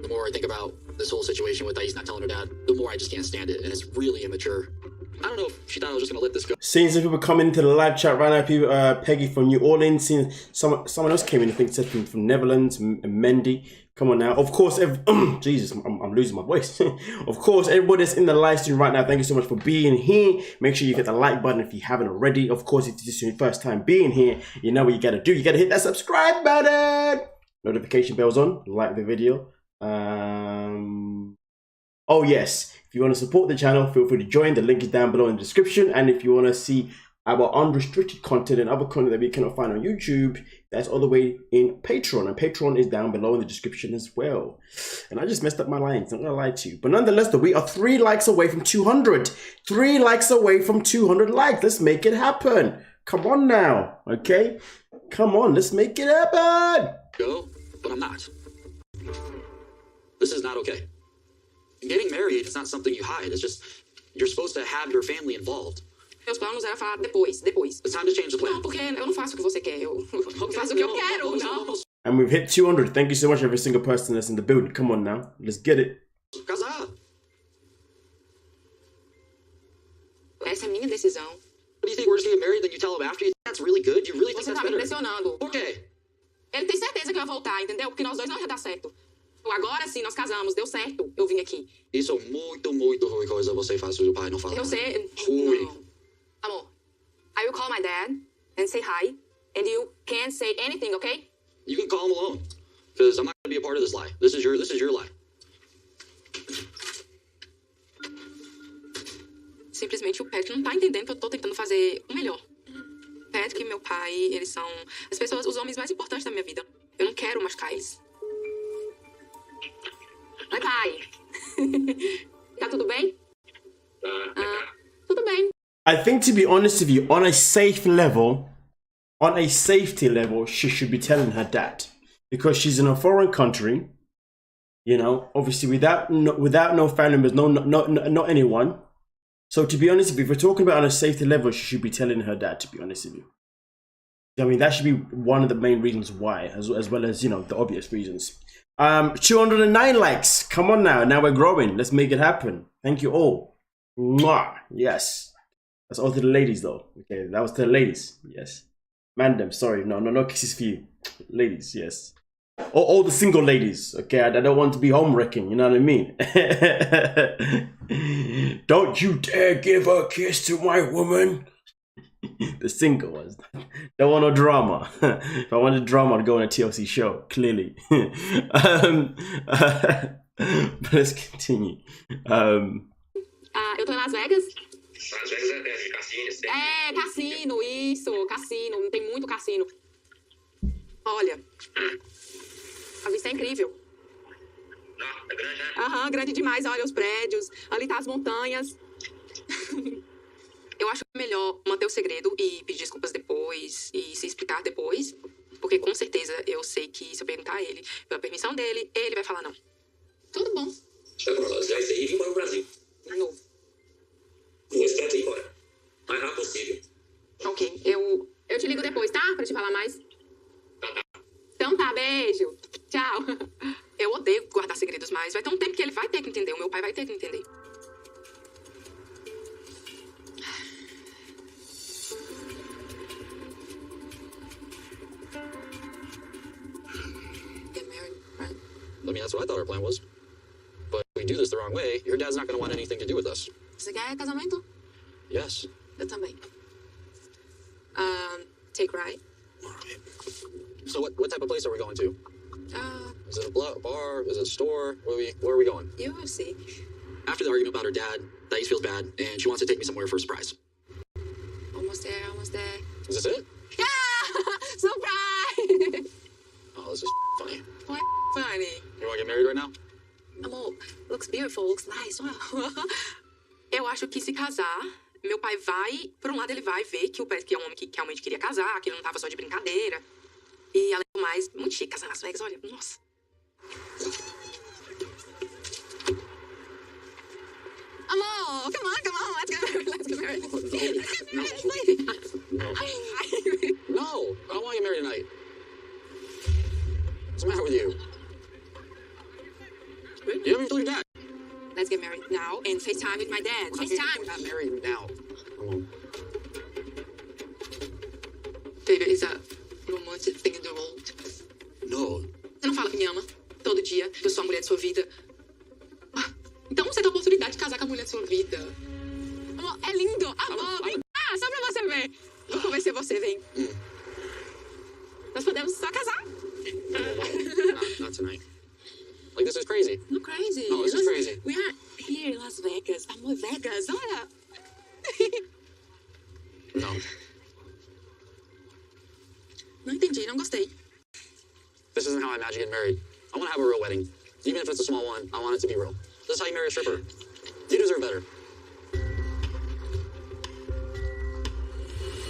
The more I think about this whole situation with Thais not telling her dad, the more I just can't stand it, and it's really immature. I don't know if she thought I was just gonna let this go. Seeing some people coming into the live chat right now. People, Peggy from New Orleans. Seeing someone else came in. I think said from Netherlands. Mendy. Come on now. Of course, Jesus, I'm losing my voice. Of course, everybody that's in the live stream right now, thank you so much for being here. Make sure you hit the like button if you haven't already. Of course, if this is your first time being here, you know what you gotta do. You gotta hit that subscribe button. Notification bell's on. Like the video. Oh yes, if you want to support the channel, feel free to join. The link is down below in the description. And if you want to see our unrestricted content and other content that we cannot find on YouTube, that's all the way in Patreon. And Patreon is down below in the description as well. And I just messed up my lines, I'm not gonna lie to you. But nonetheless, though, we are 3 likes away from 200. 3 likes away from 200 likes. Let's make it happen. Come on now, okay? Come on, let's make it happen. Go, but I'm not. This is not okay. Getting married is not something you hide. It's just, you're supposed to have your family involved. Meus planos era falar depois. It's time to change the plan. Não, porque eu não faço o que você quer. Eu faço o que eu quero. Não. And we've hit 200. Thank you so much, every single person that's in the building. Come on now, let's get it. Casar. Essa é minha decisão. What do you think? We're just getting married, then you tell him after? You think that's really good? You really think Você that's tá me better? impressionando. Por quê? Ele tem certeza que vai voltar, entendeu? Porque nós dois não ia dar certo. Agora sim, nós casamos, deu certo. Eu vim aqui. Isso é muito ruim coisa você faz se o pai não fala. Eu sei. Ruim. Não. Amor, I will call my dad and say hi, and you can't say anything, okay? You can call him alone, because I'm not going to be a part of this lie. This is your lie. Simplesmente o Patrick não tá entendendo que eu tô tentando fazer o melhor. Patrick e meu pai, eles são as pessoas, os homens mais importantes da minha vida. Eu não quero machucar eles. Oi, pai. Tá tudo bem? Tudo bem. I think, to be honest with you, on a safety level, she should be telling her dad, because she's in a foreign country, you know, obviously without no family members, not anyone. So to be honest, if we're talking about on a safety level, she should be telling her dad, to be honest with you. I mean, that should be one of the main reasons why, as well as, you know, the obvious reasons. 209 likes. Come on now. Now we're growing. Let's make it happen. Thank you all. Mwah. Yes. That's all to the ladies, though. Okay, that was to the ladies. Yes. Mandem, sorry. No kisses for you. Ladies, yes. All the single ladies. Okay, I don't want to be home wrecking. You know what I mean? Don't you dare give a kiss to my woman. The single ones. Don't want no drama. If I wanted drama, I'd go on a TLC show, clearly. But let's continue. Eu tô em Las Vegas. Las Vegas é de cassino, certo? É, cassino, isso, cassino. Tem muito cassino. Olha, a vista é incrível. Não, é grande, né? Aham, grande demais. Olha os prédios, ali tá as montanhas. Eu acho melhor manter o segredo e pedir desculpas depois e se explicar depois. Porque com certeza eu sei que se eu perguntar a ele, pela permissão dele, ele vai falar não. Tudo bom. Vai para Las Vegas e vim para o Brasil. Não. Vou esperar ir embora. O mais rápido possível. Ok, eu te ligo depois, tá? Pra te falar mais. Então tá, beijo. Tchau. Eu odeio guardar segredos, mas vai ter um tempo que ele vai ter que entender. O meu pai vai ter que entender. Get married, right? I mean, that's what I thought our plan was. But if we do this the wrong way, your dad's not going to want anything to do with us. Você quer casamento? Yes. Eu também. Take right. So what type of place are we going to? Is it a bar? Is it a store? Where are we going? You will see. After the argument about her dad, Thais feels bad, and she wants to take me somewhere for a surprise. Almost there, almost there. Is this it? Yeah! Surprise! Oh, this is funny. What funny? You want to get married right now? Amor, looks beautiful, looks nice. Wow. Eu acho que se casar, meu pai vai... Por um lado, ele vai ver que o Pet que é um homem que realmente queria casar, que ele não tava só de brincadeira. E, além do mais, muito chique casar nas Vegas, olha, nossa. Amor, come on, let's get married, let's get married. No, I don't want to get married tonight. What's the matter with you? You haven't told your dad. Let's get married now and FaceTime with my dad. FaceTime. We're not married now. Baby, is that romantic thing in the world? No. Você não fala que me ama todo dia, que eu sou a mulher de sua vida. Então você tem a oportunidade de casar com a mulher de sua vida. Amor, é lindo. Amor, vem cá, só pra você ver. Vou convencer você, vem. Nós podemos só casar. Not tonight. Like, this is crazy. Not crazy. No, this is crazy. We are here in Las Vegas. Amor, Vegas, olha. No. Não entendi, não gostei. This isn't how I imagine getting married. I want to have a real wedding. Even if it's a small one, I want it to be real. This is how you marry a stripper. You deserve better.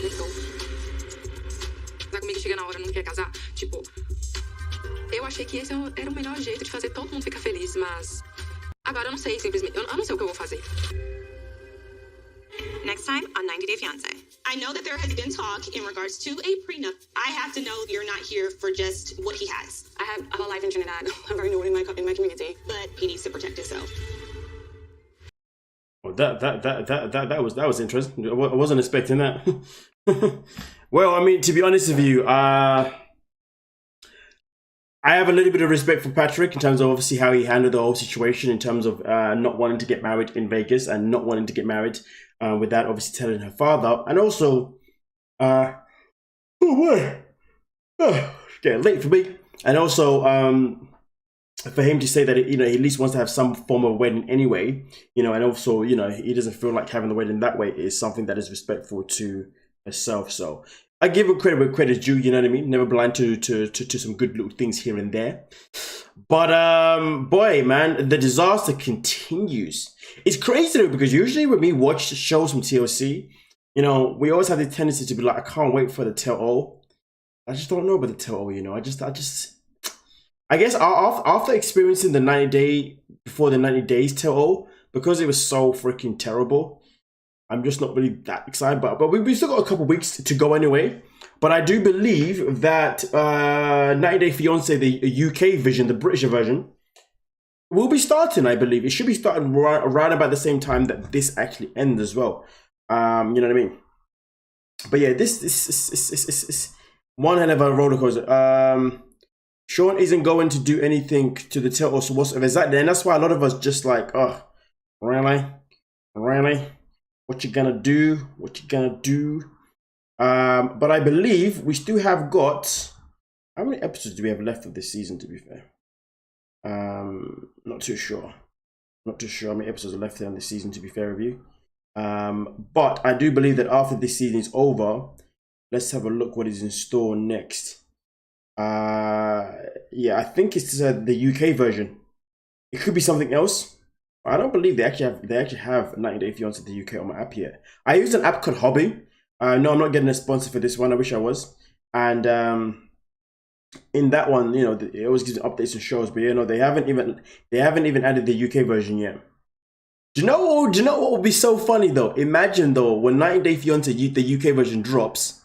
Let's go. Casar comigo chega na hora, não quer casar. Tipo, eu achei que esse era o melhor jeito de fazer todo mundo ficar feliz, mas agora eu não sei, simplesmente. Eu não sei o que eu vou fazer. Next time on 90 Day Fiancé. I know that there has been talk in regards to a prenup. I have to know you're not here for just what he has. I have a whole life in Trinidad. I'm very new in my community. But he needs to protect himself. Well, that was interesting. I wasn't expecting that. Well, I mean, to be honest with you, I have a little bit of respect for Patrick in terms of obviously how he handled the whole situation in terms of not wanting to get married in Vegas and not wanting to get married without obviously telling her father. And also, oh boy, it's getting late for me. And also, for him to say that, he at least wants to have some form of wedding anyway, and also, he doesn't feel like having the wedding that way is something that is respectful to herself. So I give him credit where credit's due, you know what I mean? Never blind to some good little things here and there. But boy, man, the disaster continues. It's crazy though, because usually when we watch shows from TLC, we always have the tendency to be like, I can't wait for the tell-all. I just don't know about the tell-all, I guess after experiencing the 90 days tell-all, because it was so freaking terrible, I'm just not really that excited. But we've still got a couple weeks to go anyway. But I do believe that 90 Day Fiancé, the UK version, the British version, will be starting, I believe. It should be starting around about the same time that this actually ends as well. You know what I mean? But yeah, this is one hell of a roller coaster. Sean isn't going to do anything to the tell or whatsoever. Exactly, and that's why a lot of us just like, oh, really? What you gonna do? But I believe we still have got, how many episodes do we have left of this season, to be fair? Not too sure. Not too sure how many episodes are left there on this season, to be fair with you. But I do believe that after this season is over, let's have a look what is in store next. Yeah, I think it's the UK version. It could be something else. I don't believe they actually have 90 Day Fiancé the UK on my app yet. I use an app called Hobby. No, I'm not getting a sponsor for this one. I wish I was. And in that one, you know, it always gives updates and shows, but you know, they haven't even added the UK version yet. Do you know what would be so funny though? Imagine though, when 90 Day Fiancé the UK version drops,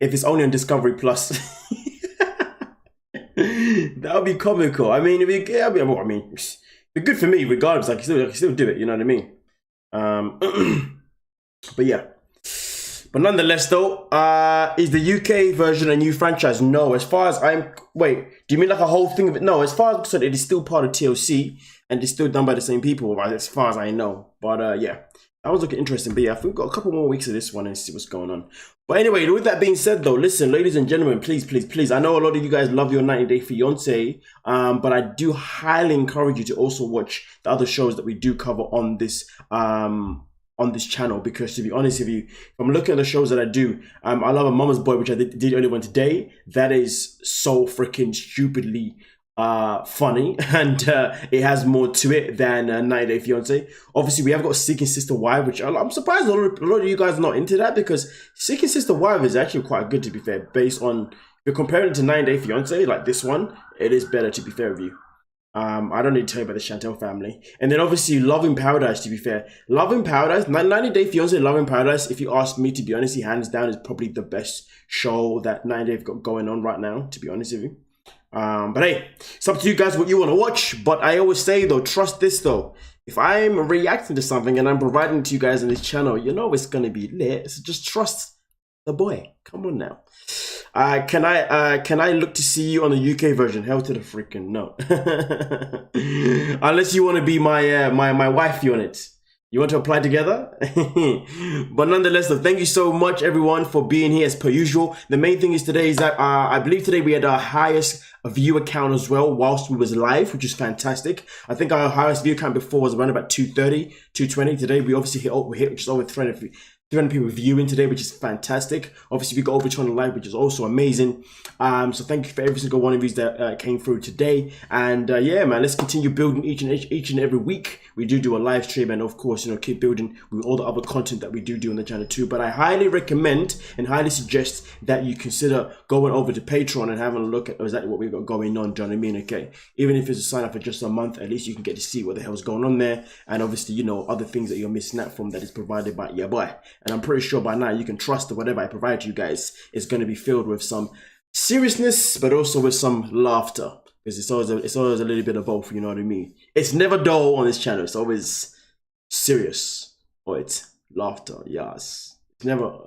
if it's only on Discovery Plus. That would be comical. I mean, it'd be good for me regardless. I can still do it, you know what I mean? But yeah. But nonetheless though, is the UK version a new franchise? No, as far as wait, do you mean like a whole thing of it? No, as far as I'm concerned, it is still part of TLC and it's still done by the same people, right, as far as I know. But yeah, that was looking interesting. But yeah, I think we've got a couple more weeks of this one and see what's going on. But anyway, with that being said though, listen, ladies and gentlemen, please, I know a lot of you guys love your 90 Day Fiancé, but I do highly encourage you to also watch the other shows that we do cover on this channel, because to be honest with you, if I'm looking at the shows that I do, I love A Mama's Boy, which I did only one today. That is so freaking stupidly funny, and it has more to it than 90 Day Fiancé. Obviously, we have got Seeking Sister Wife, which I'm surprised a lot of you guys are not into that, because Seeking Sister Wife is actually quite good, to be fair, based on, if you're comparing it to 90 Day Fiancé, like this one, it is better, to be fair with you. I don't need to tell you about the Chantel family. And then obviously Love in Paradise, to be fair. Love in Paradise, 90 Day Fiancé, Love in Paradise, if you ask me, to be honest, hands down is probably the best show that 90 Day have got going on right now, to be honest with you. But hey, it's up to you guys what you want to watch. But I always say though, trust this though. If I'm reacting to something and I'm providing to you guys on this channel, you know it's going to be lit. So just trust the boy. Come on now. Can I look to see you on the UK version? Hell to the freaking no. Unless you want to be my wifey on it. You want to apply together? But nonetheless, though, thank you so much, everyone, for being here as per usual. The main thing is today is that I believe today we had our highest viewer count as well whilst we was live, which is fantastic. I think our highest view count before was around about 230, 220. Today we obviously hit just over 300 people viewing today, which is fantastic. Obviously, we got over 200 live, which is also amazing. So thank you for every single one of you that came through today. And yeah, man, let's continue building each and every week. We do a live stream, and of course, you know, keep building with all the other content that we do on the channel too. But I highly recommend and highly suggest that you consider going over to Patreon and having a look at exactly what we've got going on. Do you know what I mean? Okay, even if it's a sign up for just a month, at least you can get to see what the hell's going on there. And obviously, you know, other things that you're missing out from that is provided by your boy. And I'm pretty sure by now you can trust that whatever I provide you guys is going to be filled with some seriousness, but also with some laughter. Because it's always a little bit of both, you know what I mean? It's never dull on this channel. It's always serious. Or it's laughter, yes. It's never...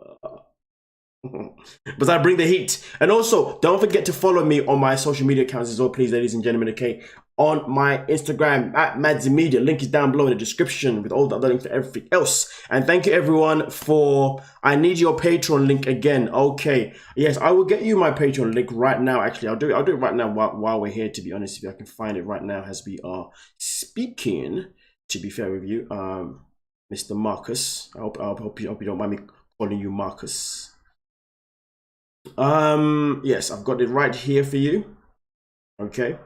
But I bring the heat. And also, don't forget to follow me on my social media accounts as well, please, ladies and gentlemen, okay? On my Instagram, at MadzieMedia. Link is down below in the description with all the other links for everything else. And thank you, everyone, for... I need your Patreon link again. Okay. Yes, I will get you my Patreon link right now, actually. I'll do it right now while we're here, to be honest. If I can find it right now as we are speaking, to be fair with you. Mr. Marcus. I hope you don't mind me calling you Marcus. Yes, I've got it right here for you. Okay.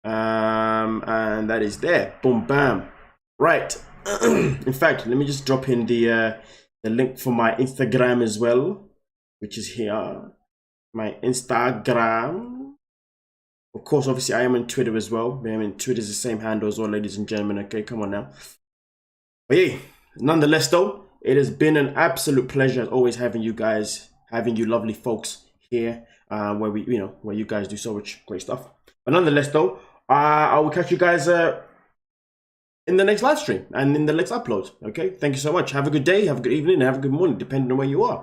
And that is there. Boom, bam. Right. In fact, let me just drop in the link for my Instagram as well, which is here. My Instagram. Of course, obviously, I am on Twitter as well. I mean, Twitter is the same handle as well, ladies and gentlemen. Okay, come on now. But yeah, nonetheless, though, it has been an absolute pleasure as always having you guys, having you lovely folks here, where where you guys do so much great stuff. But nonetheless, though, I will catch you guys in the next live stream and in the next upload. Okay, thank you so much. Have a good day, have a good evening, and have a good morning, depending on where you are.